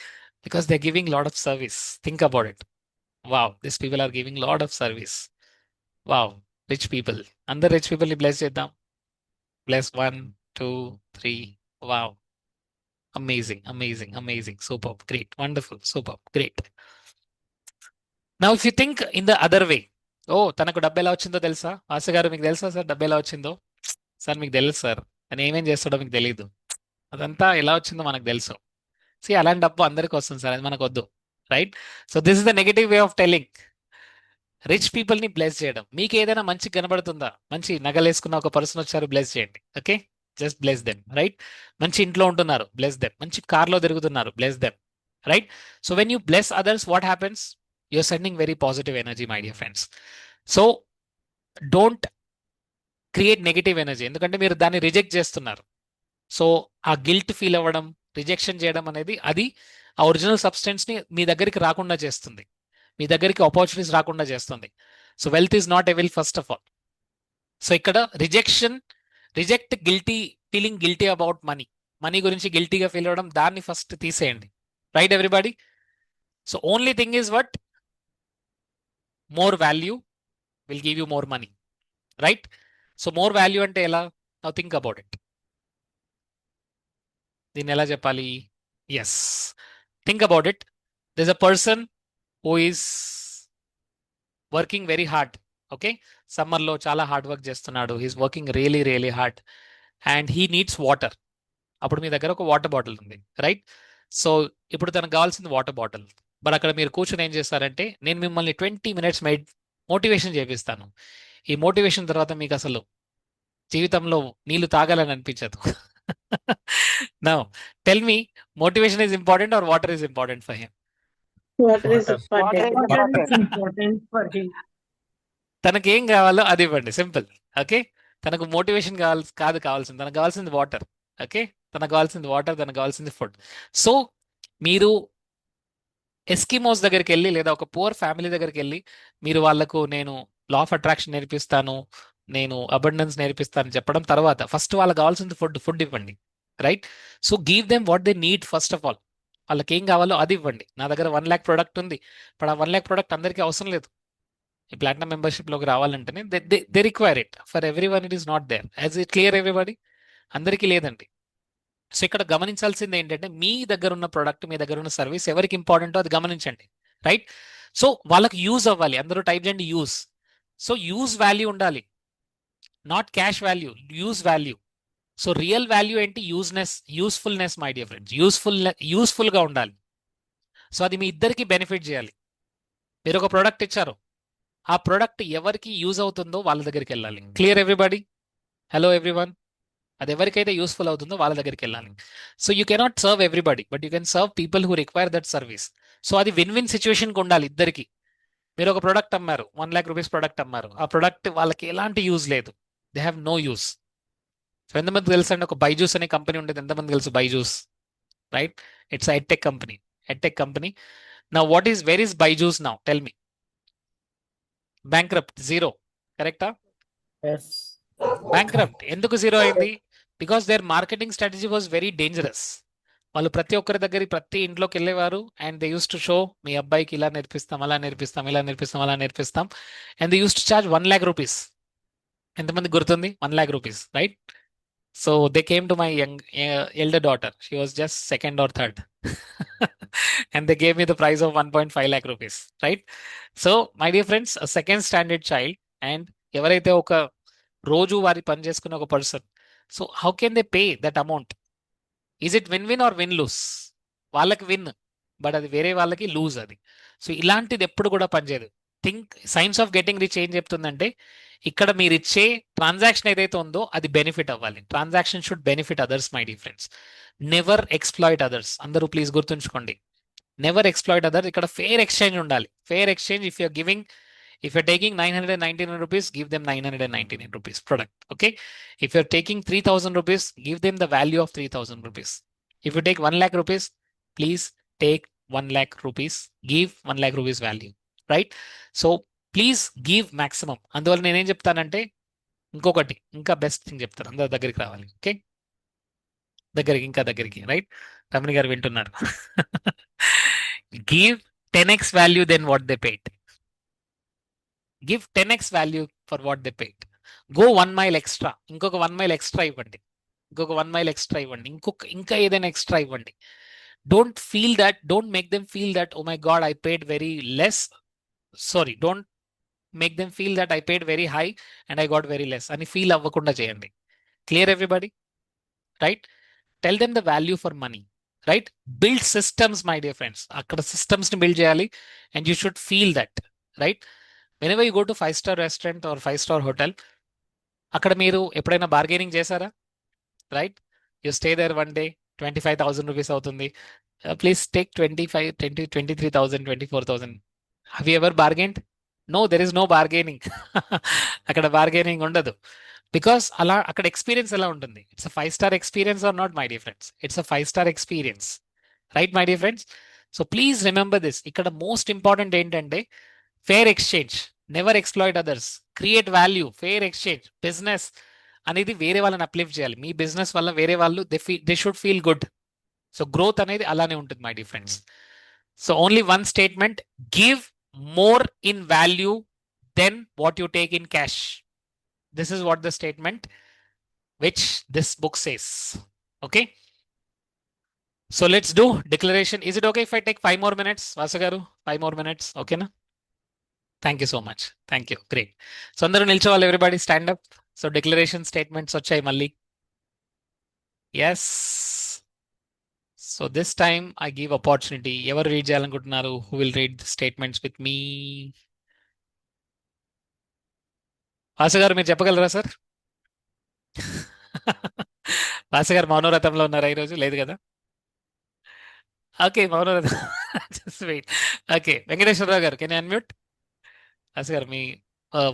Because they're giving lot of service. Think about it. Wow, these people are giving lot of service. Wow, rich people. Under rich people ni bless cheddam. Bless 1, 2, 3. Wow. Amazing, amazing, amazing. Superb, great, wonderful, superb, great. Now if you think in the other way, ఓ తనకు డబ్బు ఎలా వచ్చిందో తెలుసా? ఆశ గారు మీకు తెలుసా sir డబ్బు ఎలా వచ్చిందో? సార్ మీకు తెలుసు సార్, తను ఏమేం చేస్తాడో మీకు తెలియదు. అదంతా ఎలా వచ్చిందో మనకు తెలుసు. అలాంటి డబ్బు అందరికి వస్తుంది సార్, అది మనకు వద్దు, right? So this is the negative way of telling. Rich పీపుల్ని బ్లెస్ చేయడం. మీకు ఏదైనా మంచి కనబడుతుందా? మంచి నగలేసుకున్న ఒక పర్సన్ వచ్చారు, బ్లెస్ చేయండి. Okay, just bless them, right? మంచి ఇంట్లో ఉంటున్నారు, బ్లెస్ దెమ్. మంచి కార్లో తిరుగుతున్నారు, bless them, right? So when you bless others, what happens? You're sending very positive energy, my dear friends. So don't create negative energy, ఎందుకంటే మీరు దాన్ని రిజెక్ట్ చేస్తున్నారు. సో ఆ గిల్ట్ ఫీల్ అవ్వడం, రిజెక్షన్ చేయడం అనేది అది ఆ ఒరిజినల్ సబ్స్టెన్స్ ని మీ దగ్గరికి రాకుండా చేస్తుంది, మీ దగ్గరికి ఆపర్చునిటీస్ రాకుండా చేస్తుంది. So wealth is not evil first of all. So ఇక్కడ reject guilty, feeling guilty about money. Money గురించి గిల్టీగా ఫీల్ అవ్వడం, దాన్ని ఫస్ట్ తీసేయండి, right everybody? So only thing is what? More value will give you more money, right? So more value ante ela? Now think about it. Din ela cheppali? Yes, think about it. There's a person who is working very hard. Okay, summer lo chala hard work చేస్తున్నాడు. He's working really really hard and he needs water. అప్పుడు మీ దగ్గర ఒక water bottle ఉంది, right? So ఇప్పుడు తనకు కావాల్సింది water bottle. But అక్కడ మీరు కూర్చొని ఏం చేస్తారంటే, నేను మిమ్మల్ని 20 minutes మోటివేషన్ చేపిస్తాను. ఈ మోటివేషన్ తర్వాత మీకు అసలు జీవితంలో నీళ్లు తాగాలని అనిపించదు. Now tell me, motivation is important or water is important for him? Water is important for him. తనకేం కావాలో అది ఇవ్వండి, సింపుల్. ఓకే, తనకు మోటివేషన్ కావాల్సింది, తనకు కావాల్సింది వాటర్. ఓకే, తనకు కావాల్సింది వాటర్, తనకు కావాల్సింది ఫుడ్. సో మీరు ఎస్కిమోస్ దగ్గరికి వెళ్ళి లేదా ఒక పువర్ ఫ్యామిలీ దగ్గరికి వెళ్ళి మీరు వాళ్ళకు నేను లా ఆఫ్ అట్రాక్షన్ నేర్పిస్తాను, నేను అబండెన్స్ నేర్పిస్తాను చెప్పడం తర్వాత ఫస్ట్ వాళ్ళకి కావాల్సింది ఫుడ్ ఇవ్వండి, right? So give them what they need first of all. వాళ్ళకి ఏం కావాలో అది ఇవ్వండి. నా దగ్గర 1 lakh ప్రోడక్ట్ ఉంది, ఇప్పుడు ఆ 1 lakh ప్రోడక్ట్ అందరికీ అవసరం లేదు. ఈ ప్లాటినం మెంబర్షిప్లోకి రావాలంటేనే they require it. For every one it is not there. As it clear everybody? అందరికీ లేదండి. సో ఇక్కడ గమనించాల్సింది ఏంటంటే, మీ దగ్గర ఉన్న ప్రోడక్ట్, మీ దగ్గర ఉన్న సర్వీస్ ఎవరికి ఇంపార్టెంటో అది గమనించండి, రైట్? సో వాళ్ళకి యూజ్ అవ్వాలి. అందరూ టైప్ చేయండి యూజ్. సో యూజ్ వాల్యూ ఉండాలి, not cash value, use value. So real value ఏంటి? Usefulness my dear friends. యూస్ఫుల్గా ఉండాలి. సో అది మీ ఇద్దరికి బెనిఫిట్ చేయాలి. మీరు ఒక ప్రోడక్ట్ ఇచ్చారు, ఆ ప్రోడక్ట్ ఎవరికి యూజ్ అవుతుందో వాళ్ళ దగ్గరికి వెళ్ళాలి. Clear everybody? Hello everyone? అది ఎవరికైతే యూస్ఫుల్ అవుతుందో వాళ్ళ దగ్గరికి వెళ్ళాలి. So you cannot serve everybody, but you can serve people who require that service. So అది విన్ సిచ్యువేషన్కి ఉండాలి ఇద్దరికి. మీరు ఒక ప్రోడక్ట్ అమ్మారు, 1 lakh rupees ప్రోడక్ట్ అమ్మారు, ఆ ప్రోడక్ట్ వాళ్ళకి ఎలాంటి యూజ్ లేదు, they have no use. So ఎంతమంది తెలుసు అండి ఒక బైజూస్ అనే కంపెనీ ఉండేది? ఎంతమంది తెలుసు Byju's? Right, it's edtech company. Now where is Byju's now? Tell me. Bankrupt, zero, కరెక్టా? Yes. బ్యాంక్రప్ట్. ఎందుకు జీరో అయింది? Because their marketing strategy was very dangerous. వాళ్ళు ప్రతి ఒక్కరి దగ్గర ప్రతి ఇంట్లోకి వెళ్ళేవారు and they use to show, మీ అబ్బాయికి ఇలా నేర్పిస్తాం, అలా నేర్పిస్తాం, ఇలా నేర్పిస్తాం, అలా నేర్పిస్తాం. And they use to charge 1 lakh rupees. ఎంతమంది గుర్తుంది? 1 lakh rupees, right? So they came to my elder daughter. She was just second or third and they gave me the prize of 1.5 lakh rupees, right? So my dear friends, second standard child and ఎవరైతే ఒక రోజు వారి పని చేసుకునే ఒక person, so how can they pay that amount? Is it win or win lose? వాళ్ళకి win, but అది వేరే వాళ్ళకి లూజ్ అది. సో ఇలాంటిది ఎప్పుడు కూడా పనిచేయదు. Think science of getting rich ఏం చెప్తుందంటే ఇక్కడ మీరు ఇచ్చే ట్రాన్సాక్షన్ ఏదైతే ఉందో అది బెనిఫిట్ అవ్వాలి. Transaction should benefit others my dear friends. Never exploit others. అందరూ ప్లీజ్ గుర్తుంచుకోండి. Never exploit others. ఇక్కడ ఫెయిర్ ఎక్స్‌చేంజ్ ఉండాలి. Fair exchange if you're taking 999 rupees, give them 999 rupees product. Okay. If you're taking 3,000 rupees, give them the value of 3,000 rupees. If you take 1 lakh rupees, please take 1 lakh rupees, give 1 lakh rupees value, right? So please give maximum. అందువల్ల నేనేం చెప్తానంటే ఇంకొకటి ఇంకా best thing చెప్తాను. అందరి దగ్గరికి రావాలి. Okay, దగ్గరికి రైట్. రమణి గారు వింటున్నారు. Give 10x value than what they paid. Give 10x value for what they paid. Go 1 mile extra. ఇంకొక 1 mile extra ఇవ్వండి. ఇంకా ఏదైనా ఎక్స్ట్రా ఇవ్వండి. Don't make them feel that, oh my God, I paid very less. Sorry, don't make them feel that I paid very high and I got very less. అని feel అవ్వకుండా చేయండి. Clear everybody? Right? Tell them the value for money. Right? Build systems, my dear friends. అక్కడ systems ని build చేయాలి and you should feel that. Right? Whenever you go to 5-star restaurant or 5-star hotel, అక్కడ మీరు ఎప్పుడైనా bargaining చేశారా? Right, you stay there one day, 25,000 rupees అవుతుంది. Please take 23,000, 24,000. Have you ever bargained? No, there is no bargaining. అక్కడ bargaining ఉండదు. Because అలా అక్కడ experience ఎలా ఉంటుంది? It's a 5-star experience or not, my dear friends? It's a 5-star experience, right my dear friends? So please remember this. ఇక్కడ most important ఏంటంటే fair exchange. Never exploit others. Create value. Fair exchange. Business అనేది వేరే వాళ్ళని uplift చేయాలి. మీ business వల్ల వేరే వాళ్ళు they should feel good. So growth అనేది అలానే ఉంటుంది, my dear friends. So only one statement, give more in value than what you take in cash. This is what the statement which this book says. Okay, so let's do declaration. Is it okay if I take 5 more minutes? Vasu garu, 5 more minutes, ఓకేనా? Thank you so much. Thank you, great. So అందరూ నిల్చోవాలి, everybody stand up. So declaration statements వచ్చాయి మళ్ళీ. Yes, so this time I give opportunity. ఎవరు read చేయాలనుకుంటున్నారు? Who will read the statements with me? Vasu గారు మీరు చెప్పగలరా సార్? వాసు గారు మౌనవ్రతంలో ఉన్నారా ఈరోజు? లేదు కదా? ఓకే, మౌనవ్రతం. Just wait. ఓకే, వెంకటేశ్వరరావు గారు, కెన్ యూ అన్మ్యూట్? వాసు గారు మీ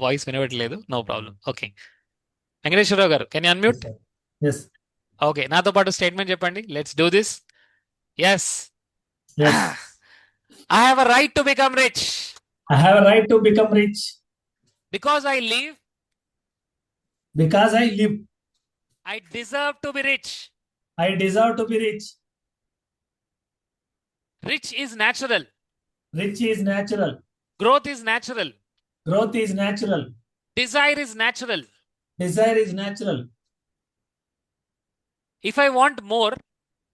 వాయిస్ వినబడలేదు. No problem. ఓకే, వెంకటేశ్వరరావు గారు, can you unmute? Yes. Okay, నాతో పాటు స్టేట్మెంట్ చెప్పండి. Let's do this. Yes, Yes. I have a right to become rich I have a right to become rich because I live. because I live. I deserve to be rich. I deserve to be rich. Rich is natural. Rich is natural. Growth is natural. Growth is natural. Desire is natural. Desire is natural. If I want more,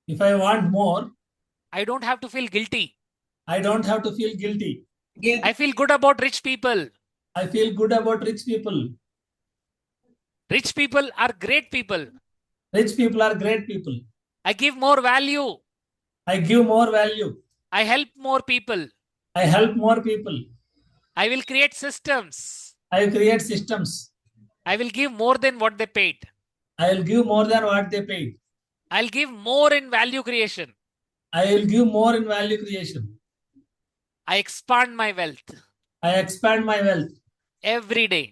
If I want more, I don't have to feel guilty. I don't have to feel guilty. I feel good about rich people. I feel good about rich people. Rich people are great people. Rich people are great people. I give more value. I give more value. I help more people. I help more people. I will create systems. I create systems. I will give more than what they paid. I will give more than what they paid. I'll give more in value creation. I will give more in value creation. I expand my wealth I expand my wealth every day.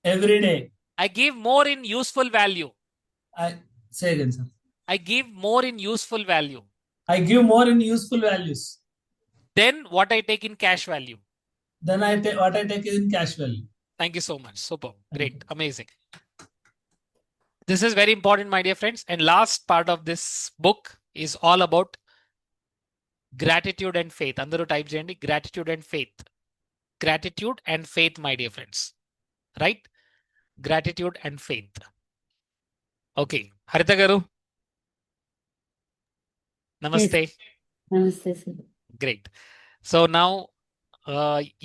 every day. I give more in useful value. I say again, sir. I give more in useful value I give more in useful values. than what I take in cash value. Then what I take in cash value. Thank you so much. Super. Great. Amazing. This is very important, my dear friends. And last part of this book is all about gratitude and faith. Andaru type cheyandi, gratitude and faith. Gratitude and faith, my dear friends. Right? Gratitude and faith. Okay. Harita garu. Namaste. Namaste, sir. Great. So now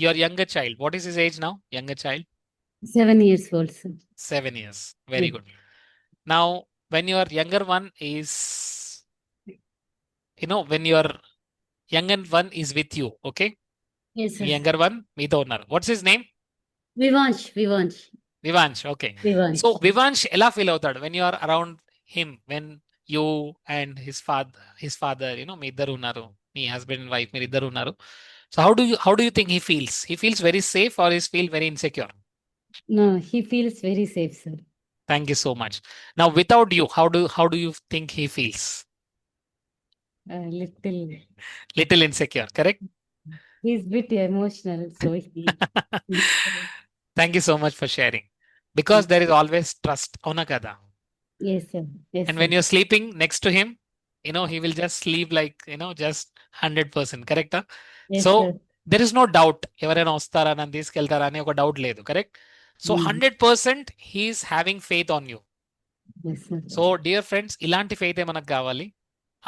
your younger child, what is his age now? Younger child? 7 years old, sir. 7 years. Very good. Now, when your younger one is, when your younger one is with you, okay? Yes, sir. Younger one మీతో ఉన్నారు. What's his name? Vivansh. Vivansh. Okay. Vivansh. So Vivansh ఎలా feel అవుతాడు when you are around him, when you and his father మీ ఇద్దరు ఉన్నారు, మీ husband and wife మీరు ఇద్దరు ఉన్నారు. So how do you think he feels very safe or he feel very insecure? No, he feels very safe, sir. Thank you so much. Now without you, how do you think he feels? Little insecure, correct? He's bit emotional, so he. Thank you so much for sharing. Because there is always trust. Avuna kada? Yes, sir. Yes, And sir. when you're sleeping next to him, he will just sleep like, just 100%, correct? Yes, So sir. there is no doubt. ఎవరైనా వస్తారా నన్ను తీసుకెళ్తారా అని ఒక doubt లేదు, correct? So 100% he's having faith on you. Yes, sir. So dear friends, ఇలాంటి faith మనకు కావాలి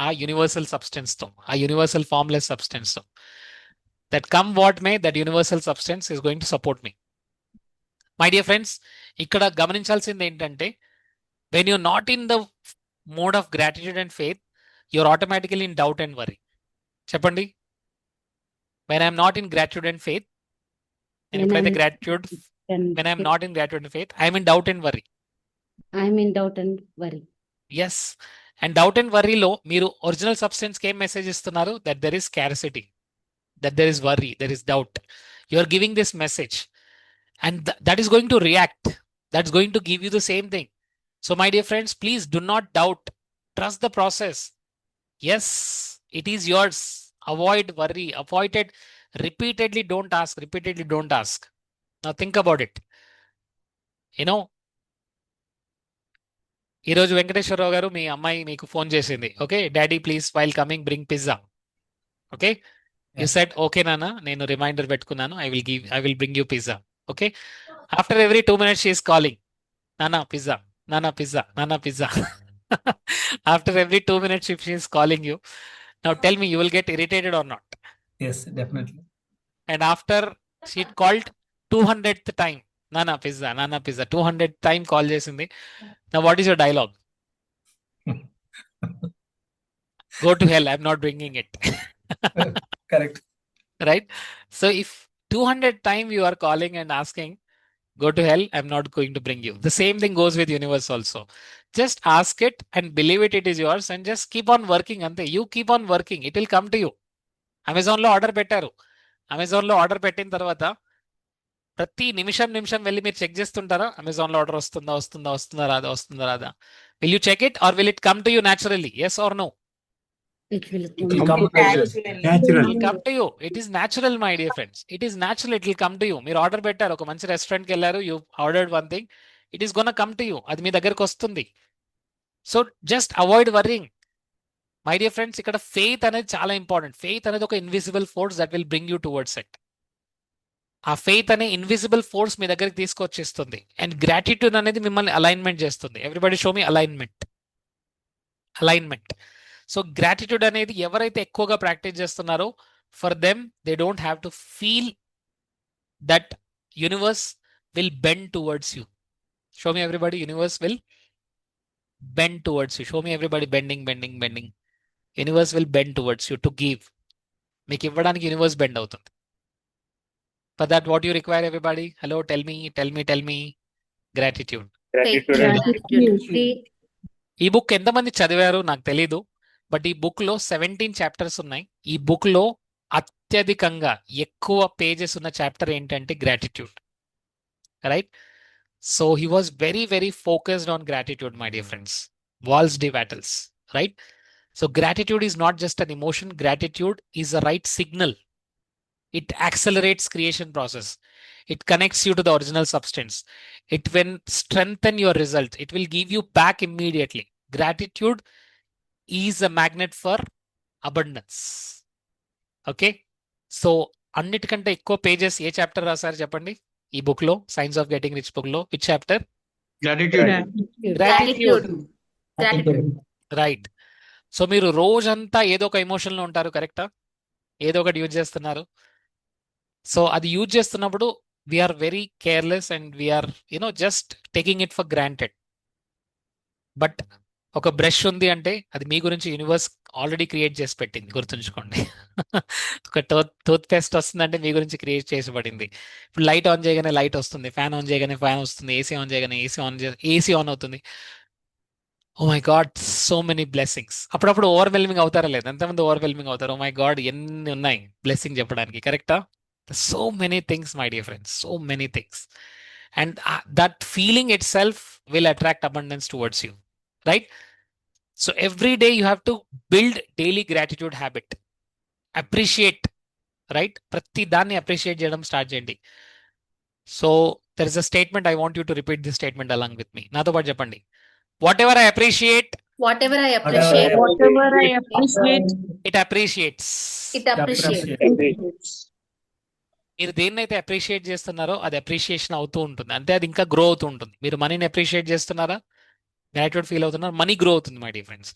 ఆ యూనివర్సల్ సబ్స్టెన్స్ తో, ఆ యూనివర్సల్ ఫార్మ్లెస్ సబ్స్టెన్స్ తో. That come what may, that universal substance is going to support మీ. మై డియర్ ఫ్రెండ్స్, ఇక్కడ గమనించాల్సింది ఏంటంటే, when you're not in the mode of gratitude and faith, you're automatically in doubt and worry. చెప్పండి, when I'm not in gratitude and faith, నేను ఎప్పుడైతే gratitude, when I'm not in gratitude and faith, I'm in doubt and worry. I'm in doubt and worry. Yes, and doubt and వర్రీలో మీరు original సబ్స్టెన్స్కి ఏం message ఇస్తున్నారు? That there is scarcity, that there is worry, there is doubt. You are giving this message and that is going to react, that's going to give you the same thing. So my dear friends, please do not doubt, trust the process. Yes, it is yours. Avoid worry, avoid it repeatedly. Don't ask, repeatedly don't ask. Now think about it. ఈరోజు వెంకటేశ్వరరావు గారు, మీ అమ్మాయి మీకు phone చేసింది, okay daddy please while coming bring pizza. Okay, you said okay నాన్న, నేను reminder పెట్టుకున్నాను, I will bring you pizza. Okay, after every 2 minutes she is calling, నానా pizza, నానా పిజ్జా, నానా pizza. After every 2 minutes she is calling you. Now tell me, you will get irritated or not? Yes, definitely. And after she called 200th time, Nana pizza, Nana pizza, 200th time call చేసింది. Now what is your dialogue? Go to hell, I'm not bringing it. Correct. Right? So if 200th time you are calling and asking, go to hell, I'm not going to bring you. The same thing goes with universe also. Just ask it and believe it is yours and just keep on working. Ante, you keep on working, it will come to you. అమెజాన్లో order పెట్టారు, అమెజాన్లో order పెట్టిన తర్వాత ప్రతి నిమిషం వెళ్ళి మీరు check చేస్తుంటారా? అమెజాన్లో ఆర్డర్ వస్తుందా రాదా? Will you check it or will it come to you naturally? Yes or no? It will It will come It will come to you. It is natural, my dear friends. It is natural, it will come to you. మీరు order పెట్టారు, ఒక మంచి రెస్టారెంట్కి వెళ్ళారు, you ordered one thing, it is gonna come to you. అది మీ దగ్గరకు వస్తుంది. So just avoid worrying. My dear friends, ఇక్కడ ఫెయిత్ అనేది చాలా ఇంపార్టెంట్. ఫెయిత్ అనేది ఒక invisible force that will bring you towards it. ఆ ఫెయిత్ అనే ఇన్విజిబుల్ ఫోర్స్ మీ దగ్గరికి తీసుకొచ్చేస్తుంది. అండ్ గ్రాటిట్యూడ్ అనేది మిమ్మల్ని అలైన్మెంట్ చేస్తుంది. Everybody show me alignment. So gratitude అనేది ఎవరైతే ఎక్కువగా ప్రాక్టీస్ చేస్తున్నారో, for them they don't have to feel that universe will bend towards you. Show me everybody, universe will bend towards you. Show me everybody, bending. Universe will bend towards you to give. మీకు ఇవ్వడానికి universe bend అవుతుంది. For that what you require everybody? Hello, tell me. Gratitude. Faith. ఈ book ఎంతమంది చదివారు నాకు తెలీదు, but ఈ book లో 17 చాప్టర్స్ ఉన్నాయి. ఈ బుక్ లో అత్యధికంగా ఎక్కువ పేజెస్ ఉన్న చాప్టర్ ఏంటంటే gratitude. Right? So he was very very focused on gratitude, my dear friends. Wallace D Wattles, right? So gratitude is not just an emotion. Gratitude is a right signal. It accelerates creation process. It connects you to the original substance. It will strengthen your result. It will give you back immediately. Gratitude is a magnet for abundance. Okay? So అన్నిటికంటే ఎక్కువ pages ఏ chapter రాశారు చెప్పండి ఈ book లో? Science of getting rich book లో which chapter? Gratitude. Right. So మీరు రోజంతా ఏదో ఒక ఎమోషన్లో ఉంటారు, కరెక్టా? ఏదో ఒకటి యూజ్ చేస్తున్నారు. సో అది యూజ్ చేస్తున్నప్పుడు we are very careless and we are just taking it for granted. But ఒక బ్రష్ ఉంది అంటే అది మీ గురించి యూనివర్స్ ఆల్రెడీ క్రియేట్ చేసి పెట్టింది, గుర్తుంచుకోండి. ఒక టూత్ పేస్ట్ వస్తుందంటే మీ గురించి క్రియేట్ చేసబడింది. ఇప్పుడు లైట్ ఆన్ చేయగానే లైట్ వస్తుంది, ఫ్యాన్ ఆన్ చేయగానే ఫ్యాన్ వస్తుంది, ఏసీ ఆన్ చేయగానే ఏసీ ఆన్ అవుతుంది. Oh my god, so many blessings. అప్పుడప్పుడు ఓవర్వెల్మింగ్ అవుతారా లేదు? ఎంతమంది ఓవర్వెల్మింగ్ అవుతారు? ఓ మై గాడ్, ఎన్ని ఉన్నాయి బ్లెస్సింగ్ చెప్పడానికి, కరెక్టా? So many things my dear friends, so many things. And that feeling it self will attract abundance towards you, right? So every day you have to build daily gratitude habit. Appreciate, right? ప్రతి దాన్ని appreciate చేయడం start చేయండి. So there is a statement, I want you to repeat this statement along with me. నాతో పాటు చెప్పండి. Whatever I appreciate, Whatever I appreciate, Whatever I appreciate, it appreciates. it appreciates. మీరు దేన్నైతే appreciate చేస్తున్నారో అది appreciation అవుతూ ఉంటుంది, అంటే అది ఇంకా గ్రో అవుతూ ఉంటుంది. మీరు మనీని అప్రిషియేట్ చేస్తున్నారా, గ్రాటిట్యూడ్ ఫీల్ అవుతున్నారు, మనీ గ్రో అవుతుంది my dear friends.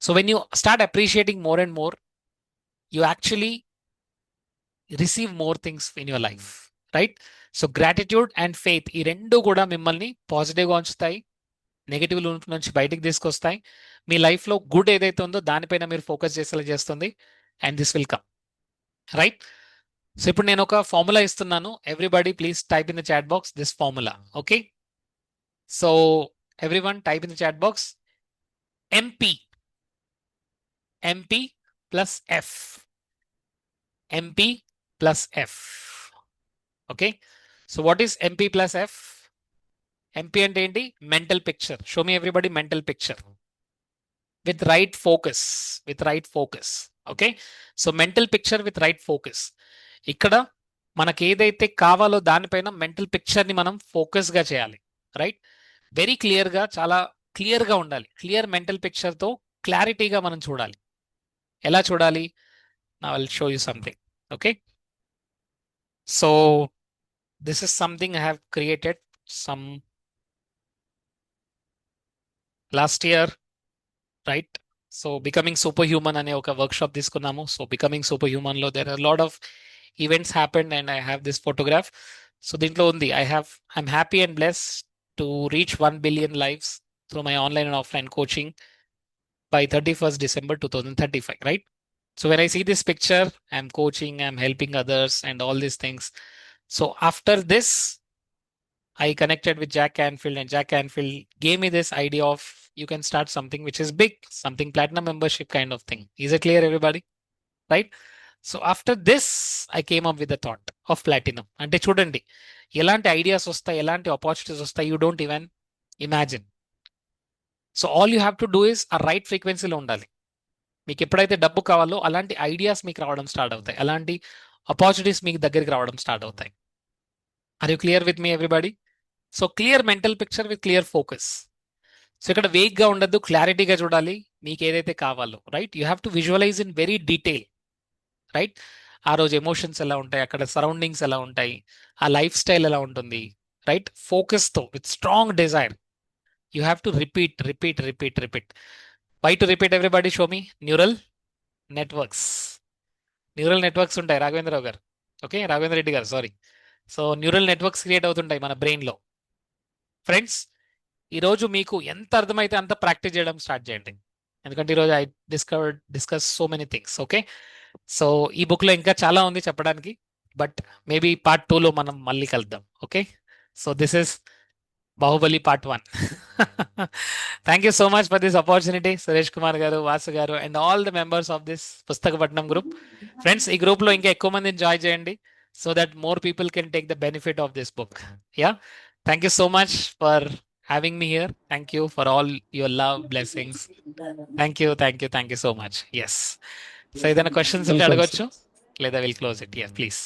So when you start appreciating more and more, you actually receive more things in your life, right? So gratitude and faith, ఈ రెండు కూడా మిమ్మల్ని పాజిటివ్గా ఉంచుతాయి, నెగిటివ్ నుంచి బయటికి తీసుకొస్తాయి. మీ లైఫ్లో గుడ్ ఏదైతే ఉందో దానిపైన మీరు ఫోకస్ చేసేలా చేస్తుంది. And this will come, right? So ఇప్పుడు నేను ఒక ఫార్ములా ఇస్తున్నాను. Everybody please type in the chat box this formula, okay? So everyone type in the chat box MP plus F. MP plus F. Okay. So what is MP plus F? MP అంటే ఏంటి? Mental picture. Show me everybody mental picture. With right focus. With right focus. Okay. So mental picture with right focus. ఇక్కడ మనకి ఏదైతే కావాలో దానిపైన mental పిక్చర్ని మనం ఫోకస్గా చేయాలి, right? Very క్లియర్గా, చాలా క్లియర్గా ఉండాలి. క్లియర్ మెంటల్ పిక్చర్తో క్లారిటీగా మనం చూడాలి. ఎలా చూడాలి? Now I'll show you something. Okay. So this is something I have created some last year, right? So becoming superhuman అనే ఒక వర్క్షాప్ తీసుకున్నాము. సో becoming superhuman లో there are a lot of events happened and I have this photograph. So దీంట్లో ఉంది, I'm happy and blessed to reach 1 billion lives through my online and offline coaching by 31st December 2035, right? So when I see this picture, I'm coaching, I'm helping others and all these things. So after this, I connected with Jack Canfield, and Jack Canfield gave me this idea of you can start something which is big, something platinum membership kind of thing. Is it clear, everybody? Right? So after this, I came up with the thought of platinum. అంటే చూడండి ఎలాంటి ideas వస్తాయి, ఎలాంటి opportunities వస్తాయి, you don't even imagine. So all you have to do is ఆ right ఫ్రీక్వెన్సీలో ఉండాలి. మీకు ఎప్పుడైతే డబ్బు కావాలో అలాంటి ఐడియాస్ మీకు రావడం స్టార్ట్ అవుతాయి, అలాంటి ఆపర్చునిటీస్ మీకు దగ్గరికి రావడం స్టార్ట్ అవుతాయి. Are you clear with me everybody? So clear mental picture with clear focus. So ఇక్కడ వేగ్గా ఉండద్దు, క్లారిటీగా చూడాలి మీకు ఏదైతే కావాలో, right? You have to visualize in very detail, right? ఆ రోజు ఎమోషన్స్ ఎలా ఉంటాయి, అక్కడ సరౌండింగ్స్ ఎలా ఉంటాయి, ఆ లైఫ్ స్టైల్ ఎలా ఉంటుంది, రైట్? ఫోకస్తో with strong desire you have to repeat. Why to repeat, everybody? Show me. Neural networks. Neural networks ఉంటాయి రాఘవేంద్రరావు గారు, ఓకే? రాఘవేంద్ర రెడ్డి గారు, sorry. So neural networks create అవుతుంటాయి మన బ్రెయిన్లో. ఫ్రెండ్స్, ఈరోజు మీకు ఎంత అర్థమైతే అంత ప్రాక్టీస్ చేయడం స్టార్ట్ చేయండి, ఎందుకంటే ఈరోజు I discuss so many things, okay? So ఈ బుక్లో ఇంకా చాలా ఉంది చెప్పడానికి, బట్ మేబీ పార్ట్ 2లో మనం మళ్ళీ కలుద్దాం, okay? So this is Bahubali part 1. Thank you so much for this opportunity, Suresh Kumar garu, Vasu garu, and all the members of this Pustakapatnam group. Friends, ee group lo inka ekku mandi join cheyandi so that more people can take the benefit of this book. Yeah. Thank you so much for having me here. Thank you for all your love, blessings. Thank you so much. Yes. So idana questions unte adagochu leda we'll close it. Yeah, please.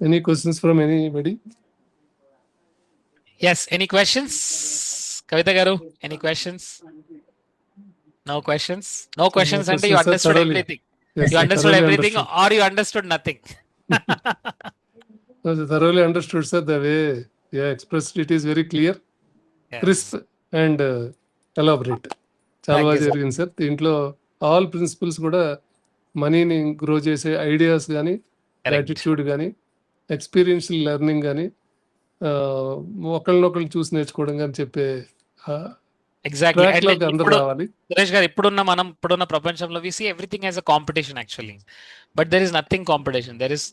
Any questions from anybody? Yes, any questions? Kavita garu, any questions? No questions? No questions No and you questions, sir, understood thoroughly. everything. Yes, You sir, understood thoroughly everything understood. or you understood nothing. No, sir, thoroughly understood, sir. The way you expressed it is very clear, Yes. crisp and elaborate. చాలా Thank బాగా you, sir. జరిగింది sir. దీంట్లో all principles కూడా మనీని grow చేసే ideas కానీ, Correct. Attitude కానీ, experiential learning కానీ, ఒకళ్ళనొకళ్ళు చూసి నేర్చుకోవడం కానీ చెప్పే ఎగ్జాక్ట్లీ. ట్రాక్ లోకి అందరు ఇప్పుడు రావాలి. సురేష్ గారు, ఇప్పుడున్న ప్రపంచంలో we see everything as a competition actually, but there is nothing competition. There is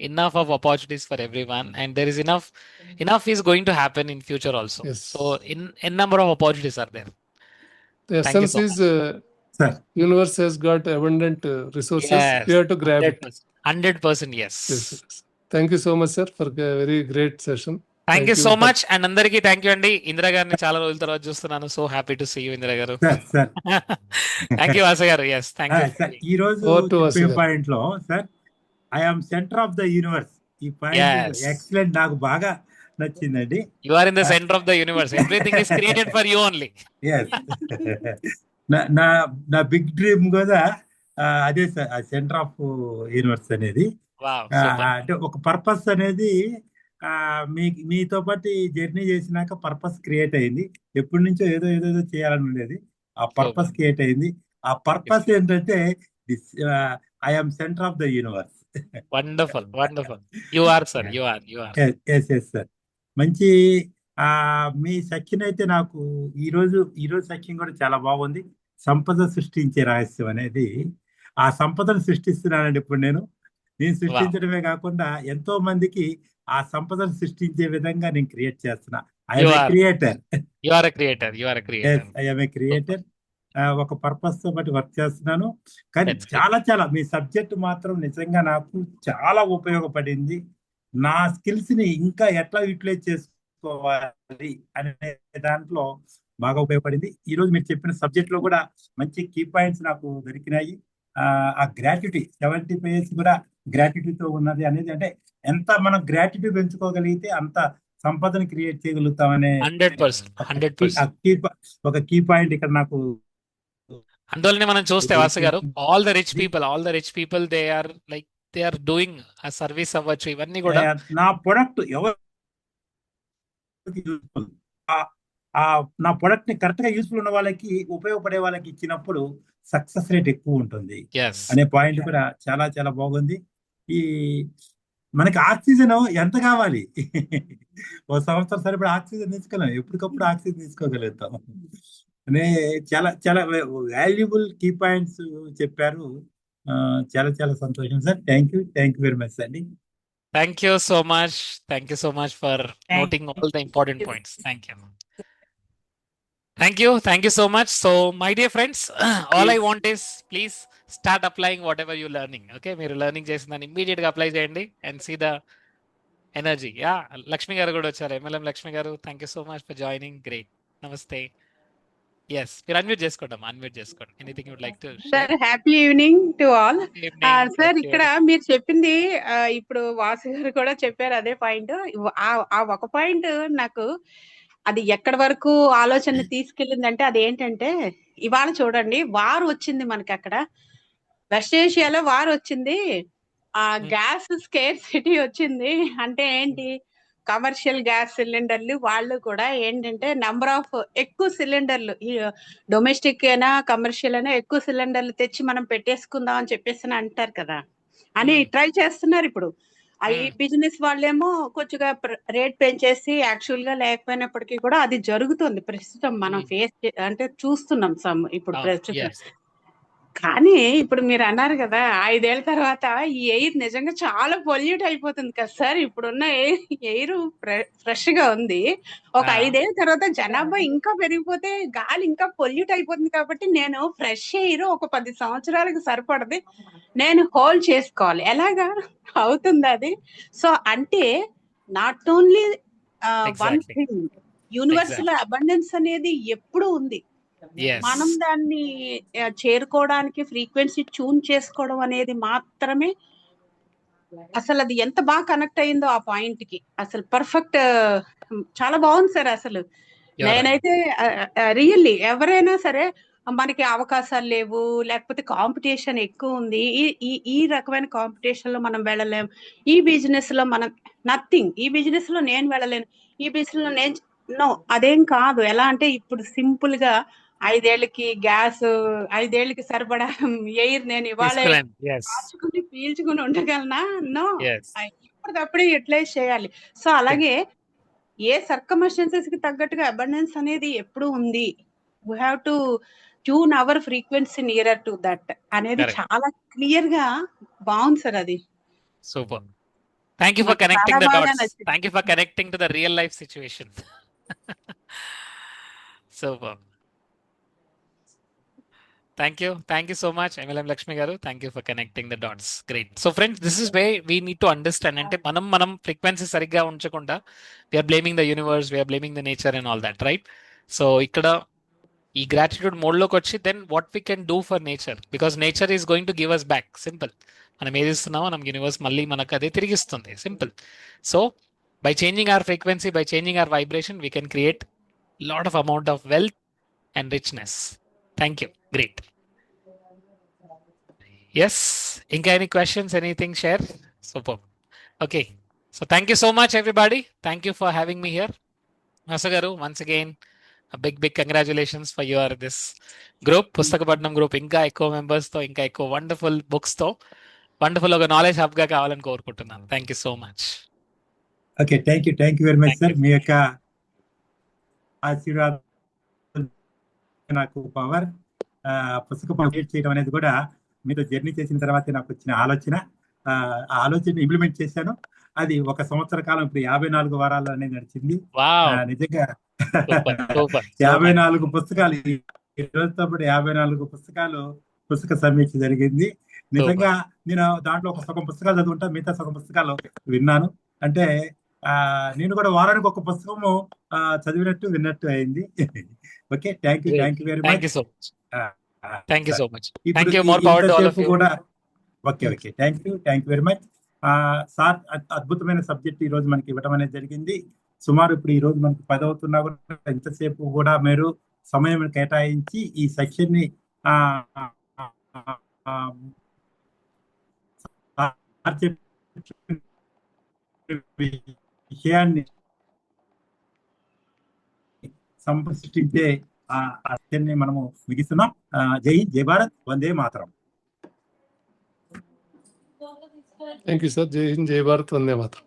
enough of opportunities for everyone, and there is enough is going to happen in future also. Yes. So in number of opportunities are there. The Thank you essence so is Sir. universe has got abundant resources. Yes, We have to grab it. 100% yes. Yes, yes. Thank you so much, sir, for a very great session. Thank you so much. And అందరికీ thank you అండి. ఇందిరా గారిని చాలా రోజుల తర్వాత చూస్తున్నాను. So happy to see you Indira గారు. Sir thank you Vasu గారు. Yes, thank you. Sir ఈ రోజు Over to us, చెప్పే sir. పాయింట్ లో sir, I am center of the universe, ఈ పాయింట్ Yes. ఎక్సలెంట్, నాకు బాగా నచ్చిందండి. You are in the centre of the universe. Everything is created for you only. Yes. నా big dream కూడా అదే sir, center of universe అనేది. Wow, అంటే ఒక పర్పస్ అనేది మీతో పాటు జర్నీ చేసినాక పర్పస్ క్రియేట్ అయింది. ఎప్పటి నుంచో ఏదో చేయాలని ఉండేది, ఆ పర్పస్ క్రియేట్ అయింది. ఆ పర్పస్ ఏంటంటే I am center of the universe. Wonderful, wonderful. You are sir, you are. Yes sir. మంచి మీ సెక్షన్ అయితే నాకు ఈరోజు సెక్షన్ కూడా చాలా బాగుంది. సంపద సృష్టించే రహస్యం అనేది, ఆ సంపదను సృష్టిస్తున్నానండి ఇప్పుడు నేను సృష్టించడమే కాకుండా ఎంతో మందికి ఆ సంపదను సృష్టించే విధంగా నేను క్రియేట్ చేస్తున్నా. I'm creator. You are a creator. You are a creator. I'm a creator. ఒక పర్పస్ తో బట్టి వర్క్ చేస్తున్నాను. కానీ That's great. చాలా మీ సబ్జెక్ట్ మాత్రం నిజంగా నాకు చాలా ఉపయోగపడింది. నా స్కిల్స్ ని ఇంకా ఎట్లా యూటిలైజ్ చేసుకోవాలి అనే దాంట్లో బాగా ఉపయోగపడింది. ఈ రోజు మీరు చెప్పిన సబ్జెక్ట్ లో కూడా మంచి కీ పాయింట్స్ నాకు దొరికినాయి. ఆ గ్రాట్యుటీ 70 పేజెస్ కూడా గ్రాట్యుటీతో ఉన్నది అనేది, అంటే ఎంత మనం గ్రాట్యుటీ పెంచుకోగలిగితే అంత సంపదను క్రియేట్ చేయగలుగుతామనే 100%. ఒక కీ పాయింట్ ఇక్కడ నాకు. అందువల్లనే మనం చూస్తే Vasu garu, all the rich people they are doing ఆ సర్వీస్ అవ్వచ్చు, ఇవన్నీ కూడా నా ప్రొడక్ట్ ఎవరు నా ప్రొడక్ట్ ని కరెక్ట్ గా యూస్ఫుల్ ఉన్న వాళ్ళకి, ఉపయోగపడే వాళ్ళకి ఇచ్చినప్పుడు సక్సెస్ రేట్ ఎక్కువ ఉంటుంది అనే పాయింట్ కూడా చాలా చాలా బాగుంది. ఈ మనకి ఆక్సిజన్ ఎంత కావాలి? ఓ సంవత్సరం సరిపడా ఆక్సిజన్ తీసుకోలేం, ఎప్పటికప్పుడు ఆక్సిజన్ తీసుకోగలుగుతాం అనే చాలా చాలా వాల్యుబుల్ కీ పాయింట్స్ చెప్పారు. చాలా చాలా సంతోషం sir. Thank you very much అండి. Thank you so much for noting all the important points. Thank you so much. So my dear friends, all I want is please start applying whatever you're learning. Okay, మీరు learning చేసిందని immediate గా apply చేయండి and see the energy. Yeah, Lakshmi garu కూడా వచ్చారు. MLM Lakshmi garu, thank you so much for joining. Great. Namaste. Yes, మీరు unmute చేసుకోండి. Anything you would like to share? Sir, happy evening to all. Evening. Sir, Thank you. ఇక్కడ మీరు చెప్పింది ఇప్పుడు వాసు గారు కూడా చెప్పారు అదే పాయింట్. ఆ ఒక పాయింట్ నాకు అది ఎక్కడి వరకు ఆలోచన తీసుకెళ్ళిందంటే, అది ఏంటంటే, ఇవాళ చూడండి వార్ వచ్చింది మనకి, అక్కడ వెస్ట్ ఏషియాలో వార్ వచ్చింది, ఆ గ్యాస్ స్కేర్ సిటీ వచ్చింది. అంటే ఏంటి, కమర్షియల్ గ్యాస్ సిలిండర్లు వాళ్ళు కూడా ఏంటంటే నెంబర్ ఆఫ్ ఎక్కువ సిలిండర్లు, ఈ డొమెస్టిక్ అయినా కమర్షియల్ అయినా ఎక్కువ సిలిండర్లు తెచ్చి మనం పెట్టేసుకుందాం అని చెప్పేసి అంటారు కదా, అని ట్రై చేస్తున్నారు ఇప్పుడు. ఈ బిజినెస్ వాళ్ళేమో కొంచెంగా రేట్ పెంచేసి, యాక్చువల్ గా లేకపోయినప్పటికీ కూడా అది జరుగుతుంది ప్రస్తుతం, మనం ఫేస్ అంటే చూస్తున్నాం ఇప్పుడు ప్రస్తుతం. కానీ ఇప్పుడు మీరు అన్నారు కదా 5 ఏళ్ల తర్వాత ఈ ఎయిర్ నిజంగా చాలా పొల్యూట్ అయిపోతుంది కదా సార్. ఇప్పుడున్న ఎయిర్ ఫ్రెష్ గా ఉంది, ఒక 5 ఏళ్ల తర్వాత జనాభా ఇంకా పెరిగిపోతే గాలి ఇంకా పొల్యూట్ అయిపోతుంది. కాబట్టి నేను ఫ్రెష్ ఎయిర్ ఒక 10 సంవత్సరాలకు సరిపడది నేను హోల్డ్ చేసుకోవాలి. ఎలాగా అవుతుంది అది? సో అంటే not only one thing, universe లో అబండెన్స్ అనేది ఎప్పుడు ఉంది. మనం దాన్ని చేరుకోవడానికి ఫ్రీక్వెన్సీ ట్యూన్ చేసుకోవడం అనేది మాత్రమే, అసలు అది ఎంత బాగా కనెక్ట్ అయిందో ఆ పాయింట్ కి, అసలు పర్ఫెక్ట్. చాలా బాగుంది సార్. అసలు నేనైతే రియల్లీ ఎవరైనా సరే, మనకి అవకాశాలు లేవు, లేకపోతే కాంపిటీషన్ ఎక్కువ ఉంది, ఈ రకమైన కాంపిటీషన్ లో మనం వెళ్ళలేం, ఈ బిజినెస్ లో మనం నథింగ్, ఈ బిజినెస్ లో నేను వెళ్ళలేను, ఈ బిజినెస్ లో నేను నో, అదేం కాదు. ఎలా అంటే ఇప్పుడు సింపుల్ గా 5 ఏళ్ళకి గ్యాస్, 5 ఏళ్ళకి సరిపడా ఎయిర్ నేను ఇవాళ పీల్చుకుని ఉండగలనా? నో, ఇప్పటికప్పుడే యూటిలైజ్ చేయాలి. సో అలాగే ఏ సర్కమస్టెన్సెస్ కి తగ్గట్టుగా అబండెన్స్ అనేది ఎప్పుడు ఉంది. We have to tune our frequency nearer to that అనేది Correct. చాలా క్లియర్ గా బాగుంది సార్ అది. సూపర్. Thank you for నాకు connecting చాలా the బాగా dots. నచ్చింది. Thank you for connecting to the real life situation. Super. Thank you so much, MLM Lakshmi garu. Thank you for connecting the dots. Great. So friends, this is where we need to understand. అంటే మనం frequency సరిగ్గా ఉంచకుండా we are blaming the universe, we are blaming the nature and all that, right? So ఇక్కడ ఈ gratitude మోడ్లోకి వచ్చి then what we can do for nature, because nature is going to give us back. Simple. మనం ఏది ఇస్తున్నామో మనం universe మళ్ళీ మనకు అదే తిరిగిస్తుంది. Simple. So by changing our frequency, by changing our vibration, we can create lot of amount of wealth and richness. Thank you. Great. Yes. Inka, any questions? Anything? Share. Super. Okay. So thank you so much, everybody. Thank you for having me here. Vasagaru, once again, a big congratulations for your this group, Pustakapatnam group. Inka ఎక్కువ members తో, ఇంకా ఎక్కువ wonderful books తో, wonderful ఒక knowledge hub గా కావాలని కోరుకుంటున్నాను. Thank you so much. Okay, thank you very much sir. మీ యొక్క ఆశీర్వాదం నాకు పవర్. పుస్తకం కంప్లీట్ చేయడం అనేది కూడా మీతో జర్నీ చేసిన తర్వాత నాకు వచ్చిన ఆలోచన. ఆ ఆలోచన ఇంప్లిమెంట్ చేశాను. అది 1 సంవత్సర కాలం, ఇప్పుడు 54 వారాలు అనేది నడిచింది. నిజంగా 54 పుస్తకాలు, ఈ రోజుతో 54 పుస్తకాలు పుస్తక సమీక్ష జరిగింది. నిజంగా నేను దాంట్లో ఒక సగం పుస్తకాలు చదువుకుంటా, మిగతా సగం పుస్తకాలు విన్నాను. అంటే నేను కూడా వారానికి ఒక పుస్తకము చదివినట్టు విన్నట్టు అయింది. Okay, thank you very much. Thank you so much. ఇప్పుడు కూడా okay, thank you very much sir. అద్భుతమైన సబ్జెక్ట్ ఈ రోజు మనకి ఇవ్వడం అనేది జరిగింది. సుమారు ఇప్పుడు ఈ రోజు మనకి 10 అవుతున్నా కూడా ఇంతసేపు కూడా మీరు సమయం కేటాయించి ఈ సెక్షన్ ని విషయాన్ని సంసృష్టించే అర్థాన్ని మనము ముగిస్తున్నాం. జై హింద్, జై భారత్, వందే మాతరం. Thank you sir. జై హింద్, జై భారత్, వందే మాతరం.